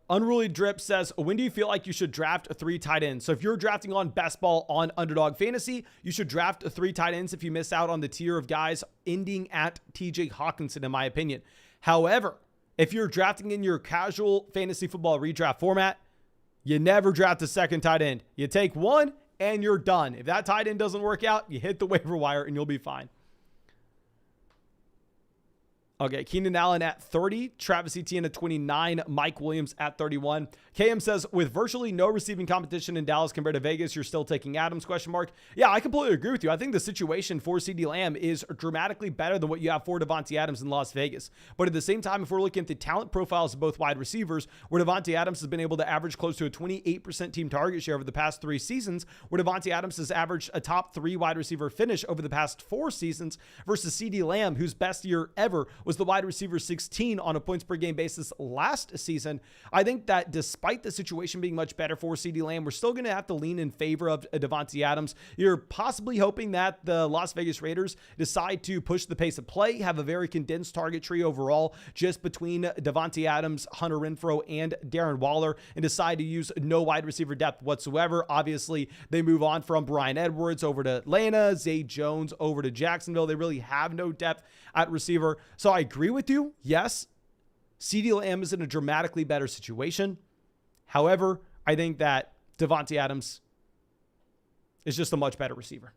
Unruly Drip says, when do you feel like you should draft a 3 tight ends? So if you're drafting on best ball on Underdog Fantasy, you should draft a 3 tight ends if you miss out on the tier of guys ending at TJ Hawkinson, in my opinion. However, if you're drafting in your casual fantasy football redraft format, you never draft a 2nd tight end. You take 1 and you're done. If that tight end doesn't work out, you hit the waiver wire and you'll be fine. Okay, Keenan Allen at 30, Travis Etienne at 29, Mike Williams at 31. KM says, with virtually no receiving competition in Dallas compared to Vegas, you're still taking Adams, ? Yeah, I completely agree with you. I think the situation for CeeDee Lamb is dramatically better than what you have for Davante Adams in Las Vegas. But at the same time, if we're looking at the talent profiles of both wide receivers, where Davante Adams has been able to average close to a 28% team target share over the past 3 seasons, where Davante Adams has averaged a top 3 wide receiver finish over the past 4 seasons, versus CeeDee Lamb, whose best year ever was the wide receiver 16 on a points per game basis last season. I think that despite the situation being much better for CeeDee Lamb, we're still going to have to lean in favor of Davante Adams. You're possibly hoping that the Las Vegas Raiders decide to push the pace of play, have a very condensed target tree overall, just between Davante Adams, Hunter Renfrow, and Darren Waller, and decide to use no wide receiver depth whatsoever. Obviously, they move on from Bryan Edwards over to Atlanta, Zay Jones over to Jacksonville. They really have no depth at receiver. So I agree with you. Yes, CeeDee Lamb is in a dramatically better situation. However, I think that Davante Adams is just a much better receiver.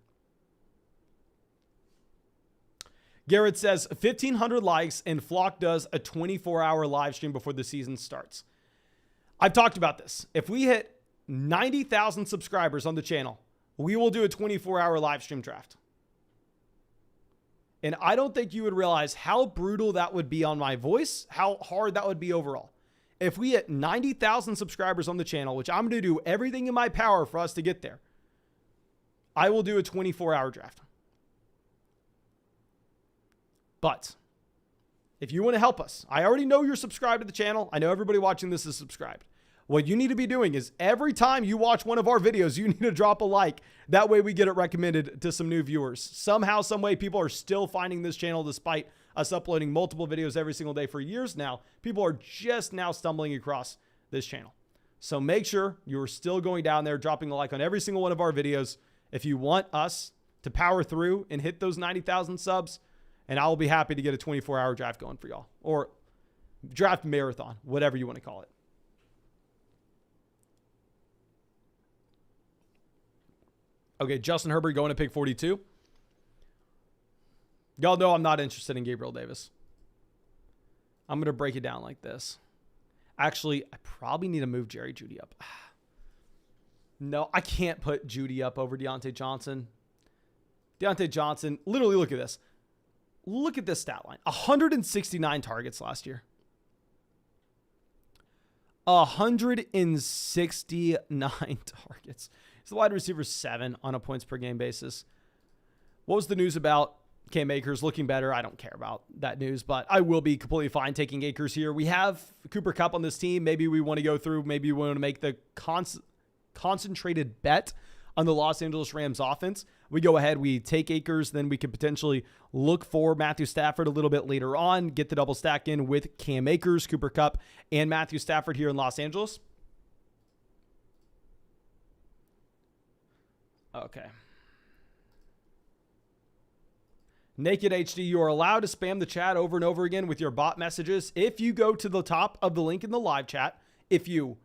Garrett says 1,500 likes and Flock does a 24-hour live stream before the season starts. I've talked about this. If we hit 90,000 subscribers on the channel, we will do a 24-hour live stream draft. And I don't think you would realize how brutal that would be on my voice, how hard that would be overall. If we hit 90,000 subscribers on the channel, which I'm going to do everything in my power for us to get there, I will do a 24-hour draft. But if you want to help us, I already know you're subscribed to the channel. I know everybody watching this is subscribed. What you need to be doing is every time you watch one of our videos, you need to drop a like. That way we get it recommended to some new viewers. Somehow, some way, people are still finding this channel despite us uploading multiple videos every single day for years now. People are just now stumbling across this channel. So make sure you're still going down there, dropping a like on every single one of our videos if you want us to power through and hit those 90,000 subs. And I will be happy to get a 24-hour draft going for y'all, or draft marathon, whatever you want to call it. Okay, Justin Herbert going to pick 42. Y'all know I'm not interested in Gabriel Davis. I'm going to break it down like this. Actually, I probably need to move Jerry Jeudy up. No, I can't put Jeudy up over Deontay Johnson. Deontay Johnson, literally look at this. Look at this stat line. 169 targets last year. 169 targets. He's the wide receiver 7 on a points per game basis. What was the news about Cam Akers looking better? I don't care about that news, but I will be completely fine taking Akers here. We have Cooper Kupp on this team. Maybe we want to go through. Maybe we want to make the concentrated bet on the Los Angeles Rams offense. We go ahead, we take Akers, then we could potentially look for Matthew Stafford a little bit later on, get the double stack in with Cam Akers, Cooper Kupp, and Matthew Stafford here in Los Angeles. Okay. Naked HD, you are allowed to spam the chat over and over again with your bot messages. If you go to the top of the link in the live chat, if you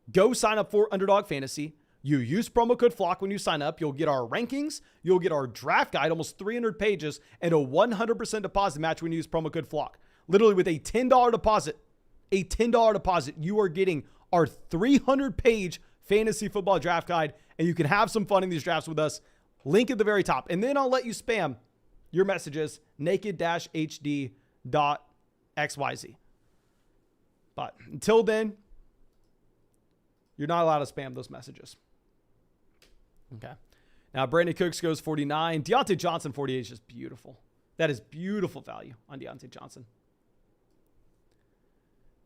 go sign up for Underdog Fantasy, you use promo code FLOCK when you sign up, you'll get our rankings, you'll get our draft guide, almost 300 pages, and a 100% deposit match when you use promo code FLOCK. Literally with a $10 deposit, you are getting our 300-page fantasy football draft guide, and you can have some fun in these drafts with us. Link at the very top. And then I'll let you spam your messages, naked-hd.xyz. But until then, you're not allowed to spam those messages. Okay. Now, Brandon Cooks goes 49. Deontay Johnson, 48 is just beautiful. That is beautiful value on Deontay Johnson.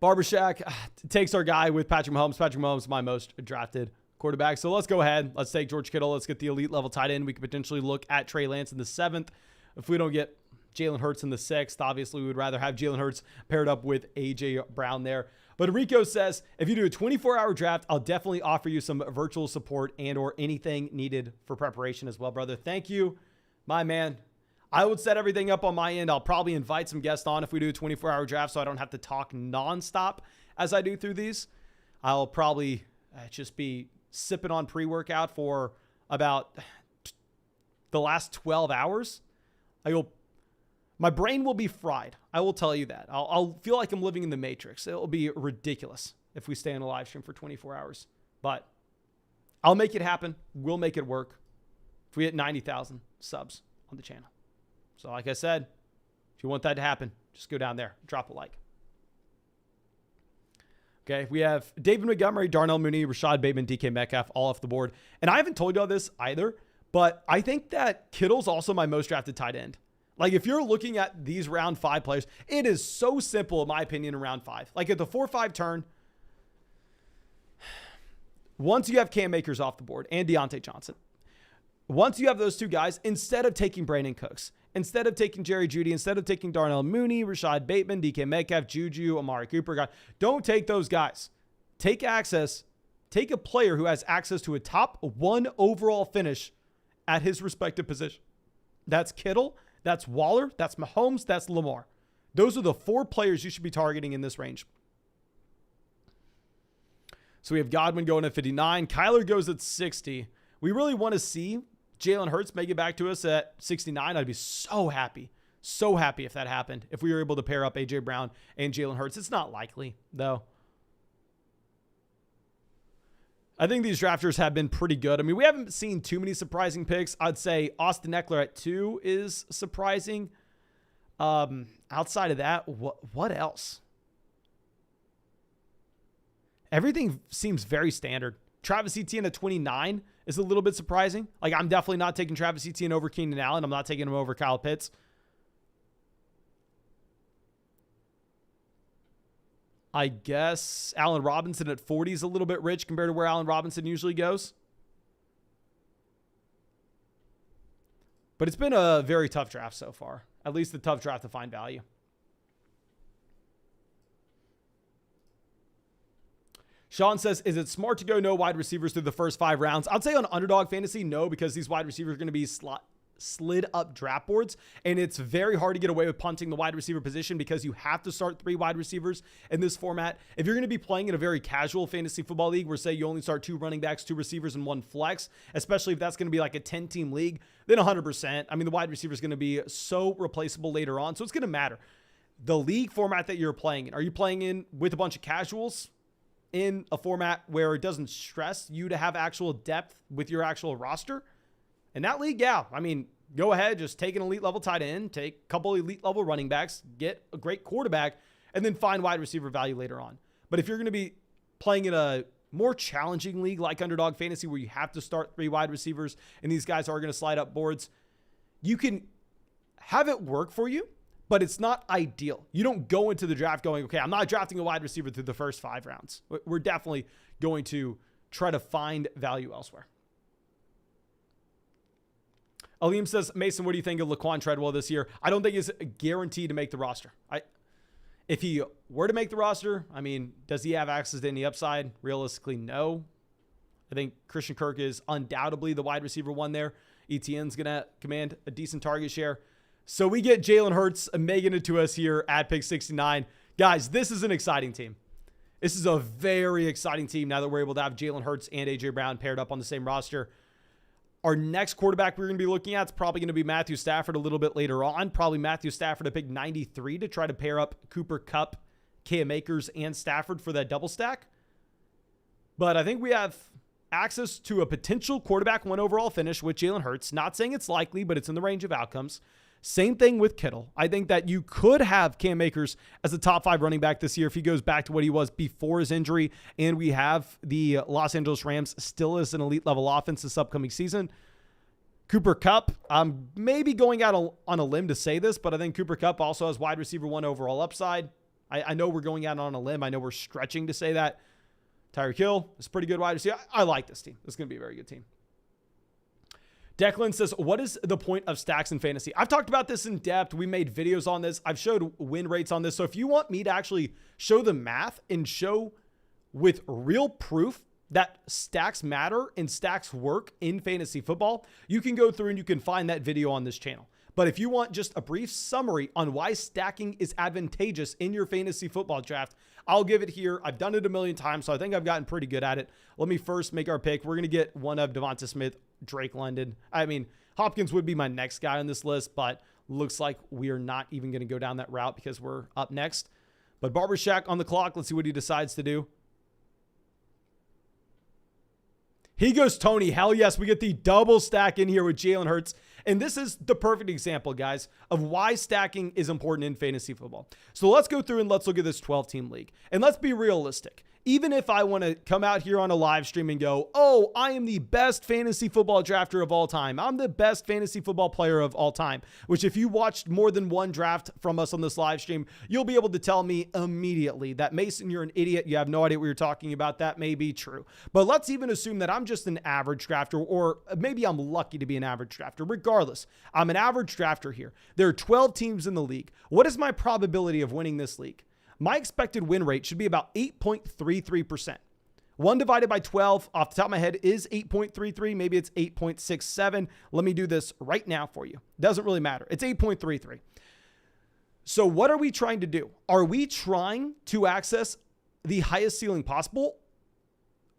Barbershaq takes our guy with Patrick Mahomes. Patrick Mahomes is my most drafted quarterback. So let's go ahead. Let's take George Kittle. Let's get the elite level tight end. We could potentially look at Trey Lance in the 7th. If we don't get Jalen Hurts in the 6th, obviously we would rather have Jalen Hurts paired up with A.J. Brown there. But Rico says, if you do a 24-hour draft, I'll definitely offer you some virtual support and or anything needed for preparation as well, brother. Thank you, my man. I would set everything up on my end. I'll probably invite some guests on if we do a 24-hour draft so I don't have to talk nonstop as I do through these. I'll probably just be sipping on pre-workout for about the last 12 hours. My brain will be fried. I will tell you that. I'll feel like I'm living in the Matrix. It'll be ridiculous if we stay on a live stream for 24 hours. But I'll make it happen. We'll make it work if we hit 90,000 subs on the channel. So like I said, if you want that to happen, just go down there, drop a like. Okay, we have David Montgomery, Darnell Mooney, Rashad Bateman, DK Metcalf, all off the board. And I haven't told you all this either, but I think that Kittle's also my most drafted tight end. Like, if you're looking at these round 5 players, it is so simple, in my opinion, in round 5. Like, at the 4-5 turn, once you have Cam Akers off the board and Deontay Johnson, once you have those two guys, instead of taking Brandon Cooks, instead of taking Jerry Jeudy, instead of taking Darnell Mooney, Rashad Bateman, DK Metcalf, Juju, Amari Cooper, don't take those guys. Take a player who has access to a top 1 overall finish at his respective position. That's Kittle. That's Waller, that's Mahomes, that's Lamar. Those are the 4 players you should be targeting in this range. So we have Godwin going at 59. Kyler goes at 60. We really want to see Jalen Hurts make it back to us at 69. I'd be so happy if that happened. If we were able to pair up A.J. Brown and Jalen Hurts. It's not likely, though. I think these drafters have been pretty good. I mean, we haven't seen too many surprising picks. I'd say Austin Eckler at 2 is surprising. Outside of that, what else? Everything seems very standard. Travis Etienne at 29 is a little bit surprising. Like, I'm definitely not taking Travis Etienne over Keenan Allen. I'm not taking him over Kyle Pitts. I guess Allen Robinson at 40 is a little bit rich compared to where Allen Robinson usually goes. But it's been a very tough draft so far. At least a tough draft to find value. Sean says, is it smart to go no wide receivers through the first 5 rounds? I'd say on Underdog Fantasy, no, because these wide receivers are going to be slid up draft boards, and it's very hard to get away with punting the wide receiver position because you have to start 3 wide receivers in this format. If you're going to be playing in a very casual fantasy football league where, say, you only start 2 running backs, 2 receivers, and 1 flex, especially if that's going to be like a 10-team league, then 100%. I mean, the wide receiver is going to be so replaceable later on, so it's going to matter. the league format that you're playing in. Are you playing in with a bunch of casuals in a format where it doesn't stress you to have actual depth with your actual roster? In that league, yeah. I mean, go ahead, just take an elite level tight end, take a couple elite level running backs, get a great quarterback, and then find wide receiver value later on. But if you're going to be playing in a more challenging league like Underdog Fantasy where you have to start 3 wide receivers and these guys are going to slide up boards, you can have it work for you, but it's not ideal. You don't go into the draft going, okay, I'm not drafting a wide receiver through the first 5 rounds. We're definitely going to try to find value elsewhere. Aleem says, Mason, what do you think of Laquan Treadwell this year? I don't think he's guaranteed to make the roster. If he were to make the roster, I mean, does he have access to any upside? Realistically, no. I think Christian Kirk is undoubtedly the wide receiver 1 there. Etienne's going to command a decent target share. So we get Jalen Hurts making it to us here at pick 69. Guys, this is an exciting team. This is a very exciting team now that we're able to have Jalen Hurts and A.J. Brown paired up on the same roster. Our next quarterback we're going to be looking at is probably going to be Matthew Stafford a little bit later on. Probably Matthew Stafford at pick 93 to try to pair up Cooper Kupp, Cam Akers, and Stafford for that double stack. But I think we have access to a potential quarterback 1 overall finish with Jalen Hurts. Not saying it's likely, but it's in the range of outcomes. Same thing with Kittle. I think that you could have Cam Akers as a top 5 running back this year if he goes back to what he was before his injury, and we have the Los Angeles Rams still as an elite level offense this upcoming season. Cooper Kupp, I'm maybe going out on a limb to say this, but I think Cooper Kupp also has wide receiver 1 overall upside. I know we're going out on a limb. I know we're stretching to say that. Tyreek Hill is a pretty good wide receiver. I like this team. This is going to be a very good team. Declan says, what is the point of stacks in fantasy? I've talked about this in depth. We made videos on this. I've showed win rates on this. So if you want me to actually show the math and show with real proof that stacks matter and stacks work in fantasy football, you can go through and you can find that video on this channel. But if you want just a brief summary on why stacking is advantageous in your fantasy football draft, I'll give it here. I've done it a million times, so I think I've gotten pretty good at it. Let me first make our pick. We're going to get one of Devonta Smith, Drake London. I mean, Hopkins would be my next guy on this list, but looks like we are not even going to go down that route because we're up next. But Barber Shack on the clock. Let's see what he decides to do. He goes Tony. Hell yes, we get the double stack in here with Jalen Hurts. And this is the perfect example, guys, of why stacking is important in fantasy football. So let's go through and let's look at this 12-team league. And let's be realistic. Even if I want to come out here on a live stream and go, oh, I am the best fantasy football drafter of all time. I'm the best fantasy football player of all time, which if you watched more than one draft from us on this live stream, you'll be able to tell me immediately that, Mason, you're an idiot. You have no idea what you're talking about. That may be true. But let's even assume that I'm just an average drafter, or maybe I'm lucky to be an average drafter. Regardless, I'm an average drafter here. There are 12 teams in the league. What is my probability of winning this league? My expected win rate should be about 8.33%. 1 divided by 12 off the top of my head is 8.33. Maybe it's 8.67. Let me do this right now for you. Doesn't really matter. It's 8.33. So what are we trying to do? Are we trying to access the highest ceiling possible?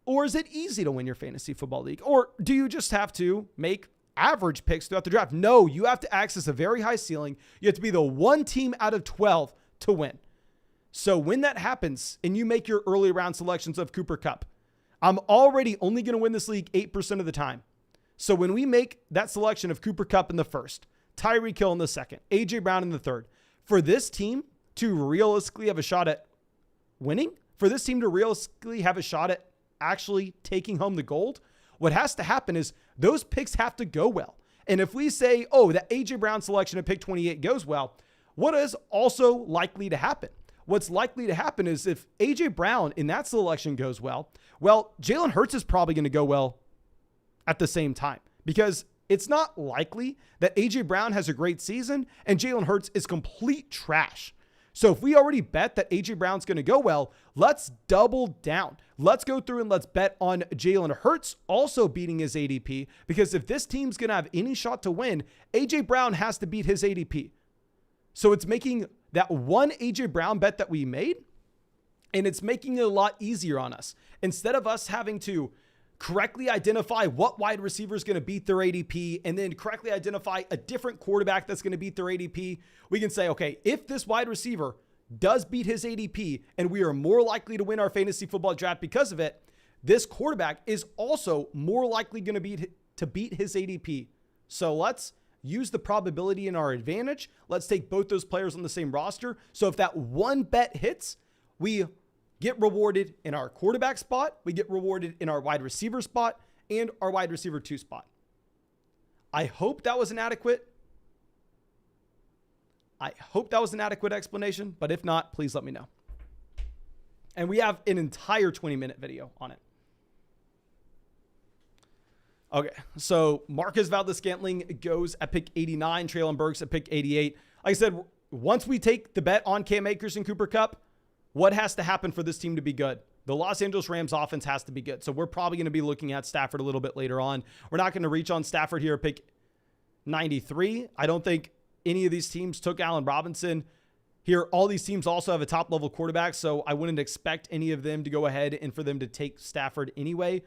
Or is it easy to win your fantasy football league? Or do you just have to make average picks throughout the draft? No, you have to access a very high ceiling. You have to be the one team out of 12 to win. So when that happens and you make your early round selections of Cooper Kupp, I'm already only going to win this league 8% of the time. So when we make that selection of Cooper Kupp in the first, Tyreek Hill in the second, A.J. Brown in the third, for this team to realistically have a shot at winning, for this team to realistically have a shot at actually taking home the gold, what has to happen is those picks have to go well. And if we say, oh, that A.J. Brown selection at pick 28 goes well, what is also likely to happen? What's likely to happen is if A.J. Brown in that selection goes well, Jalen Hurts is probably going to go well at the same time, because it's not likely that A.J. Brown has a great season and Jalen Hurts is complete trash. So if we already bet that A.J. Brown's going to go well, let's double down. Let's go through and let's bet on Jalen Hurts also beating his ADP, because if this team's going to have any shot to win, A.J. Brown has to beat his ADP. So it's making that one A.J. Brown bet that we made, and it's making it a lot easier on us. Instead of us having to correctly identify what wide receiver is going to beat their ADP, and then correctly identify a different quarterback that's going to beat their ADP, we can say, okay, if this wide receiver does beat his ADP and we are more likely to win our fantasy football draft because of it, this quarterback is also more likely going to beat his ADP. So let's use the probability in our advantage. Let's take both those players on the same roster. So if that one bet hits, we get rewarded in our quarterback spot, we get rewarded in our wide receiver spot, and our wide receiver 2 spot. I hope that was an adequate explanation, but if not, please let me know. And we have an entire 20-minute video on it. Okay, so Marquez Valdes-Scantling goes at pick 89, Treylon Burks at pick 88. Like I said, once we take the bet on Cam Akers and Cooper Kupp, what has to happen for this team to be good? The Los Angeles Rams offense has to be good. So we're probably going to be looking at Stafford a little bit later on. We're not going to reach on Stafford here at pick 93. I don't think any of these teams took Allen Robinson. Here, all these teams also have a top-level quarterback, so I wouldn't expect any of them to go ahead and for them to take Stafford anyway.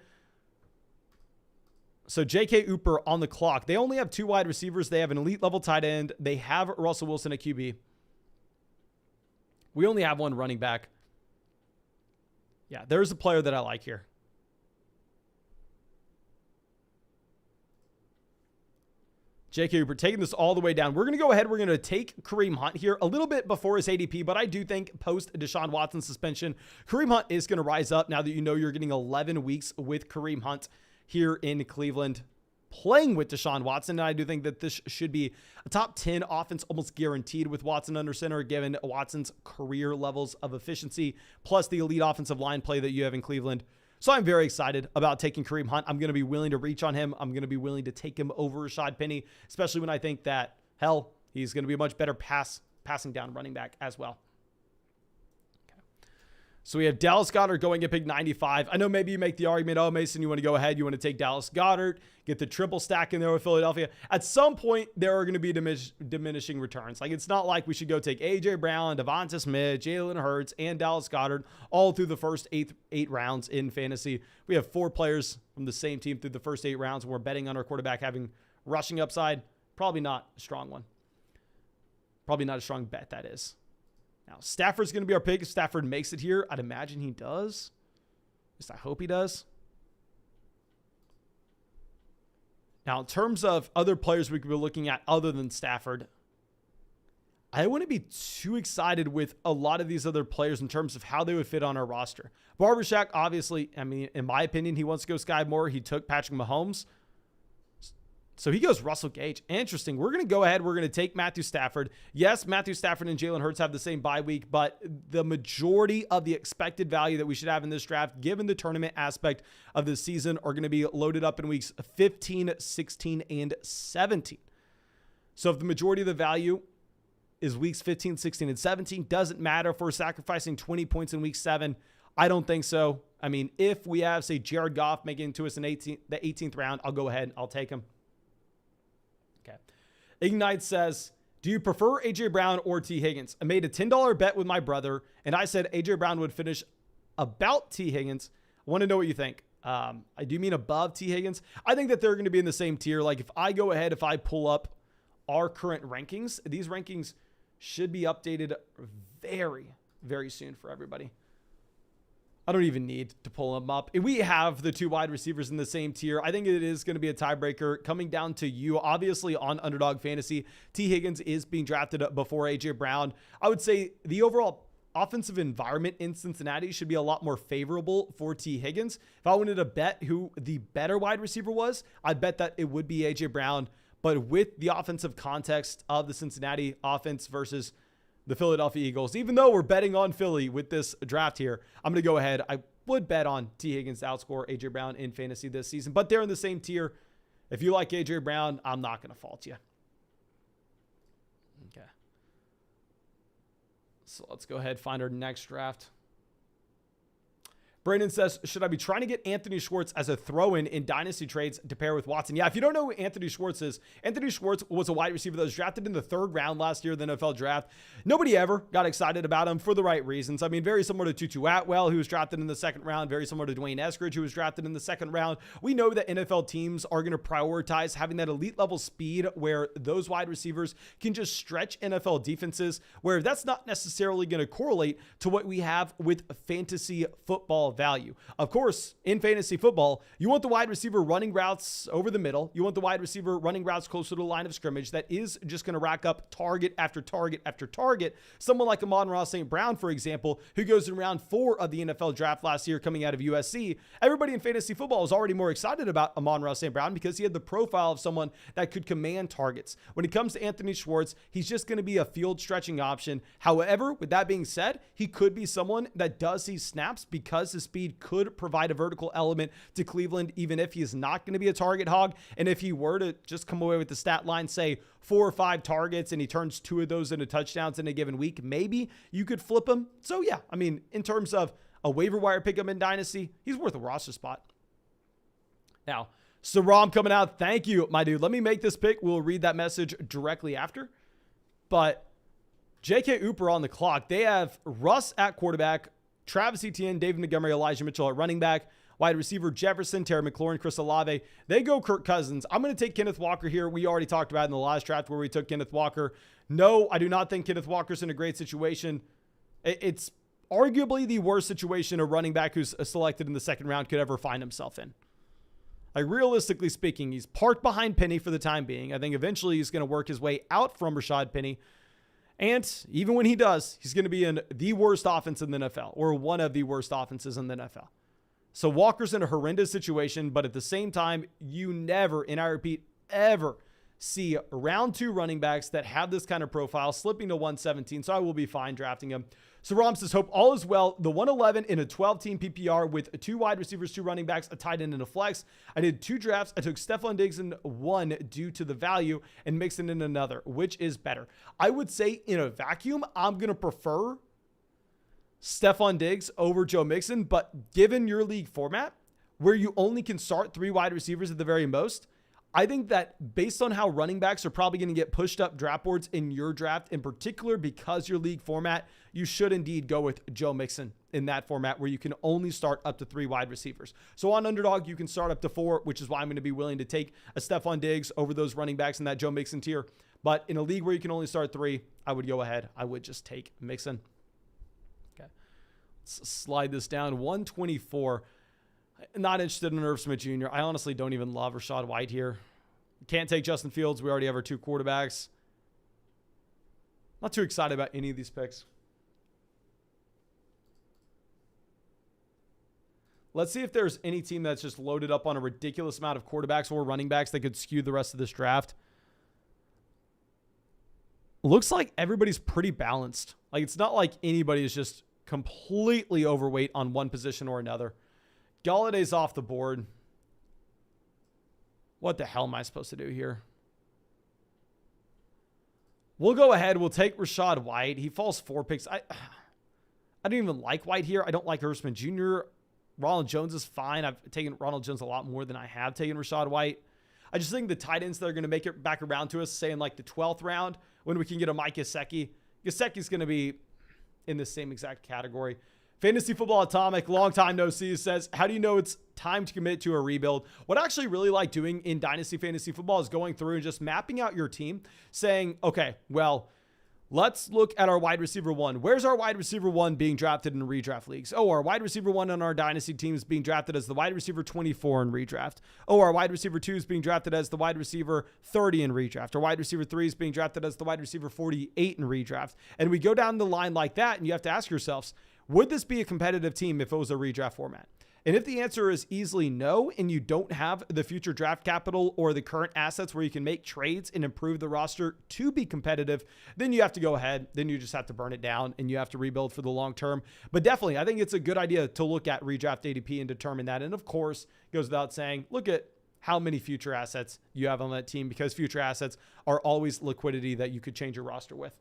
So J.K. Ooper on the clock. They only have 2 wide receivers. They have an elite-level tight end. They have Russell Wilson at QB. We only have 1 running back. Yeah, there's a player that I like here. J.K. Ooper taking this all the way down. We're going to go ahead. We're going to take Kareem Hunt here a little bit before his ADP, but I do think post Deshaun Watson suspension, Kareem Hunt is going to rise up now that you know you're getting 11 weeks with Kareem Hunt here in Cleveland playing with Deshaun Watson. And I do think that this should be a top 10 offense almost guaranteed with Watson under center, given Watson's career levels of efficiency, plus the elite offensive line play that you have in Cleveland. So I'm very excited about taking Kareem Hunt. I'm going to be willing to reach on him. I'm going to be willing to take him over Rashad Penny, especially when I think that, hell, he's going to be a much better passing down running back as well. So we have Dallas Goedert going at pick 95. I know maybe you make the argument, oh, Mason, you want to go ahead. You want to take Dallas Goedert, get the triple stack in there with Philadelphia. At some point, there are going to be diminishing returns. Like, it's not like we should go take A.J. Brown, Devonta Smith, Jalen Hurts, and Dallas Goedert all through the first eight rounds in fantasy. We have 4 players from the same team through the first 8 rounds, and we're betting on our quarterback having rushing upside. Probably not a strong one. Probably not a strong bet, that is. Now, Stafford's going to be our pick. If Stafford makes it here, I'd imagine he does. At least I hope he does. Now, in terms of other players we could be looking at other than Stafford, I wouldn't be too excited with a lot of these other players in terms of how they would fit on our roster. Barbershop, obviously, I mean, in my opinion, he wants to go Sky Moore. He took Patrick Mahomes. So he goes Russell Gage. Interesting. We're going to go ahead. We're going to take Matthew Stafford. Yes, Matthew Stafford and Jalen Hurts have the same bye week, but the majority of the expected value that we should have in this draft, given the tournament aspect of the season, are going to be loaded up in weeks 15, 16, and 17. So if the majority of the value is weeks 15, 16, and 17, doesn't matter if we're sacrificing 20 points in week 7. I don't think so. I mean, if we have, say, Jared Goff making it to us in the 18th round, I'll go ahead and I'll take him. Okay. Ignite says, do you prefer A.J. Brown or T. Higgins? I made a $10 bet with my brother, and I said A.J. Brown would finish about T. Higgins. I want to know what you think. I do mean above T. Higgins. I think that they're going to be in the same tier. Like, if I go ahead, if I pull up our current rankings, these rankings should be updated very, very soon for everybody. I don't even need to pull them up. If we have the 2 wide receivers in the same tier, I think it is going to be a tiebreaker coming down to you. Obviously, on Underdog Fantasy, T. Higgins is being drafted before A.J. Brown. I would say the overall offensive environment in Cincinnati should be a lot more favorable for T. Higgins. If I wanted to bet who the better wide receiver was, I'd bet that it would be A.J. Brown. But with the offensive context of the Cincinnati offense versus the Philadelphia Eagles, even though we're betting on Philly with this draft here, I'm going to go ahead. I would bet on T. Higgins to outscore A.J. Brown in fantasy this season, but they're in the same tier. If you like A.J. Brown, I'm not going to fault you. Okay. So let's go ahead and find our next draft. Brandon says, should I be trying to get Anthony Schwartz as a throw-in in dynasty trades to pair with Watson? Yeah, if you don't know who Anthony Schwartz is, Anthony Schwartz was a wide receiver that was drafted in the 3rd round last year of the NFL draft. Nobody ever got excited about him for the right reasons. I mean, very similar to Tutu Atwell, who was drafted in the 2nd round, very similar to Dwayne Eskridge, who was drafted in the 2nd round. We know that NFL teams are going to prioritize having that elite level speed where those wide receivers can just stretch NFL defenses, where that's not necessarily going to correlate to what we have with fantasy football value. Of course, in fantasy football, you want the wide receiver running routes over the middle. You want the wide receiver running routes closer to the line of scrimmage that is just going to rack up target after target after target. Someone like Amon-Ra St. Brown, for example, who goes in round 4 of the NFL draft last year coming out of USC. Everybody in fantasy football was already more excited about Amon-Ra St. Brown because he had the profile of someone that could command targets. When it comes to Anthony Schwartz, he's just going to be a field stretching option. However, with that being said, he could be someone that does see snaps because his speed could provide a vertical element to Cleveland, even if he is not going to be a target hog. And if he were to just come away with the stat line, say 4 or 5 targets, and he turns 2 of those into touchdowns in a given week, maybe you could flip him. So yeah, I mean, in terms of a waiver wire pickup in Dynasty, he's worth a roster spot. Now, Saram coming out. Thank you, my dude. Let me make this pick. We'll read that message directly after. But J.K. Ooper on the clock. They have Russ at quarterback, Travis Etienne, David Montgomery, Elijah Mitchell at running back, wide receiver Jefferson, Terry McLaurin, Chris Olave. They go Kirk Cousins. I'm going to take Kenneth Walker here. We already talked about it in the last draft where we took Kenneth Walker. No, I do not think Kenneth Walker's in a great situation. It's arguably the worst situation a running back who's selected in the 2nd round could ever find himself in. Like, realistically speaking, he's parked behind Penny for the time being. I think eventually he's going to work his way out from Rashad Penny. And even when he does, he's going to be in the worst offense in the NFL, or one of the worst offenses in the NFL. So Walker's in a horrendous situation, but at the same time, you never, and I repeat, ever see round 2 running backs that have this kind of profile slipping to 117. So I will be fine drafting him. So Rom says, hope all is well. The 111 in a 12-team PPR with 2 wide receivers, 2 running backs, a tight end, and a flex. I did 2 drafts. I took Stephon Diggs in 1 due to the value and Mixon in another. Which is better? I would say in a vacuum, I'm going to prefer Stephon Diggs over Joe Mixon. But given your league format, where you only can start 3 wide receivers at the very most, I think that based on how running backs are probably going to get pushed up draft boards in your draft, in particular because your league format, you should indeed go with Joe Mixon in that format where you can only start up to 3 wide receivers. So on Underdog, you can start up to 4, which is why I'm going to be willing to take a Stephon Diggs over those running backs in that Joe Mixon tier. But in a league where you can only start 3, I would go ahead. I would just take Mixon. Okay. Let's slide this down. 124. Not interested in Irv Smith Jr. I honestly don't even love Rachaad White here. Can't take Justin Fields. We already have our 2 quarterbacks. Not too excited about any of these picks. Let's see if there's any team that's just loaded up on a ridiculous amount of quarterbacks or running backs that could skew the rest of this draft. Looks like everybody's pretty balanced. Like, it's not like anybody is just completely overweight on one position or another. Galladay's off the board. What the hell am I supposed to do here? We'll go ahead. We'll take Rachaad White. He falls 4 picks. I don't even like White here. I don't like Irv Smith Jr. Ronald Jones is fine. I've taken Ronald Jones a lot more than I have taken Rachaad White. I just think the tight ends that are going to make it back around to us, say in like the 12th round, when we can get a Mike Gesicki. Gesicki's going to be in the same exact category. Fantasy Football Atomic, long time no see, says, how do you know it's time to commit to a rebuild? What I actually really like doing in Dynasty Fantasy Football is going through and just mapping out your team, saying, okay, well, let's look at our wide receiver 1. Where's our wide receiver 1 being drafted in redraft leagues? Oh, our wide receiver 1 on our Dynasty team is being drafted as the wide receiver 24 in redraft. Oh, our wide receiver 2 is being drafted as the wide receiver 30 in redraft. Our wide receiver 3 is being drafted as the wide receiver 48 in redraft. And we go down the line like that, and you have to ask yourselves, would this be a competitive team if it was a redraft format? And if the answer is easily no, and you don't have the future draft capital or the current assets where you can make trades and improve the roster to be competitive, then you have to go ahead. Then you just have to burn it down and you have to rebuild for the long term. But definitely, I think it's a good idea to look at redraft ADP and determine that. And of course, it goes without saying, look at how many future assets you have on that team, because future assets are always liquidity that you could change your roster with.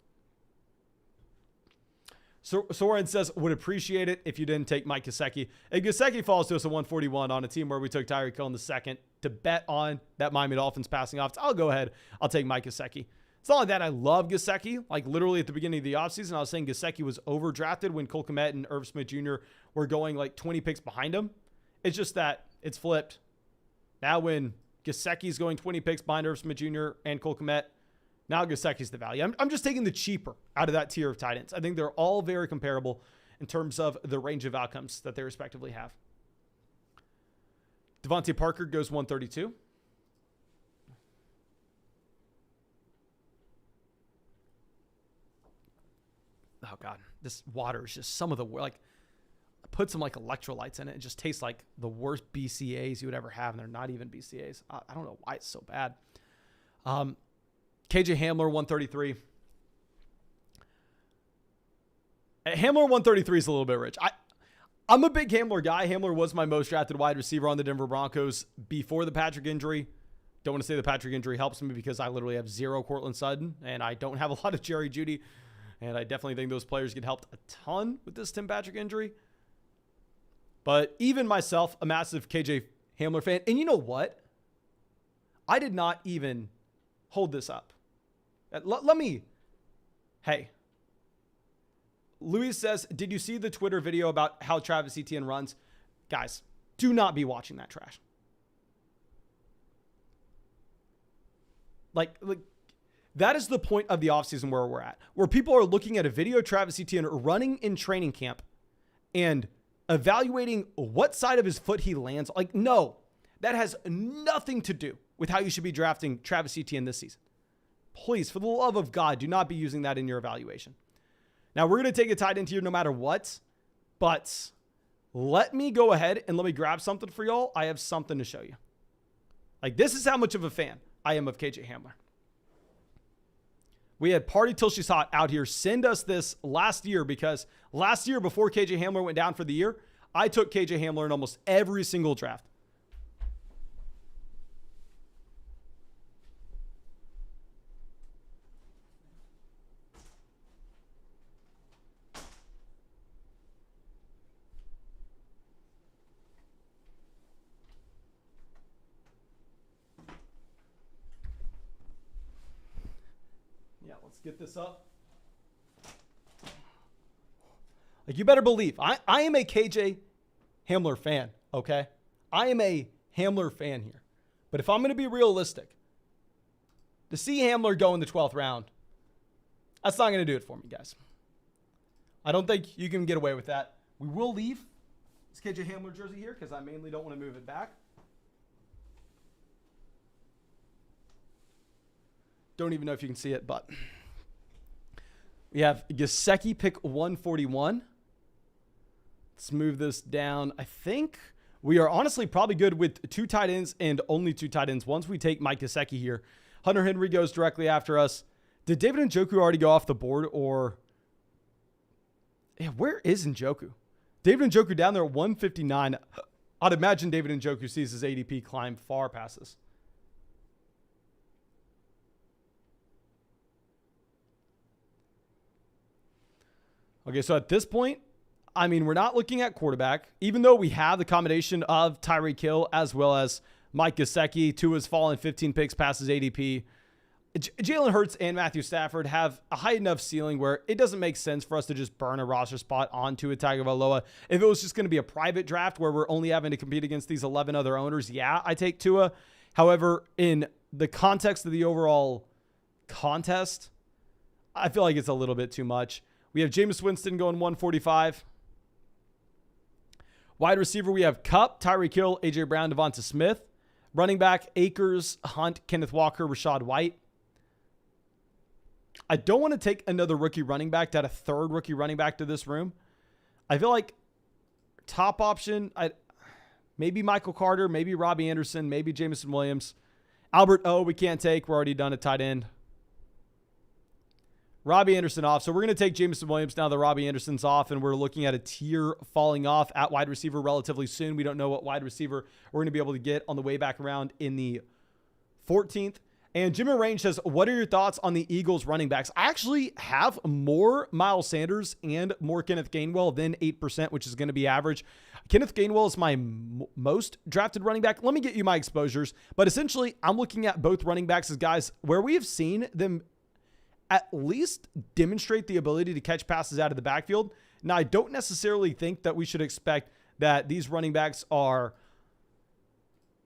Soren says, would appreciate it if you didn't take Mike Gesicki. And Gesicki falls to us at 141 on a team where we took Tyreek Hill in the second to bet on that Miami Dolphins passing offense. I'll go ahead. I'll take Mike Gesicki. It's not like that I love Gesicki. Like literally at the beginning of the offseason, I was saying Gesicki was overdrafted when Cole Kmet and Irv Smith Jr. were going like 20 picks behind him. It's just that it's flipped. Now when Gesicki's going 20 picks behind Irv Smith Jr. and Cole Kmet, now Gesicki's the value. I'm just taking the cheaper out of that tier of tight ends. I think they're all very comparable in terms of the range of outcomes that they respectively have. Devontae Parker goes 132. Oh, God. This water is just some of the, like, I put some, like, electrolytes in it. It just tastes like the worst BCAs you would ever have, and they're not even BCAs. I don't know why it's so bad. KJ Hamler, 133. Hamler, 133 is a little bit rich. I'm a big Hamler guy. Hamler was my most drafted wide receiver on the Denver Broncos before the Patrick injury. Don't want to say the Patrick injury helps me because I literally have zero Courtland Sutton, and I don't have a lot of Jerry Jeudy. And I definitely think those players get helped a ton with this Tim Patrick injury. But even myself, a massive KJ Hamler fan. And you know what? I did not even hold this up. Let me. Hey. Louis says, did you see the Twitter video about how Travis Etienne runs? Guys, do not be watching that trash. Like that is the point of the offseason where we're at, where people are looking at a video of Travis Etienne running in training camp and evaluating what side of his foot he lands. Like, no, that has nothing to do with how you should be drafting Travis Etienne this season. Please, for the love of God, do not be using that in your evaluation. Now, we're going to take a tight end here no matter what, but let me go ahead and let me grab something for y'all. I have something to show you. Like, this is how much of a fan I am of KJ Hamler. We had Party Till She's Hot out here send us this last year because last year before KJ Hamler went down for the year, I took KJ Hamler in almost every single draft. Get this up. Like, you better believe I am a KJ Hamler fan, okay? I am a Hamler fan here. But if I'm going to be realistic, to see Hamler go in the 12th round, that's not going to do it for me, guys. I don't think you can get away with that. We will leave this KJ Hamler jersey here because I mainly don't want to move it back. Don't even know if you can see it, but we have Gesicki pick 141. Let's move this down. I think we are honestly probably good with two tight ends and only two tight ends. Once we take Mike Gesicki here, Hunter Henry goes directly after us. Did David Njoku already go off the board or? Yeah, where is Njoku? David Njoku down there at 159. I'd imagine David Njoku sees his ADP climb far past this. Okay, so at this point, I mean, we're not looking at quarterback, even though we have the combination of Tyreek Hill as well as Mike Gesicki. Tua's fallen 15 picks past his ADP. Jalen Hurts and Matthew Stafford have a high enough ceiling where it doesn't make sense for us to just burn a roster spot on Tua Tagovailoa. If it was just going to be a private draft where we're only having to compete against these 11 other owners, yeah, I take Tua. However, in the context of the overall contest, I feel like it's a little bit too much. We have Jameis Winston going 145. Wide receiver, we have Kupp, Tyreek Hill, A.J. Brown, Devonta Smith. Running back, Akers, Hunt, Kenneth Walker, Rachaad White. I don't want to take another rookie running back to add a third rookie running back to this room. I feel like top option, maybe Michael Carter, maybe Robbie Anderson, maybe Jameson Williams. Albert O, we can't take. We're already done at tight end. Robbie Anderson off. So we're going to take Jameson Williams now that Robbie Anderson's off, and we're looking at a tier falling off at wide receiver relatively soon. We don't know what wide receiver we're going to be able to get on the way back around in the 14th. And Jimmy Range says, what are your thoughts on the Eagles running backs? I actually have more Miles Sanders and more Kenneth Gainwell than 8%, which is going to be average. Kenneth Gainwell is my most drafted running back. Let me get you my exposures. But essentially, I'm looking at both running backs as guys where we have seen them at least demonstrate the ability to catch passes out of the backfield. Now, I don't necessarily think that we should expect that these running backs are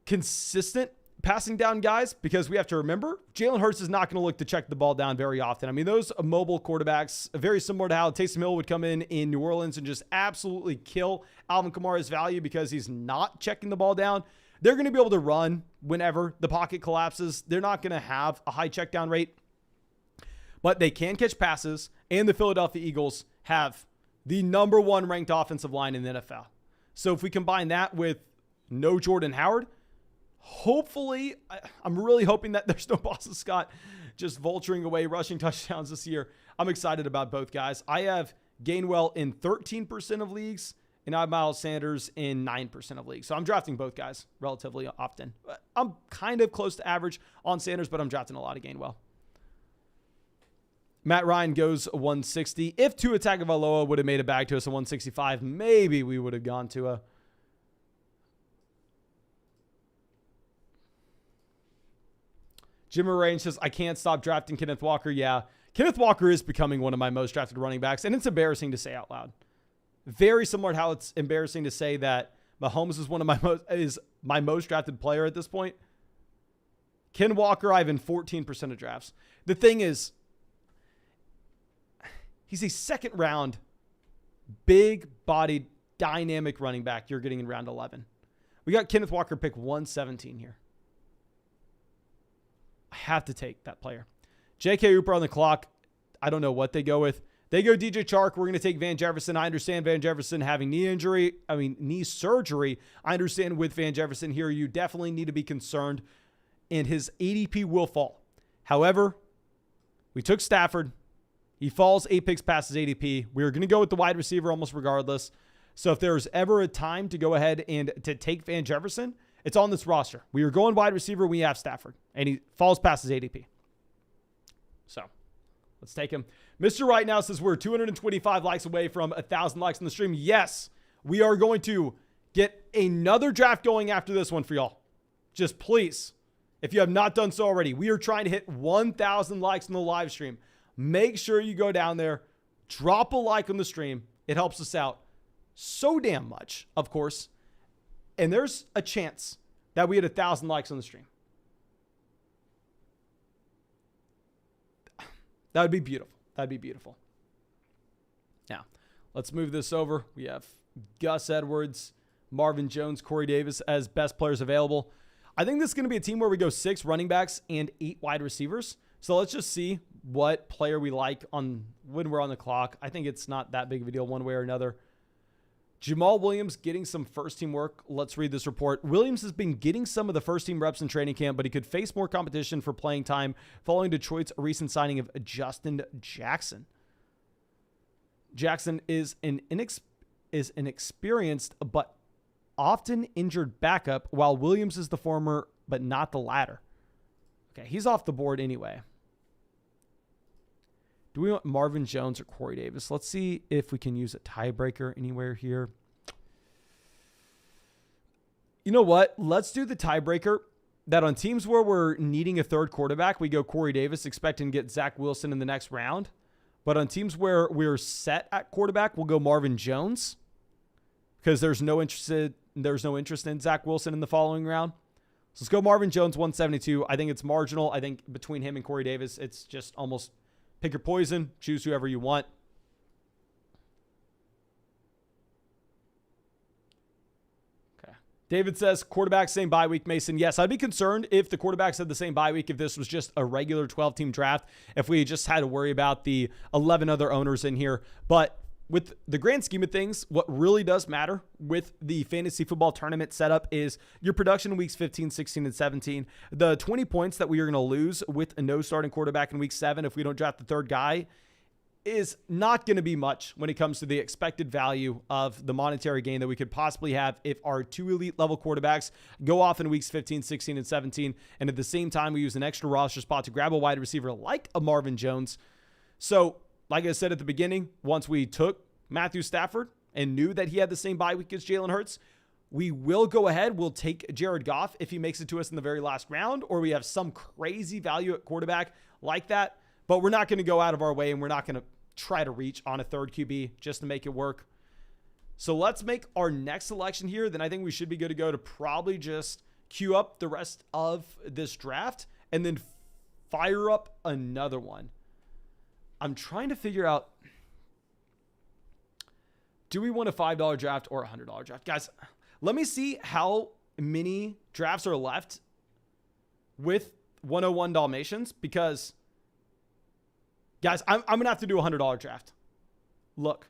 consistent passing down guys, because we have to remember Jalen Hurts is not going to look to check the ball down very often. I mean, those mobile quarterbacks, very similar to how Taysom Hill would come in New Orleans and just absolutely kill Alvin Kamara's value because he's not checking the ball down. They're going to be able to run whenever the pocket collapses. They're not going to have a high check down rate, but they can catch passes, and the Philadelphia Eagles have the number 1 ranked offensive line in the NFL. So if we combine that with no Jordan Howard, hopefully, I'm really hoping that there's no Boston Scott just vulturing away rushing touchdowns this year. I'm excited about both guys. I have Gainwell in 13% of leagues, and I have Miles Sanders in 9% of leagues. So I'm drafting both guys relatively often. I'm kind of close to average on Sanders, but I'm drafting a lot of Gainwell. Matt Ryan goes 160. If Tua Tagovailoa would have made it back to us at 165, maybe we would have gone to a Jimmy Range says, I can't stop drafting Kenneth Walker. Yeah, Kenneth Walker is becoming one of my most drafted running backs, and it's embarrassing to say out loud. Very similar to how it's embarrassing to say that Mahomes is my most drafted player at this point. Ken Walker, I have in 14% of drafts. The thing is, he's a second-round, big-bodied, dynamic running back you're getting in round 11. We got Kenneth Walker pick 117 here. I have to take that player. J.K. Hooper on the clock. I don't know what they go with. They go DJ Chark. We're going to take Van Jefferson. I understand Van Jefferson having knee surgery. I understand with Van Jefferson here, you definitely need to be concerned, and his ADP will fall. However, we took Stafford. He falls 8 picks past his ADP. We're going to go with the wide receiver almost regardless. So if there's ever a time to go ahead and to take Van Jefferson, it's on this roster. We are going wide receiver. We have Stafford, and he falls past his ADP. So let's take him. Mr. Right now says we're 225 likes away from 1,000 likes on the stream. Yes, we are going to get another draft going after this one for y'all. Just please, if you have not done so already, we are trying to hit 1,000 likes on the live stream. Make sure you go down there, drop a like on the stream. It helps us out so damn much, of course. And there's a chance that we had 1,000 likes on the stream. That would be beautiful. That'd be beautiful. Now, let's move this over. We have Gus Edwards, Marvin Jones, Corey Davis as best players available. I think this is going to be a team where we go 6 running backs and 8 wide receivers. So let's just see what player we like on when we're on the clock. I think it's not that big of a deal one way or another. Jamal Williams getting some first-team work. Let's read this report. Williams has been getting some of the first-team reps in training camp, but he could face more competition for playing time following Detroit's recent signing of Justin Jackson. Jackson is an experienced but often injured backup, while Williams is the former but not the latter. Okay, he's off the board anyway. Do we want Marvin Jones or Corey Davis? Let's see if we can use a tiebreaker anywhere here. You know what? Let's do the tiebreaker that on teams where we're needing a third quarterback, we go Corey Davis, expecting to get Zach Wilson in the next round. But on teams where we're set at quarterback, we'll go Marvin Jones because there's no interest in Zach Wilson in the following round. So let's go Marvin Jones, 172. I think it's marginal. I think between him and Corey Davis, it's just almost pick your poison, choose whoever you want. Okay. David says, quarterback, same bye week, Mason. Yes, I'd be concerned if the quarterbacks had the same bye week, if this was just a regular 12-team draft, if we just had to worry about the 11 other owners in here. But with the grand scheme of things, what really does matter with the fantasy football tournament setup is your production in weeks 15, 16, and 17. The 20 points that we are going to lose with a no starting quarterback in week 7 if we don't draft the third guy, is not going to be much when it comes to the expected value of the monetary gain that we could possibly have if our 2 elite level quarterbacks go off in weeks 15, 16, and 17. And at the same time, we use an extra roster spot to grab a wide receiver like a Marvin Jones. So like I said at the beginning, once we took Matthew Stafford and knew that he had the same bye week as Jalen Hurts, we will go ahead. We'll take Jared Goff if he makes it to us in the very last round, or we have some crazy value at quarterback like that. But we're not going to go out of our way, and we're not going to try to reach on a third QB just to make it work. So let's make our next selection here. Then I think we should be good to go to probably just queue up the rest of this draft and then fire up another one. I'm trying to figure out, do we want a $5 draft or a $100 draft? Guys, let me see how many drafts are left with 101 Dalmatians, because guys, I'm going to have to do a $100 draft. Look,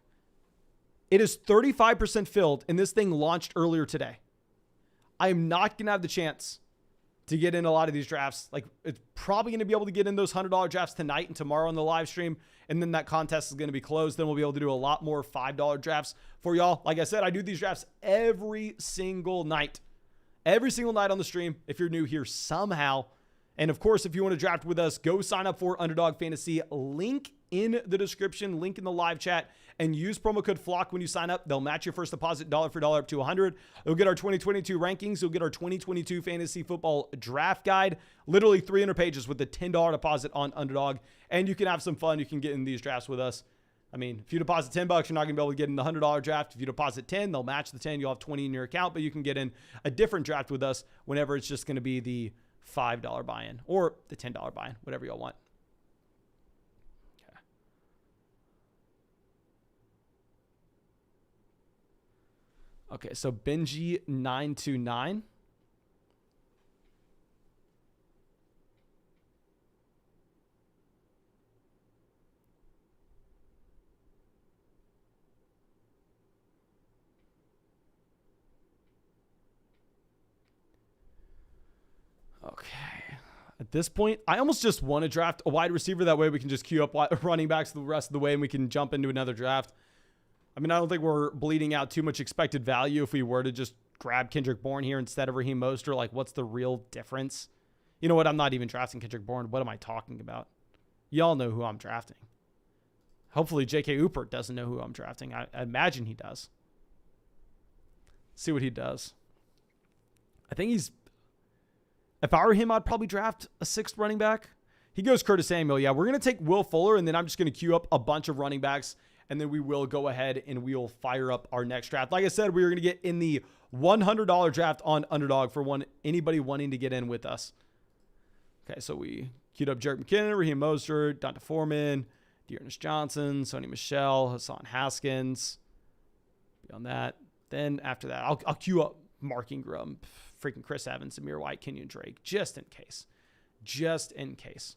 it is 35% filled, and this thing launched earlier today. I am not going to have the chance to get in a lot of these drafts. Like, it's probably going to be able to get in those $100 drafts tonight and tomorrow on the live stream, and then that contest is going to be closed. Then we'll be able to do a lot more $5 drafts for y'all. Like I said, I do these drafts every single night. Every single night on the stream, if you're new here somehow. And of course, if you want to draft with us, go sign up for Underdog Fantasy. Link in the description, link in the live chat, and use promo code FLOCK when you sign up. They'll match your first deposit dollar for dollar up to $100. You'll get our 2022 rankings. You'll get our 2022 fantasy football draft guide, literally 300 pages with a $10 deposit on Underdog. And you can have some fun. You can get in these drafts with us. I mean, if you deposit $10, you're not going to be able to get in the $100 draft. If you deposit 10, they'll match the 10. You'll have 20 in your account, but you can get in a different draft with us whenever it's just going to be the $5 buy-in or the $10 buy-in, whatever y'all want. Okay, so Benji 929. Okay. At this point, I almost just want to draft a wide receiver. That way we can just queue up running backs the rest of the way and we can jump into another draft. I mean, I don't think we're bleeding out too much expected value if we were to just grab Kendrick Bourne here instead of Raheem Mostert. Like, what's the real difference? You know what? I'm not even drafting Kendrick Bourne. What am I talking about? Y'all know who I'm drafting. Hopefully J.K. Oupert doesn't know who I'm drafting. I imagine he does. See what he does. I think he's... If I were him, I'd probably draft a 6th running back. He goes Curtis Samuel. Yeah, we're going to take Will Fuller, and then I'm just going to queue up a bunch of running backs, and then we will go ahead and we'll fire up our next draft. Like I said, we were going to get in the $100 draft on Underdog for anybody wanting to get in with us. Okay, so we queued up Jerick McKinnon, Raheem Mostert, Donta Foreman, Dearness Johnson, Sony Michel, Hassan Haskins. Beyond that, then after that, I'll queue up Mark Ingram, freaking Chris Evans, Amir White, Kenyon Drake, just in case. Just in case.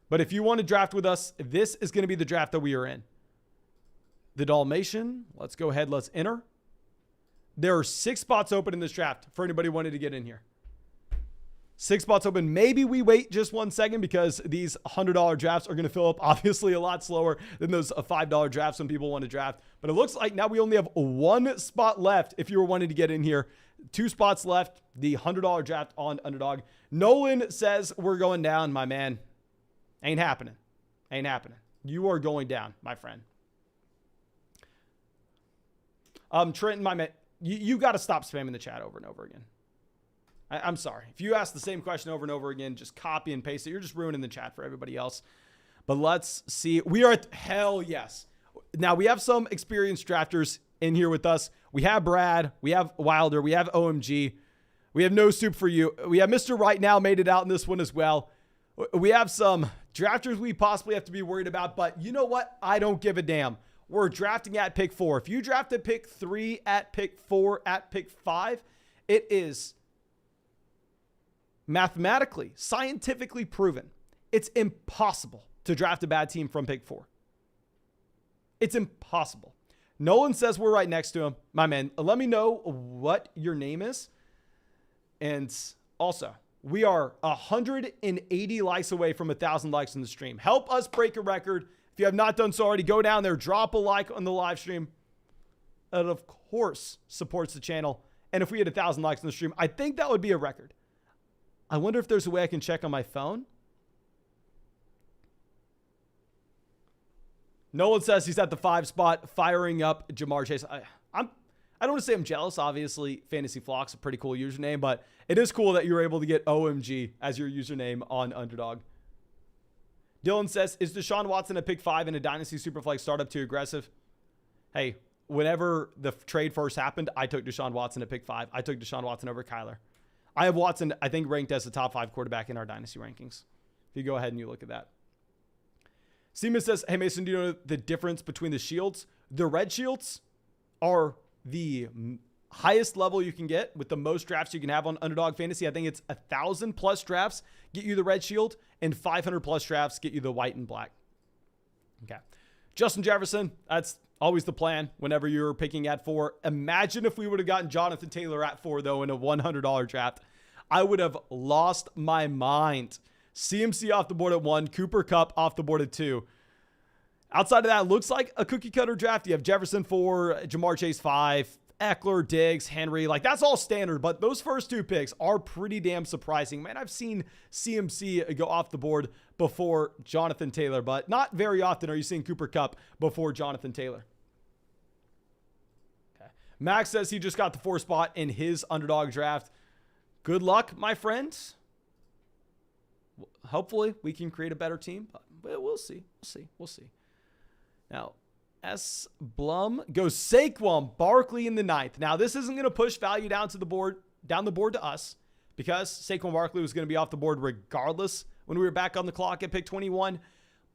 But if you want to draft with us, this is going to be the draft that we are in. The Dalmatian, let's go ahead, let's enter. There are 6 spots open in this draft for anybody wanting to get in here. 6 spots open. Maybe we wait just 1 second because these $100 drafts are going to fill up obviously a lot slower than those $5 drafts when people want to draft. But it looks like now we only have 1 spot left if you were wanting to get in here. 2 spots left. The $100 draft on Underdog. Nolan says we're going down, my man. Ain't happening. Ain't happening. You are going down, my friend. Trenton, my man, you got to stop spamming the chat over and over again. I'm sorry. If you ask the same question over and over again, just copy and paste it. You're just ruining the chat for everybody else. But let's see. We are at hell yes. Now, we have some experienced drafters in here with us. We have Brad. We have Wilder. We have OMG. We have No Soup for You. We have Mr. Right Now made it out in this one as well. We have some drafters we possibly have to be worried about. But you know what? I don't give a damn. We're drafting at pick 4. If you draft at pick 3, at pick 4, at pick 5, it is mathematically, scientifically proven. It's impossible to draft a bad team from pick 4. It's impossible. Nolan says we're right next to him. My man, let me know what your name is. And also, we are 180 likes away from 1,000 likes in the stream. Help us break a record. If you have not done so already, go down there, drop a like on the live stream. That, of course, supports the channel. And if we had 1,000 likes on the stream, I think that would be a record. I wonder if there's a way I can check on my phone. Nolan says he's at the 5 spot, firing up Jamar Chase. I don't want to say I'm jealous. Obviously, Fantasy Flock's a pretty cool username, but it is cool that you're able to get OMG as your username on Underdog. Dylan says, is Deshaun Watson a pick 5 in a Dynasty Superflex startup too aggressive? Hey, whenever the trade first happened, I took Deshaun Watson at pick 5. I took Deshaun Watson over Kyler. I have Watson, I think, ranked as the top 5 quarterback in our Dynasty rankings. If you go ahead and you look at that. Seaman says, hey, Mason, do you know the difference between the shields? The red shields are the highest level you can get with the most drafts you can have on Underdog Fantasy. I think it's 1,000 plus drafts get you the red shield, and 500 plus drafts get you the white and black. Okay. Justin Jefferson, that's always the plan whenever you're picking at 4. Imagine if we would have gotten Jonathan Taylor at 4, though, in a $100 draft. I would have lost my mind. CMC off the board at 1, Cooper Kupp off the board at 2. Outside of that, looks like a cookie cutter draft. You have Jefferson 4, Jamar Chase 5, Eckler, Diggs, Henry. Like, that's all standard, but those first 2 picks are pretty damn surprising. Man, I've seen CMC go off the board before Jonathan Taylor, but not very often are you seeing Cooper Kupp before Jonathan Taylor. Okay. Max says he just got the 4 spot in his Underdog draft. Good luck, my friends. Hopefully we can create a better team, but we'll see. We'll see. Now, S. Blum goes Saquon Barkley in the 9th. Now, this isn't going to push value down the board to us, because Saquon Barkley was going to be off the board regardless when we were back on the clock at pick 21.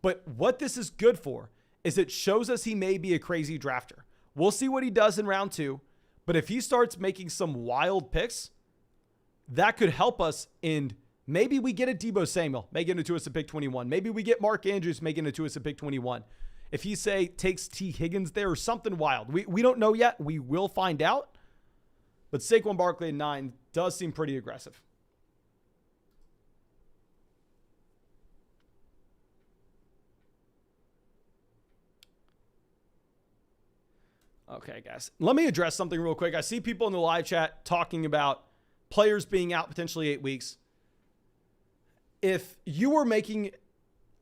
But what this is good for is it shows us he may be a crazy drafter. We'll see what he does in round 2. But if he starts making some wild picks, that could help us in maybe we get a Deebo Samuel making it to us at pick 21. Maybe we get Mark Andrews making it to us at pick 21. If he, say, takes T. Higgins there or something wild. We don't know yet. We will find out. But Saquon Barkley at 9 does seem pretty aggressive. Okay, guys. Let me address something real quick. I see people in the live chat talking about players being out potentially 8 weeks. If you were making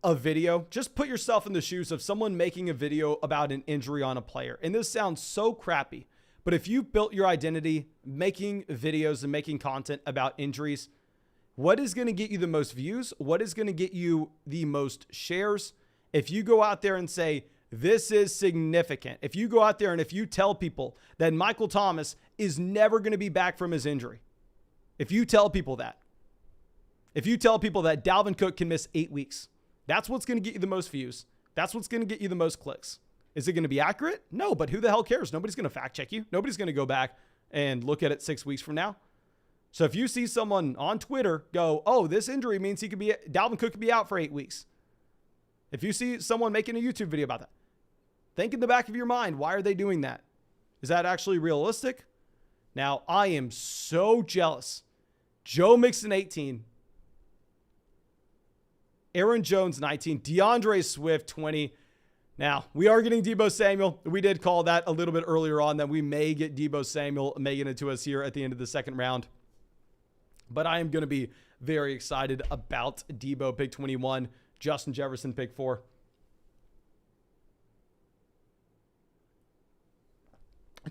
a video, just put yourself in the shoes of someone making a video about an injury on a player. And this sounds so crappy, but if you built your identity making videos and making content about injuries, what is going to get you the most views? What is going to get you the most shares? If you go out there and say, this is significant. If you go out there and if you tell people that Michael Thomas is never going to be back from his injury, if you tell people that, if you tell people that Dalvin Cook can miss 8 weeks, that's what's going to get you the most views. That's what's going to get you the most clicks. Is it going to be accurate? No, but who the hell cares? Nobody's going to fact check you. Nobody's going to go back and look at it 6 weeks from now. So if you see someone on Twitter go, oh, this injury means Dalvin Cook could be out for 8 weeks. If you see someone making a YouTube video about that, think in the back of your mind, why are they doing that? Is that actually realistic? Now, I am so jealous. Joe Mixon, 18. Aaron Jones, 19. DeAndre Swift, 20. Now, we are getting Deebo Samuel. We did call that a little bit earlier on that we may get Deebo Samuel making it to us here at the end of the 2nd round. But I am going to be very excited about Deebo, pick 21. Justin Jefferson, pick 4.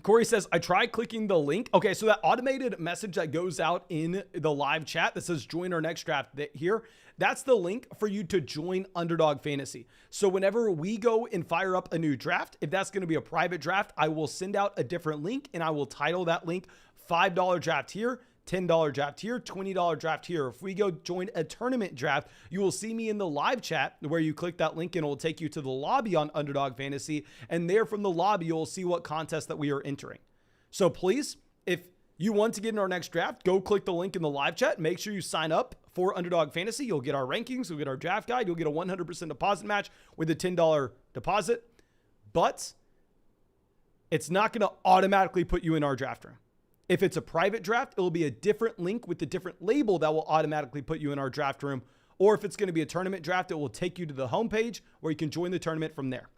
Corey says, I tried clicking the link. Okay, so that automated message that goes out in the live chat that says join our next draft here, that's the link for you to join Underdog Fantasy. So whenever we go and fire up a new draft, if that's going to be a private draft, I will send out a different link and I will title that link $5 draft here, $10 draft here, $20 draft here. If we go join a tournament draft, you will see me in the live chat where you click that link and it will take you to the lobby on Underdog Fantasy. And there from the lobby, you'll see what contest that we are entering. So please, if you want to get in our next draft, go click the link in the live chat. Make sure you sign up for Underdog Fantasy. You'll get our rankings. You'll get our draft guide. You'll get a 100% deposit match with a $10 deposit. But it's not going to automatically put you in our draft room. If it's a private draft, it will be a different link with a different label that will automatically put you in our draft room. or if it's going to be a tournament draft, it will take you to the homepage where you can join the tournament from there.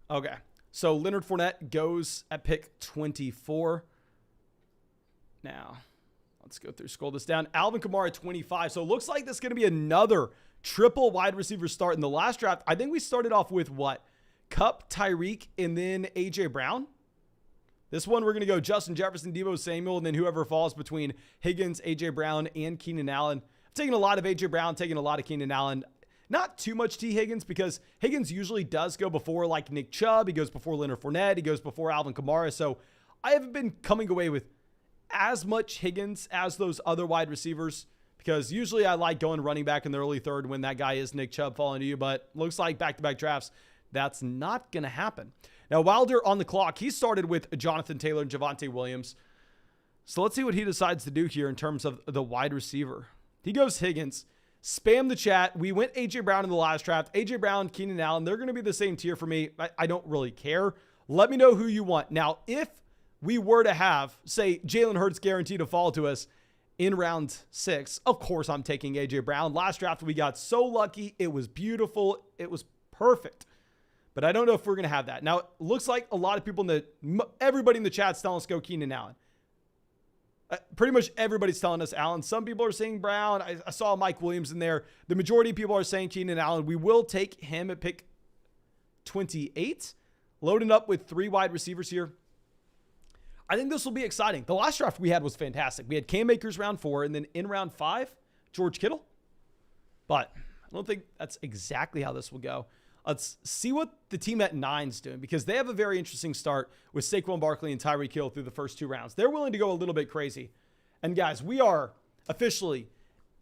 Okay, so Leonard Fournette goes at pick 24. Now, let's go through, scroll this down. Alvin Kamara at 25. So it looks like this is going to be another triple wide receiver start in the last draft. I think we started off with what? Kupp, Tyreek, and then A.J. Brown. This one, we're going to go Justin Jefferson, Deebo Samuel, and then whoever falls between Higgins, A.J. Brown, and Keenan Allen. I'm taking a lot of A.J. Brown, taking a lot of Keenan Allen. Not too much T. Higgins, because Higgins usually does go before like Nick Chubb. He goes before Leonard Fournette. He goes before Alvin Kamara. So I haven't been coming away with as much Higgins as those other wide receivers, because usually I like going running back in the early third when that guy is Nick Chubb falling to you. But looks like back-to-back drafts, that's not going to happen. Now, Wilder on the clock, he started with Jonathan Taylor and Javonte Williams. So let's see what he decides to do here in terms of the wide receiver. He goes Higgins. Spam the chat. We went A.J. Brown in the last draft. A.J. Brown, Keenan Allen, they're going to be the same tier for me. I don't really care. Let me know who you want. Now, if we were to have, say, Jalen Hurts guaranteed to fall to us in round 6, of course I'm taking A.J. Brown. Last draft, we got so lucky. It was beautiful. It was perfect. But I don't know if we're going to have that. Now, it looks like a lot of people everybody in the chat's telling us go Keenan Allen. Pretty much everybody's telling us Allen. Some people are saying Brown. I saw Mike Williams in there. The majority of people are saying Keenan Allen. We will take him at pick 28. Loading up with 3 wide receivers here. I think this will be exciting. The last draft we had was fantastic. We had Cam Akers round 4, and then in round 5, George Kittle. But I don't think that's exactly how this will go. Let's see what the team at 9's doing, because they have a very interesting start with Saquon Barkley and Tyreek Hill through the first 2 rounds. They're willing to go a little bit crazy. And guys, we are officially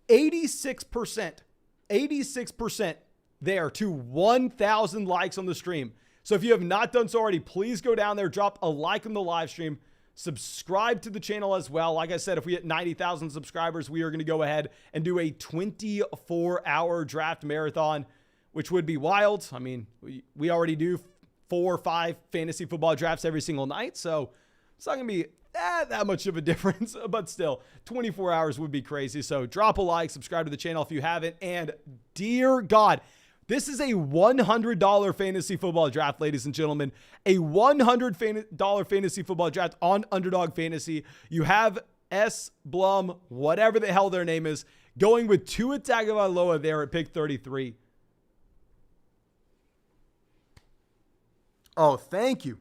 86% there to 1,000 likes on the stream. So if you have not done so already, please go down there, drop a like on the live stream, subscribe to the channel as well. Like I said, if we hit 90,000 subscribers, we are going to go ahead and do a 24-hour draft marathon, which would be wild. I mean, we already do 4 or 5 fantasy football drafts every single night, so it's not going to be that much of a difference, but still, 24 hours would be crazy. So drop a like, subscribe to the channel if you haven't, and dear God, this is a $100 fantasy football draft, ladies and gentlemen. A $100 fantasy football draft on Underdog Fantasy. You have S. Blum, whatever the hell their name is, going with Tua Tagovailoa there at pick 33. Oh, thank you.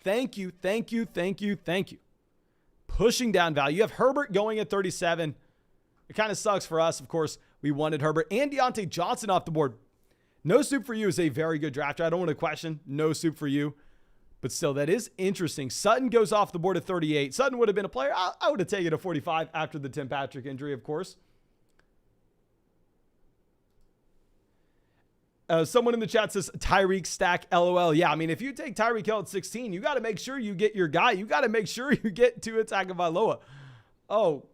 Thank you. Pushing down value. You have Herbert going at 37. It kind of sucks for us. Of course, we wanted Herbert and Deontay Johnson off the board. No Soup for You is a very good drafter. I don't want to question No Soup for You. But still, that is interesting. Sutton goes off the board at 38. Sutton would have been a player. I would have taken a 45 after the Tim Patrick injury, of course. Someone in the chat says Tyreek stack LOL. Yeah, I mean, if you take Tyreek Hill at 16, you got to make sure you get your guy. You got to make sure you get Tua Tagovailoa. Oh,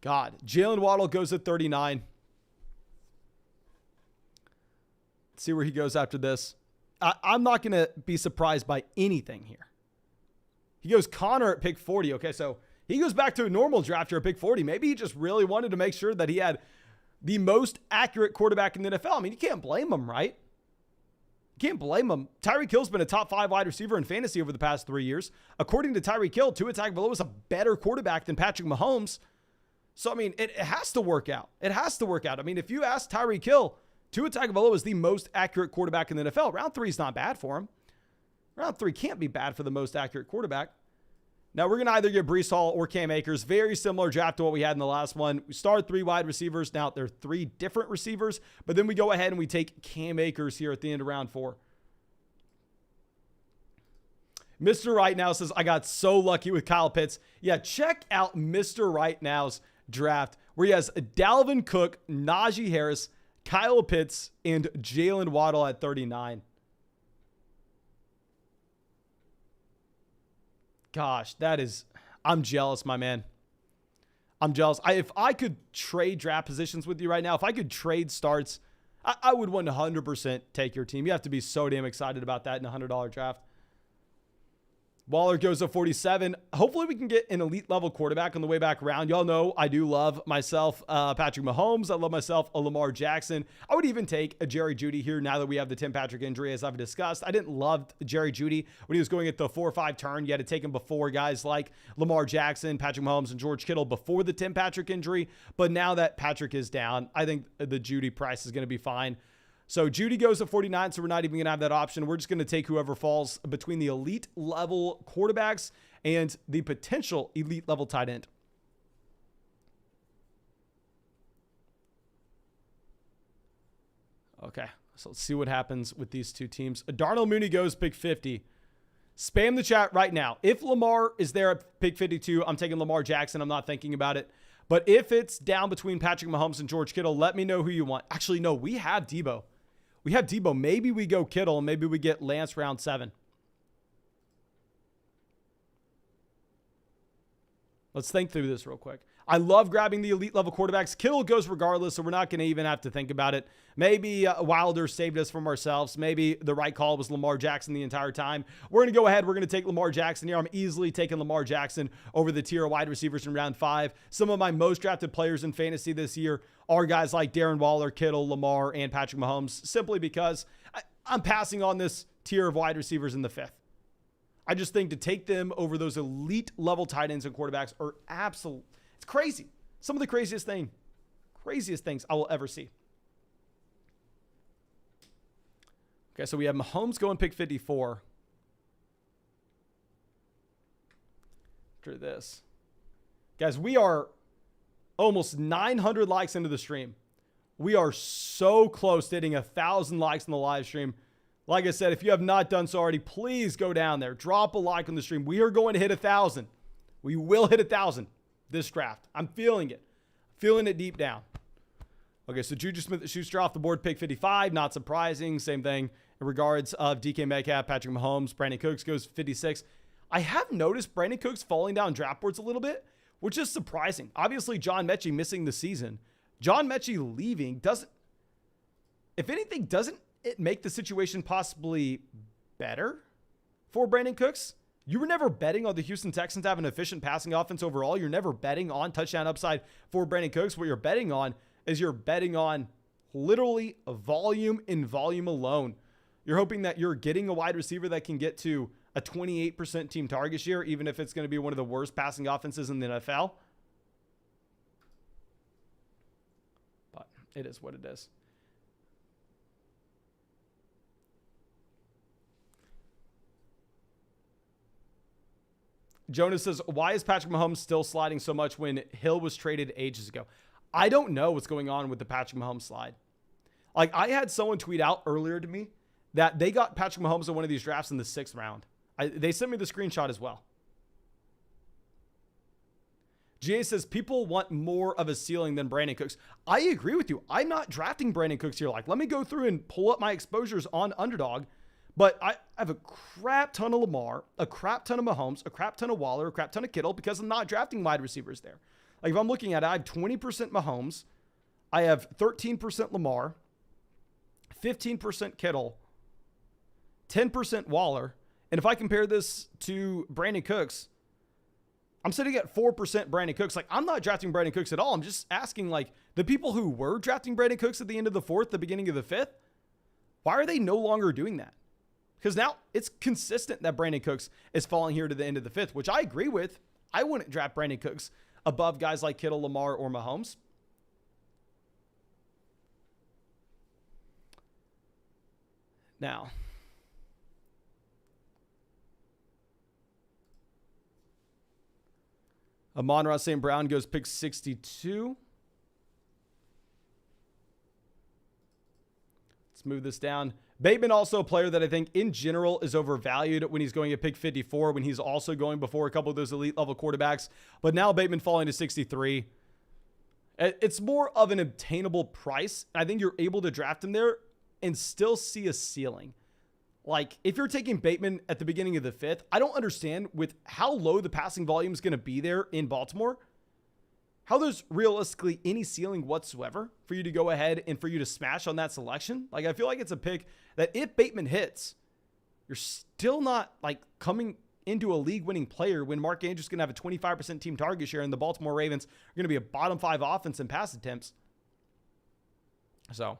God. Jalen Waddle goes at 39. Let's see where he goes after this. I'm not going to be surprised by anything here. He goes Connor at pick 40. Okay, so he goes back to a normal drafter at pick 40. Maybe he just really wanted to make sure that he had the most accurate quarterback in the NFL. I mean, you can't blame him, right? You can't blame him. Tyreek Hill's been a top 5 wide receiver in fantasy over the past 3 years. According to Tyreek Hill, Tua Tagovailoa is a better quarterback than Patrick Mahomes. So, I mean, it has to work out. It has to work out. I mean, if you ask Tyreek Hill, Tua Tagovailoa is the most accurate quarterback in the NFL. Round 3 is not bad for him. Round 3 can't be bad for the most accurate quarterback. Now, we're going to either get Breece Hall or Cam Akers. Very similar draft to what we had in the last one. We started 3 wide receivers. Now, they're 3 different receivers. But then we go ahead and we take Cam Akers here at the end of round 4. Mr. Right Now says, I got so lucky with Kyle Pitts. Yeah, check out Mr. Right Now's draft, where he has Dalvin Cook, Najee Harris, Kyle Pitts, and Jalen Waddle at 39. Gosh, I'm jealous, my man. I'm jealous. If I could trade draft positions with you right now, if I could trade starts, I would 100% take your team. You have to be so damn excited about that in a $100 draft. Waller goes to 47. Hopefully we can get an elite level quarterback on the way back around. Y'all know I do love myself Patrick Mahomes. I love myself a Lamar Jackson. I would even take a Jerry Jeudy here now that we have the Tim Patrick injury, as I've discussed. I didn't love Jerry Jeudy when he was going at the 4 or 5 turn. You had to take him before guys like Lamar Jackson, Patrick Mahomes, and George Kittle before the Tim Patrick injury. But now that Patrick is down, I think the Jeudy price is going to be fine. So Jeudy goes to 49, so we're not even going to have that option. We're just going to take whoever falls between the elite level quarterbacks and the potential elite level tight end. Okay, so let's see what happens with these two teams. Darnell Mooney goes pick 50. Spam the chat right now. If Lamar is there at pick 52, I'm taking Lamar Jackson. I'm not thinking about it. But if it's down between Patrick Mahomes and George Kittle, let me know who you want. Actually, no, we have Debo. We have Debo. Maybe we go Kittle, and maybe we get Lance round 7. Let's think through this real quick. I love grabbing the elite level quarterbacks. Kittle goes regardless, so we're not going to even have to think about it. Maybe Wilder saved us from ourselves. Maybe the right call was Lamar Jackson the entire time. We're going to go ahead. We're going to take Lamar Jackson here. I'm easily taking Lamar Jackson over the tier of wide receivers in round 5. Some of my most drafted players in fantasy this year are guys like Darren Waller, Kittle, Lamar, and Patrick Mahomes, simply because I'm passing on this tier of wide receivers in the 5th. I just think to take them over those elite level tight ends and quarterbacks are absolute. It's crazy. Some of the craziest things I will ever see. Okay, so we have Mahomes going pick 54. After this. Guys, we are almost 900 likes into the stream. We are so close to hitting 1,000 likes in the live stream. Like I said, if you have not done so already, please go down there. Drop a like on the stream. We are going to hit 1,000. We will hit 1,000 this draft. I'm feeling it. Feeling it deep down. Okay, so Juju Smith-Schuster off the board, pick 55. Not surprising. Same thing in regards of DK Metcalf, Patrick Mahomes. Brandon Cooks goes 56. I have noticed Brandon Cooks falling down draft boards a little bit, which is surprising. Obviously, John Mechie missing the season. John Mechie leaving doesn't, if anything, doesn't it make the situation possibly better for Brandon Cooks? You were never betting on the Houston Texans to have an efficient passing offense overall. You're never betting on touchdown upside for Brandon Cooks. What you're betting on is you're betting on literally a volume and volume alone. You're hoping that you're getting a wide receiver that can get to a 28% team target share, even if it's going to be one of the worst passing offenses in the NFL. But it is what it is. Jonas says, why is Patrick Mahomes still sliding so much when Hill was traded ages ago? I don't know what's going on with the Patrick Mahomes slide. Like, I had someone tweet out earlier to me that they got Patrick Mahomes in one of these drafts in the 6th round. They sent me the screenshot as well. GA says, people want more of a ceiling than Brandon Cooks. I agree with you. I'm not drafting Brandon Cooks here. Like, let me go through and pull up my exposures on Underdog. But I have a crap ton of Lamar, a crap ton of Mahomes, a crap ton of Waller, a crap ton of Kittle because I'm not drafting wide receivers there. Like, if I'm looking at it, I have 20% Mahomes. I have 13% Lamar, 15% Kittle, 10% Waller. And if I compare this to Brandon Cooks, I'm sitting at 4% Brandon Cooks. Like, I'm not drafting Brandon Cooks at all. I'm just asking, like, the people who were drafting Brandon Cooks at the end of the 4th, the beginning of the 5th, why are they no longer doing that? Because now it's consistent that Brandon Cooks is falling here to the end of the 5th, which I agree with. I wouldn't draft Brandon Cooks above guys like Kittle, Lamar, or Mahomes. Now, Amon-Ra St. Brown goes pick 62. Let's move this down. Bateman, also a player that I think in general is overvalued when he's going at pick 54, when he's also going before a couple of those elite level quarterbacks. But now Bateman falling to 63. It's more of an obtainable price. I think you're able to draft him there and still see a ceiling. Like, if you're taking Bateman at the beginning of the 5th, I don't understand with how low the passing volume is going to be there in Baltimore, how there's realistically any ceiling whatsoever for you to go ahead and for you to smash on that selection. Like, I feel like it's a pick that if Bateman hits, you're still not like coming into a league-winning player when Mark Andrews is going to have a 25% team target share and the Baltimore Ravens are going to be a bottom 5 offense in pass attempts. So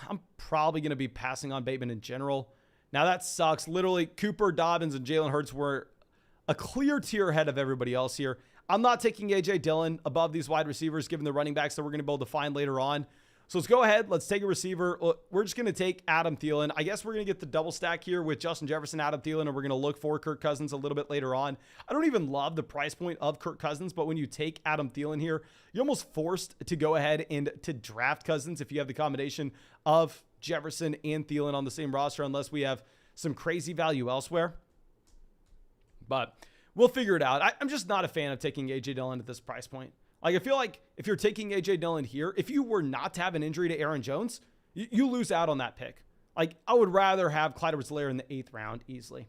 I'm probably going to be passing on Bateman in general. Now that sucks. Literally, Cooper, Dobbins, and Jalen Hurts were a clear tier ahead of everybody else here. I'm not taking A.J. Dillon above these wide receivers, given the running backs that we're going to be able to find later on. So let's go ahead. Let's take a receiver. We're just going to take Adam Thielen. I guess we're going to get the double stack here with Justin Jefferson, Adam Thielen, and we're going to look for Kirk Cousins a little bit later on. I don't even love the price point of Kirk Cousins, but when you take Adam Thielen here, you're almost forced to go ahead and to draft Cousins if you have the combination of Jefferson and Thielen on the same roster, unless we have some crazy value elsewhere. But we'll figure it out. I'm just not a fan of taking A.J. Dillon at this price point. Like, I feel like if you're taking A.J. Dillon here, if you were not to have an injury to Aaron Jones, you lose out on that pick. Like, I would rather have Clyde Edwards-Helaire in the 8th round easily.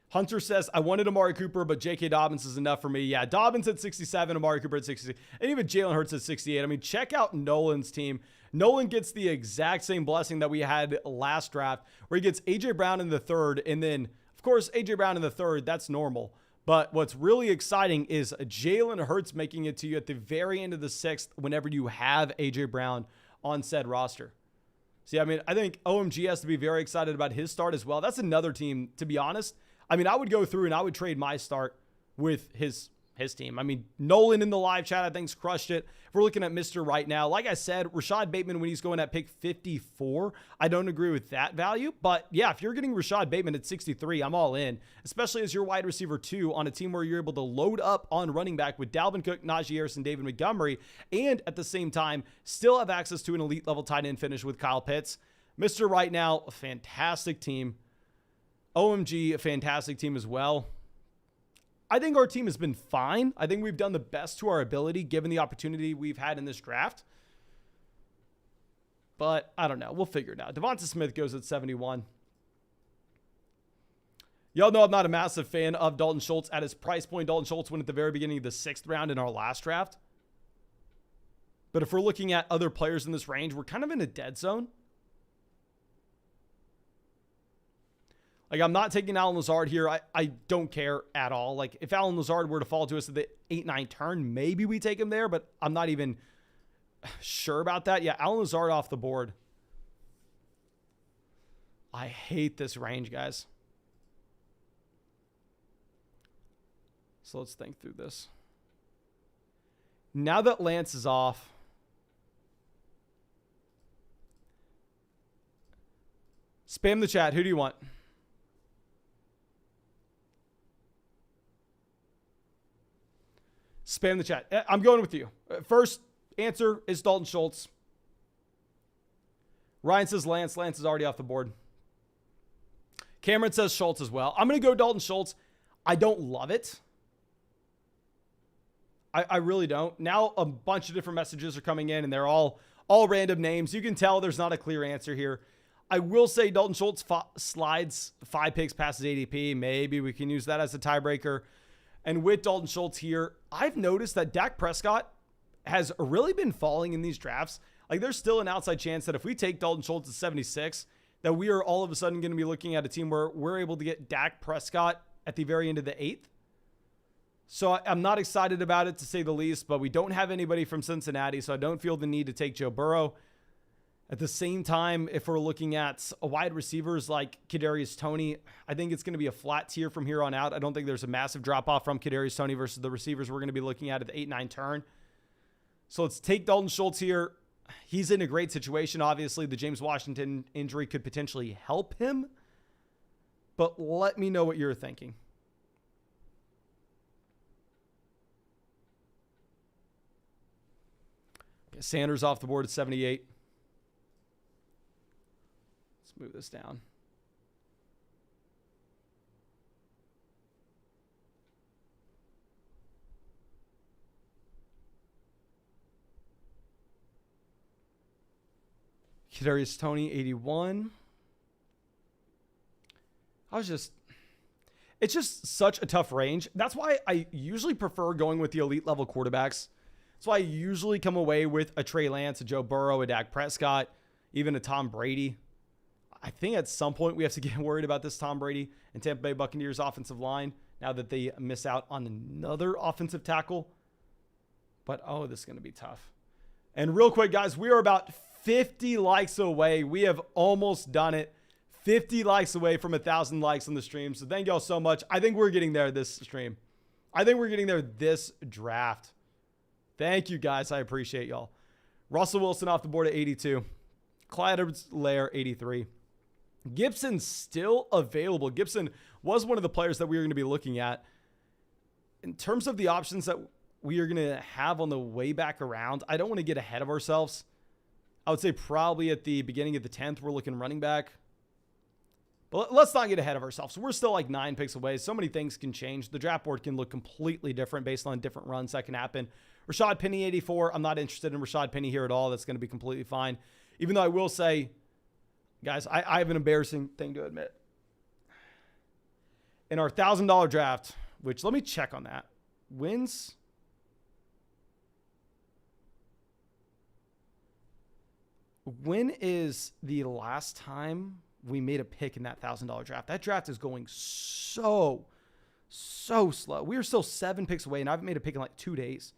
Hunter says, I wanted Amari Cooper, but J.K. Dobbins is enough for me. Yeah, Dobbins at 67, Amari Cooper at 66, and even Jalen Hurts at 68. I mean, check out Nolan's team. Nolan gets the exact same blessing that we had last draft, where he gets A.J. Brown in the 3rd, and then, of course, A.J. Brown in the 3rd, that's normal. But what's really exciting is Jalen Hurts making it to you at the very end of the 6th whenever you have A.J. Brown on said roster. See, I mean, I think OMG has to be very excited about his start as well. That's another team, to be honest. I mean, I would go through and I would trade my start with his team. I mean, Nolan in the live chat, I think's crushed it. If we're looking at Mr. Right now, like I said, Rashad Bateman, when he's going at pick 54, I don't agree with that value. But yeah, if you're getting Rashad Bateman at 63, I'm all in, especially as your wide receiver 2 on a team where you're able to load up on running back with Dalvin Cook, Najee Harris, and David Montgomery, and at the same time, still have access to an elite level tight end finish with Kyle Pitts. Mr. Right now, a fantastic team. OMG, a fantastic team as well. I think our team has been fine. I think we've done the best to our ability given the opportunity we've had in this draft. But I don't know. We'll figure it out. Devonta Smith goes at 71. Y'all know I'm not a massive fan of Dalton Schultz at his price point. Dalton Schultz went at the very beginning of the 6th round in our last draft. But if we're looking at other players in this range, we're kind of in a dead zone. Like, I'm not taking Allen Lazard here. I don't care at all. Like, if Allen Lazard were to fall to us at the 8-9 turn, maybe we take him there, but I'm not even sure about that. Yeah, Allen Lazard off the board. I hate this range, guys. So let's think through this. Now that Lance is off, spam the chat. Who do you want? Spam the chat. I'm going with you. First answer is Dalton Schultz. Ryan says Lance. Lance is already off the board. Cameron says Schultz as well. I'm going to go Dalton Schultz. I don't love it. I really don't. Now a bunch of different messages are coming in, and they're all random names. You can tell there's not a clear answer here. I will say Dalton Schultz slides 5 picks past his ADP. Maybe we can use that as a tiebreaker. And with Dalton Schultz here, I've noticed that Dak Prescott has really been falling in these drafts. Like, there's still an outside chance that if we take Dalton Schultz at 76, that we are all of a sudden going to be looking at a team where we're able to get Dak Prescott at the very end of the 8th. So I'm not excited about it, to say the least, but we don't have anybody from Cincinnati, so I don't feel the need to take Joe Burrow. At the same time, if we're looking at wide receivers like Kadarius Toney, I think it's going to be a flat tier from here on out. I don't think there's a massive drop-off from Kadarius Toney versus the receivers we're going to be looking at the 8-9 turn. So let's take Dalton Schultz here. He's in a great situation. Obviously, the James Washington injury could potentially help him. But let me know what you're thinking. Okay, Sanders off the board at 78. Move this down. Kadarius Toney, 81. It's just such a tough range. That's why I usually prefer going with the elite level quarterbacks That's why I usually come away with a Trey Lance, a Joe Burrow, a Dak Prescott, even a Tom Brady. I think at some point we have to get worried about this Tom Brady and Tampa Bay Buccaneers offensive line now that they miss out on another offensive tackle. But, oh, this is going to be tough. And real quick, guys, we are about 50 likes away. We have almost done it. 50 likes away from 1,000 likes on the stream. So thank y'all so much. I think we're getting there this stream. I think we're getting there this draft. Thank you, guys. I appreciate y'all. Russell Wilson off the board at 82. Clyde Edwards-Helaire, 83. Gibson's still available. Gibson was one of the players that we were going to be looking at. In terms of the options that we are going to have on the way back around, I don't want to get ahead of ourselves. I would say probably at the beginning of the 10th, we're looking running back. But let's not get ahead of ourselves. We're still like 9 picks away. So many things can change. The draft board can look completely different based on different runs that can happen. Rashad Penny, 84. I'm not interested in Rashad Penny here at all. That's going to be completely fine. Even though I will say, guys, I have an embarrassing thing to admit. In our $1,000 draft, which let me check on that. Wins. When is the last time we made a pick in that $1,000 draft? That draft is going so slow. We are still 7 picks away, and I haven't made a pick in like 2 days.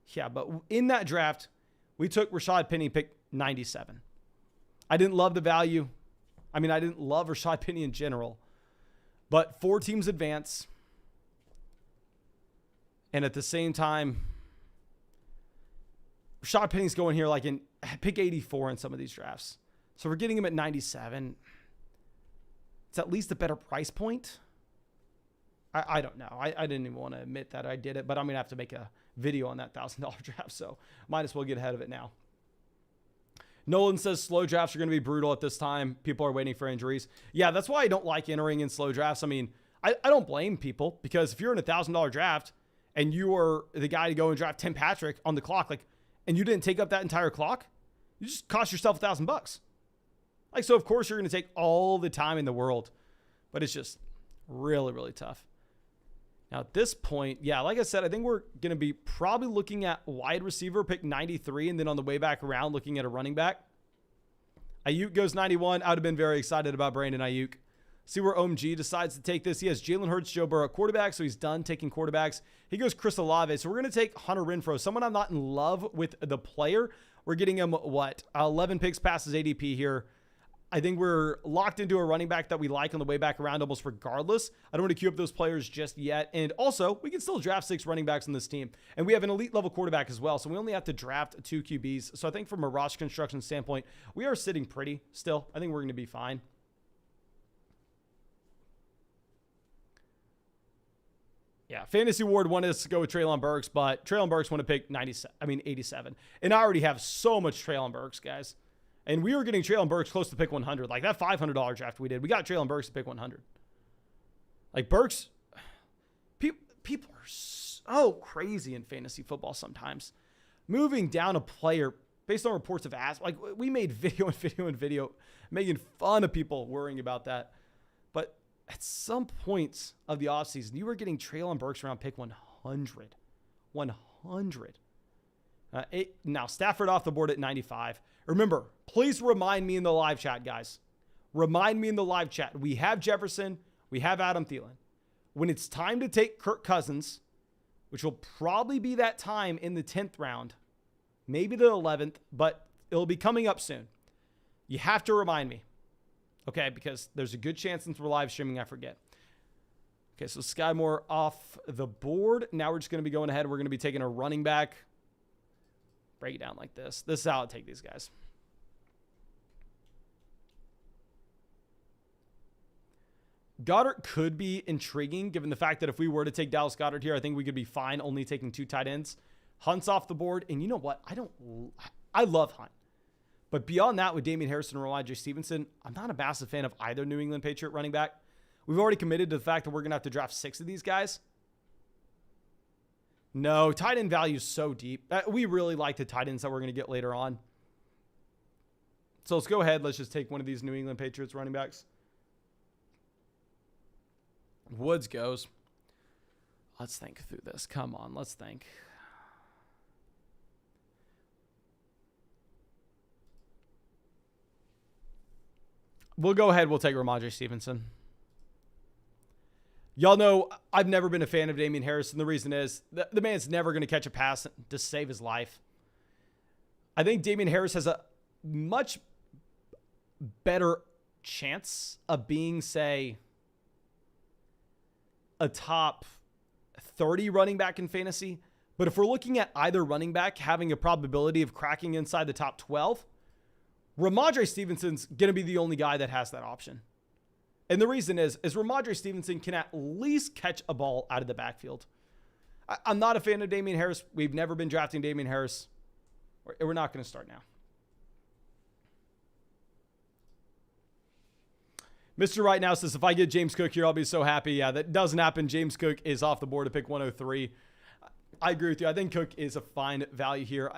Yeah, but in that draft, we took Rashad Penny, pick 97. I didn't love the value. I mean, I didn't love Rashad Penny in general. But 4 teams advance. And at the same time, Rashad Penny's going here like in pick 84 in some of these drafts. So we're getting him at 97. It's at least a better price point. I don't know. I didn't even want to admit that I did it, but I'm going to have to make a video on that $1,000 draft. So might as well get ahead of it now. Nolan says slow drafts are going to be brutal at this time. People are waiting for injuries. Yeah, that's why I don't like entering in slow drafts. I mean, I don't blame people, because if you're in a $1,000 draft and you are the guy to go and draft Tim Patrick on the clock, like, and you didn't take up that entire clock, you just cost yourself $1,000. Like, so of course you're going to take all the time in the world, but it's just really, really tough. Now at this point, yeah, like I said, I think we're going to be probably looking at wide receiver, pick 93, and then on the way back around, looking at a running back. Ayuk goes 91. I would have been very excited about Brandon Ayuk. See where OMG decides to take this. He has Jalen Hurts, Joe Burrow quarterback, so he's done taking quarterbacks. He goes Chris Olave. So we're going to take Hunter Renfrow, someone I'm not in love with the player. We're getting him, 11 picks past his ADP here. I think we're locked into a running back that we like on the way back around almost regardless. I don't want to queue up those players just yet. And also, we can still draft 6 running backs on this team. And we have an elite level quarterback as well. So we only have to draft 2 QBs. So I think from a roster construction standpoint, we are sitting pretty still. I think we're going to be fine. Yeah, Fantasy Award wanted us to go with Treylon Burks, but Treylon Burks wanted to pick 87. And I already have so much Treylon Burks, guys. And we were getting Treylon Burks close to pick 100. Like that $500 draft we did, we got Treylon Burks to pick 100. Like Burks, people are so crazy in fantasy football sometimes. Moving down a player based on reports of ass. Like we made video, making fun of people worrying about that. But at some points of the offseason, you were getting Treylon Burks around pick 100. 100. Now, Stafford off the board at 95. Remember, please remind me in the live chat, guys. Remind me in the live chat. We have Jefferson. We have Adam Thielen. When it's time to take Kirk Cousins, which will probably be that time in the 10th round, maybe the 11th, but it'll be coming up soon. You have to remind me. Okay, because there's a good chance since we're live streaming, I forget. Okay, so Sky Moore off the board. Now we're just going to be going ahead. We're going to be taking a running back. Break it down like this. This is how I take these guys. Goddard could be intriguing given the fact that if we were to take Dallas Goddard here, I think we could be fine only taking 2 tight ends. Hunt's off the board. And you know what? I love Hunt. But beyond that, with Damian Harrison and Elijah Stevenson, I'm not a massive fan of either New England Patriot running back. We've already committed to the fact that we're going to have to draft 6 of these guys. No, tight end value is so deep. We really like the tight ends that we're going to get later on. So let's go ahead. Let's just take one of these New England Patriots running backs. Woods goes. Let's think through this. Come on, let's think. We'll go ahead. We'll take Ramondre Stevenson. Y'all know I've never been a fan of Damian Harris, and the reason is the man's never going to catch a pass to save his life. I think Damian Harris has a much better chance of being, say, a top 30 running back in fantasy. But if we're looking at either running back having a probability of cracking inside the top 12, Ramondre Stevenson's going to be the only guy that has that option. And the reason is Ramondre Stevenson can at least catch a ball out of the backfield. I'm not a fan of Damian Harris. We've never been drafting Damian Harris. We're not going to start now. Mr. Right Now says, if I get James Cook here, I'll be so happy. Yeah, that doesn't happen. James Cook is off the board to pick 103. I agree with you. I think Cook is a fine value here.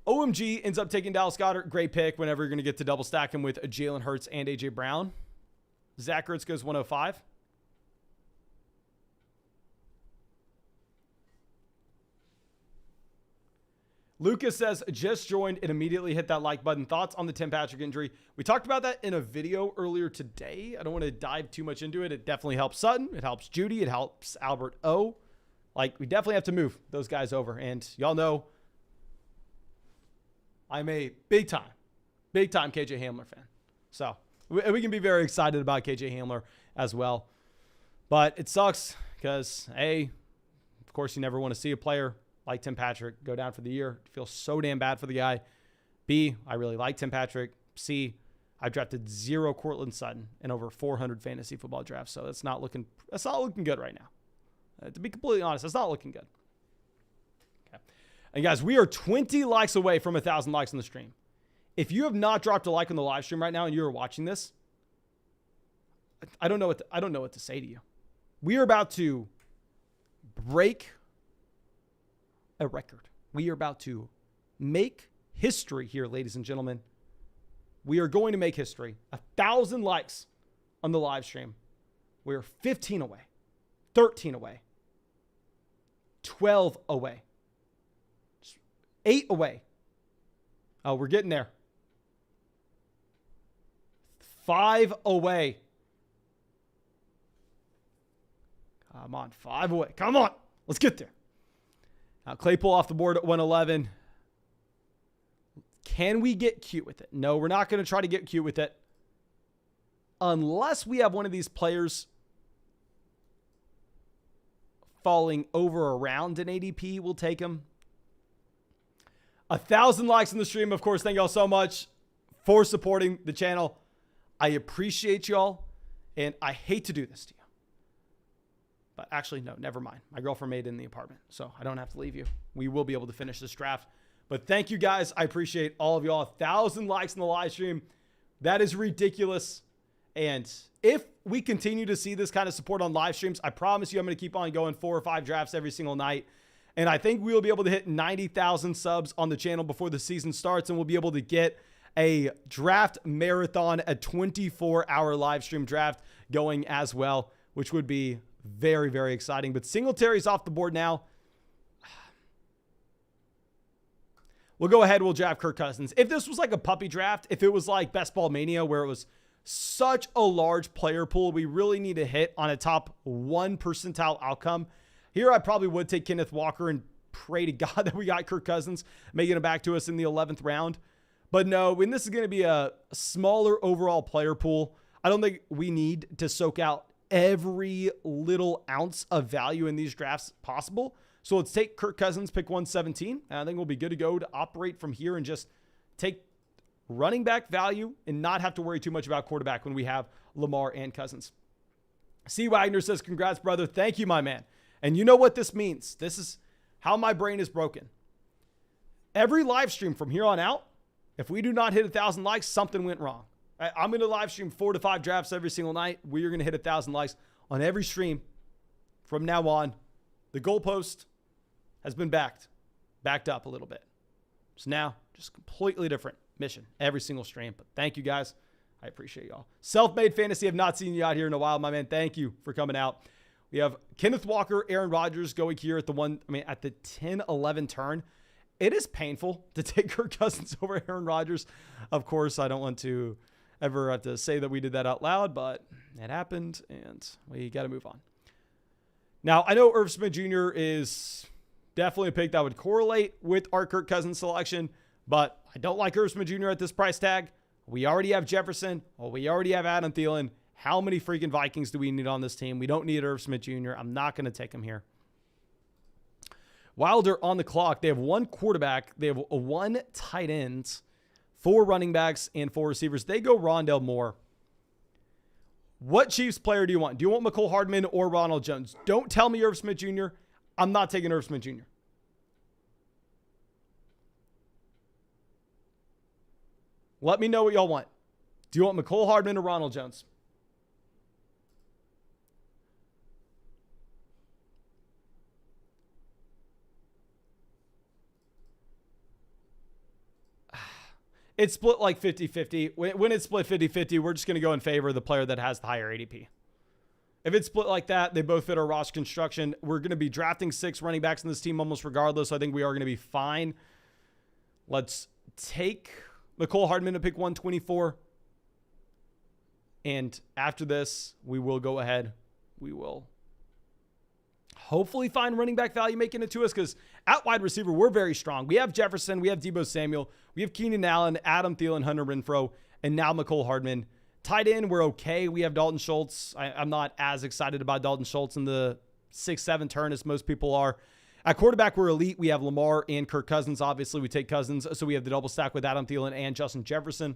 OMG ends up taking Dallas Goedert. Great pick whenever you're going to get to double stack him with Jalen Hurts and A.J. Brown. Zach Ertz goes 105. Lucas says, just joined and immediately hit that like button. Thoughts on the Tim Patrick injury? We talked about that in a video earlier today. I don't want to dive too much into it. It definitely helps Sutton. It helps Judy. It helps Albert O. Like, we definitely have to move those guys over. And y'all know I'm a big time KJ Hamler fan. So we can be very excited about KJ Hamler as well. But it sucks because, A, of course, you never want to see a player like Tim Patrick go down for the year. It feels so damn bad for the guy. B, I really like Tim Patrick. C, I drafted 0 Courtland Sutton in over 400 fantasy football drafts. So that's not looking good right now. To be completely honest, that's not looking good. Okay. And guys, we are 20 likes away from 1,000 likes on the stream. If you have not dropped a like on the live stream right now and you're watching this, I don't know what to say to you. We are about to break a record. We are about to make history here, ladies and gentlemen. We are going to make history. 1,000 likes on the live stream. We're 15 away, 13 away, 12 away, 8 away. Oh, we're getting there. 5 away. Come on, 5 away. Come on. Let's get there. Now, Claypool off the board at 111. Can we get cute with it? No, we're not going to try to get cute with it. Unless we have one of these players falling over around an ADP, we'll take him. 1,000 likes in the stream. Of course, thank y'all so much for supporting the channel. I appreciate y'all, and I hate to do this to you. But actually, no, never mind. My girlfriend made it in the apartment, so I don't have to leave you. We will be able to finish this draft. But thank you, guys. I appreciate all of y'all. 1,000 likes in the live stream. That is ridiculous. And if we continue to see this kind of support on live streams, I promise you I'm going to keep on going 4 or 5 drafts every single night. And I think we'll be able to hit 90,000 subs on the channel before the season starts, and we'll be able to get a draft marathon, a 24-hour live stream draft going as well, which would be very, very exciting. But Singletary's off the board now. We'll go ahead. We'll draft Kirk Cousins. If this was like a puppy draft, if it was like Best Ball Mania where it was such a large player pool, we really need to hit on a top 1 percentile outcome. Here, I probably would take Kenneth Walker and pray to God that we got Kirk Cousins making it back to us in the 11th round. But no, when this is going to be a smaller overall player pool, I don't think we need to soak out every little ounce of value in these drafts possible. So let's take Kirk Cousins, pick 117. And I think we'll be good to go to operate from here and just take running back value and not have to worry too much about quarterback when we have Lamar and Cousins. C. Wagner says, congrats, brother. Thank you, my man. And you know what this means. This is how my brain is broken. Every live stream from here on out, if we do not hit 1,000 likes, something went wrong. I'm going to live stream 4 to 5 drafts every single night. We are going to hit 1,000 likes on every stream from now on. The goalpost has been backed up a little bit. So now, just completely different mission every single stream. But thank you, guys. I appreciate y'all. Self-Made Fantasy, have not seen you out here in a while, my man. Thank you for coming out. We have Kenneth Walker, Aaron Rodgers going here at the 10-11 turn. It is painful to take Kirk Cousins over Aaron Rodgers. Of course, I don't want to ever have to say that we did that out loud, but it happened, and we got to move on. Now, I know Irv Smith Jr. is definitely a pick that would correlate with our Kirk Cousins selection, but I don't like Irv Smith Jr. at this price tag. We already have Jefferson. Well, we already have Adam Thielen. How many freaking Vikings do we need on this team? We don't need Irv Smith Jr. I'm not going to take him here. Wilder on the clock. They have one quarterback. They have one tight end, 4 running backs, and 4 receivers. They go Rondale Moore. What Chiefs player do you want? Do you want McCole Hardman or Ronald Jones? Don't tell me Irv Smith Jr. I'm not taking Irv Smith Jr. Let me know what y'all want. Do you want McCole Hardman or Ronald Jones? It's split like 50-50. When it's split 50-50, we're just going to go in favor of the player that has the higher ADP. If it's split like that, they both fit our roster construction. We're going to be drafting 6 running backs in this team almost regardless. So I think we are going to be fine. Let's take McCole Hardman to pick 124. And after this, we will go ahead. We will hopefully find running back value making it to us, because at wide receiver, we're very strong. We have Jefferson, we have Deebo Samuel, we have Keenan Allen, Adam Thielen, Hunter Renfrow, and now McCole Hardman. Tight end, we're okay. We have Dalton Schultz. I'm not as excited about Dalton Schultz in the 6-7 turn as most people are. At quarterback, we're elite. We have Lamar and Kirk Cousins. Obviously, we take Cousins, so we have the double stack with Adam Thielen and Justin Jefferson.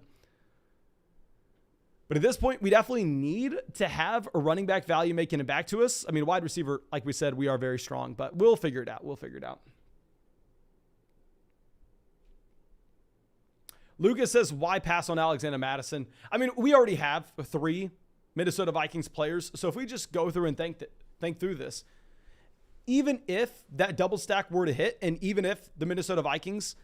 But at this point, we definitely need to have a running back value making it back to us. I mean, wide receiver, like we said, we are very strong, but we'll figure it out. We'll figure it out. Lucas says, why pass on Alexander Mattison? I mean, we already have 3 Minnesota Vikings players. So if we just go through and think through this, even if that double stack were to hit, and even if the Minnesota Vikings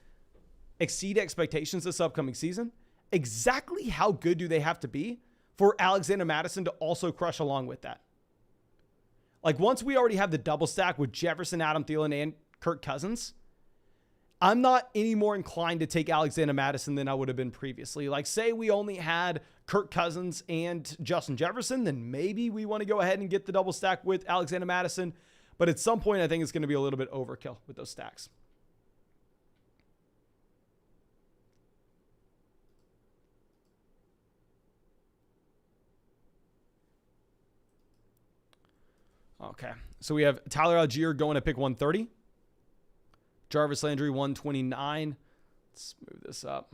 exceed expectations this upcoming season, exactly how good do they have to be for Alexander Mattison to also crush along with that? Like, once we already have the double stack with Jefferson, Adam Thielen, and Kirk Cousins, I'm not any more inclined to take Alexander Mattison than I would have been previously. Like, say we only had Kirk Cousins and Justin Jefferson, then maybe we want to go ahead and get the double stack with Alexander Mattison. But at some point, I think it's going to be a little bit overkill with those stacks. Okay, so we have Tyler Algier going to pick 130. Jarvis Landry, 129. Let's move this up.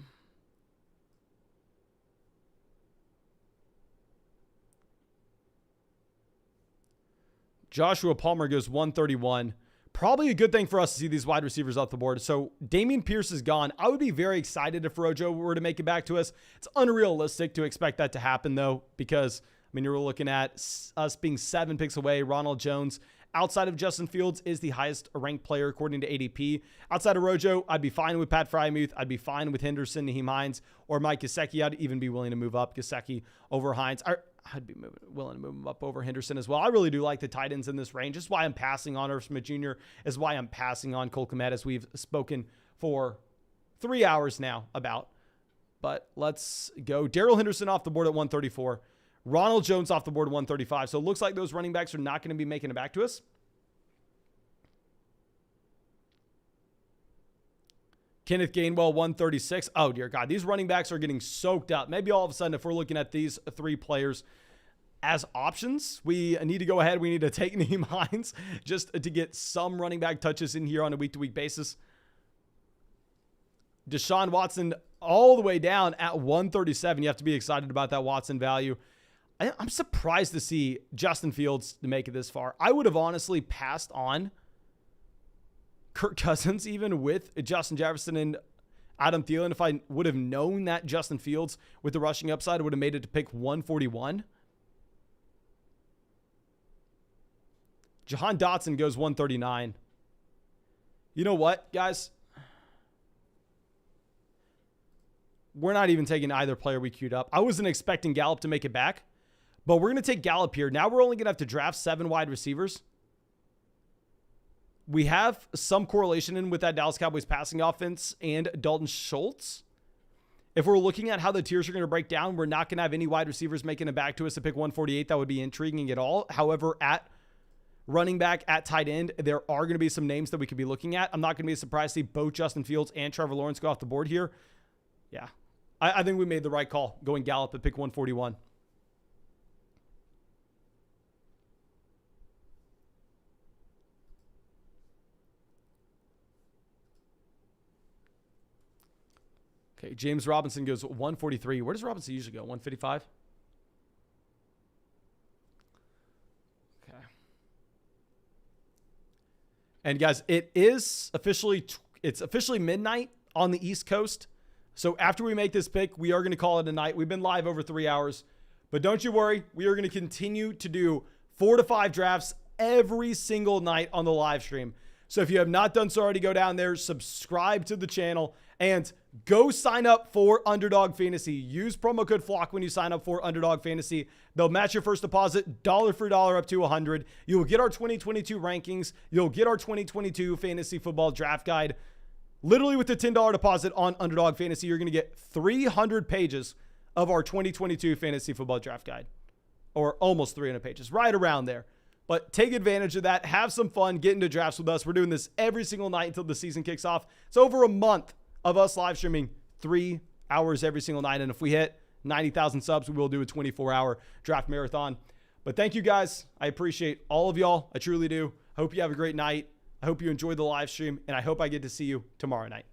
Joshua Palmer goes 131. Probably a good thing for us to see these wide receivers off the board. So Dameon Pierce is gone. I would be very excited if Rojo were to make it back to us. It's unrealistic to expect that to happen, though, because, I mean, you're looking at us being 7 picks away. Ronald Jones, outside of Justin Fields, is the highest ranked player according to ADP. Outside of Rojo, I'd be fine with Pat Frymuth. I'd be fine with Henderson, Naheem Hines, or Mike Gesicki. I'd even be willing to move up Gesicki over Hines. I'd be willing to move him up over Henderson as well. I really do like the tight ends in this range. That's why I'm passing on Irv Smith Jr. Is why I'm passing on Cole Kmet, as we've spoken for 3 hours now about. But let's go. Darrell Henderson off the board at 134. Ronald Jones off the board at 135. So it looks like those running backs are not going to be making it back to us. Kenneth Gainwell, 136. Oh, dear God. These running backs are getting soaked up. Maybe all of a sudden, if we're looking at these 3 players as options, we need to go ahead. We need to take Naheem Hines just to get some running back touches in here on a week-to-week basis. Deshaun Watson all the way down at 137. You have to be excited about that Watson value. I'm surprised to see Justin Fields to make it this far. I would have honestly passed on Kirk Cousins, even with Justin Jefferson and Adam Thielen. If I would have known that Justin Fields with the rushing upside would have made it to pick 141. Jahan Dotson goes 139. You know what, guys? We're not even taking either player we queued up. I wasn't expecting Gallup to make it back, But we're going to take Gallup here. Now we're only going to have to draft 7 wide receivers. We have some correlation in with that Dallas Cowboys passing offense and Dalton Schultz. If we're looking at how the tiers are going to break down, we're not going to have any wide receivers making it back to us to pick 148. That would be intriguing at all. However, at running back, at tight end, there are going to be some names that we could be looking at. I'm not going to be surprised to see both Justin Fields and Trevor Lawrence go off the board here. Yeah, I think we made the right call going Gallup at pick 141. Okay, James Robinson goes 143. Where does Robinson usually go? 155? Okay. And guys, it's officially midnight on the East Coast. So after we make this pick, we are going to call it a night. We've been live over 3 hours. But don't you worry. We are going to continue to do 4 to 5 drafts every single night on the live stream. So if you have not done so already, go down there, subscribe to the channel, and go sign up for Underdog Fantasy. Use promo code FLOCK when you sign up for Underdog Fantasy. They'll match your first deposit dollar for dollar up to $100. You will get our 2022 rankings. You'll get our 2022 fantasy football draft guide. Literally with the $10 deposit on Underdog Fantasy, you're going to get 300 pages of our 2022 fantasy football draft guide, or almost 300 pages, right around there. But take advantage of that. Have some fun. Get into drafts with us. We're doing this every single night until the season kicks off. It's over a month of us live streaming 3 hours every single night. And if we hit 90,000 subs, we will do a 24-hour draft marathon. But thank you guys. I appreciate all of y'all. I truly do. I hope you have a great night. I hope you enjoyed the live stream, and I hope I get to see you tomorrow night.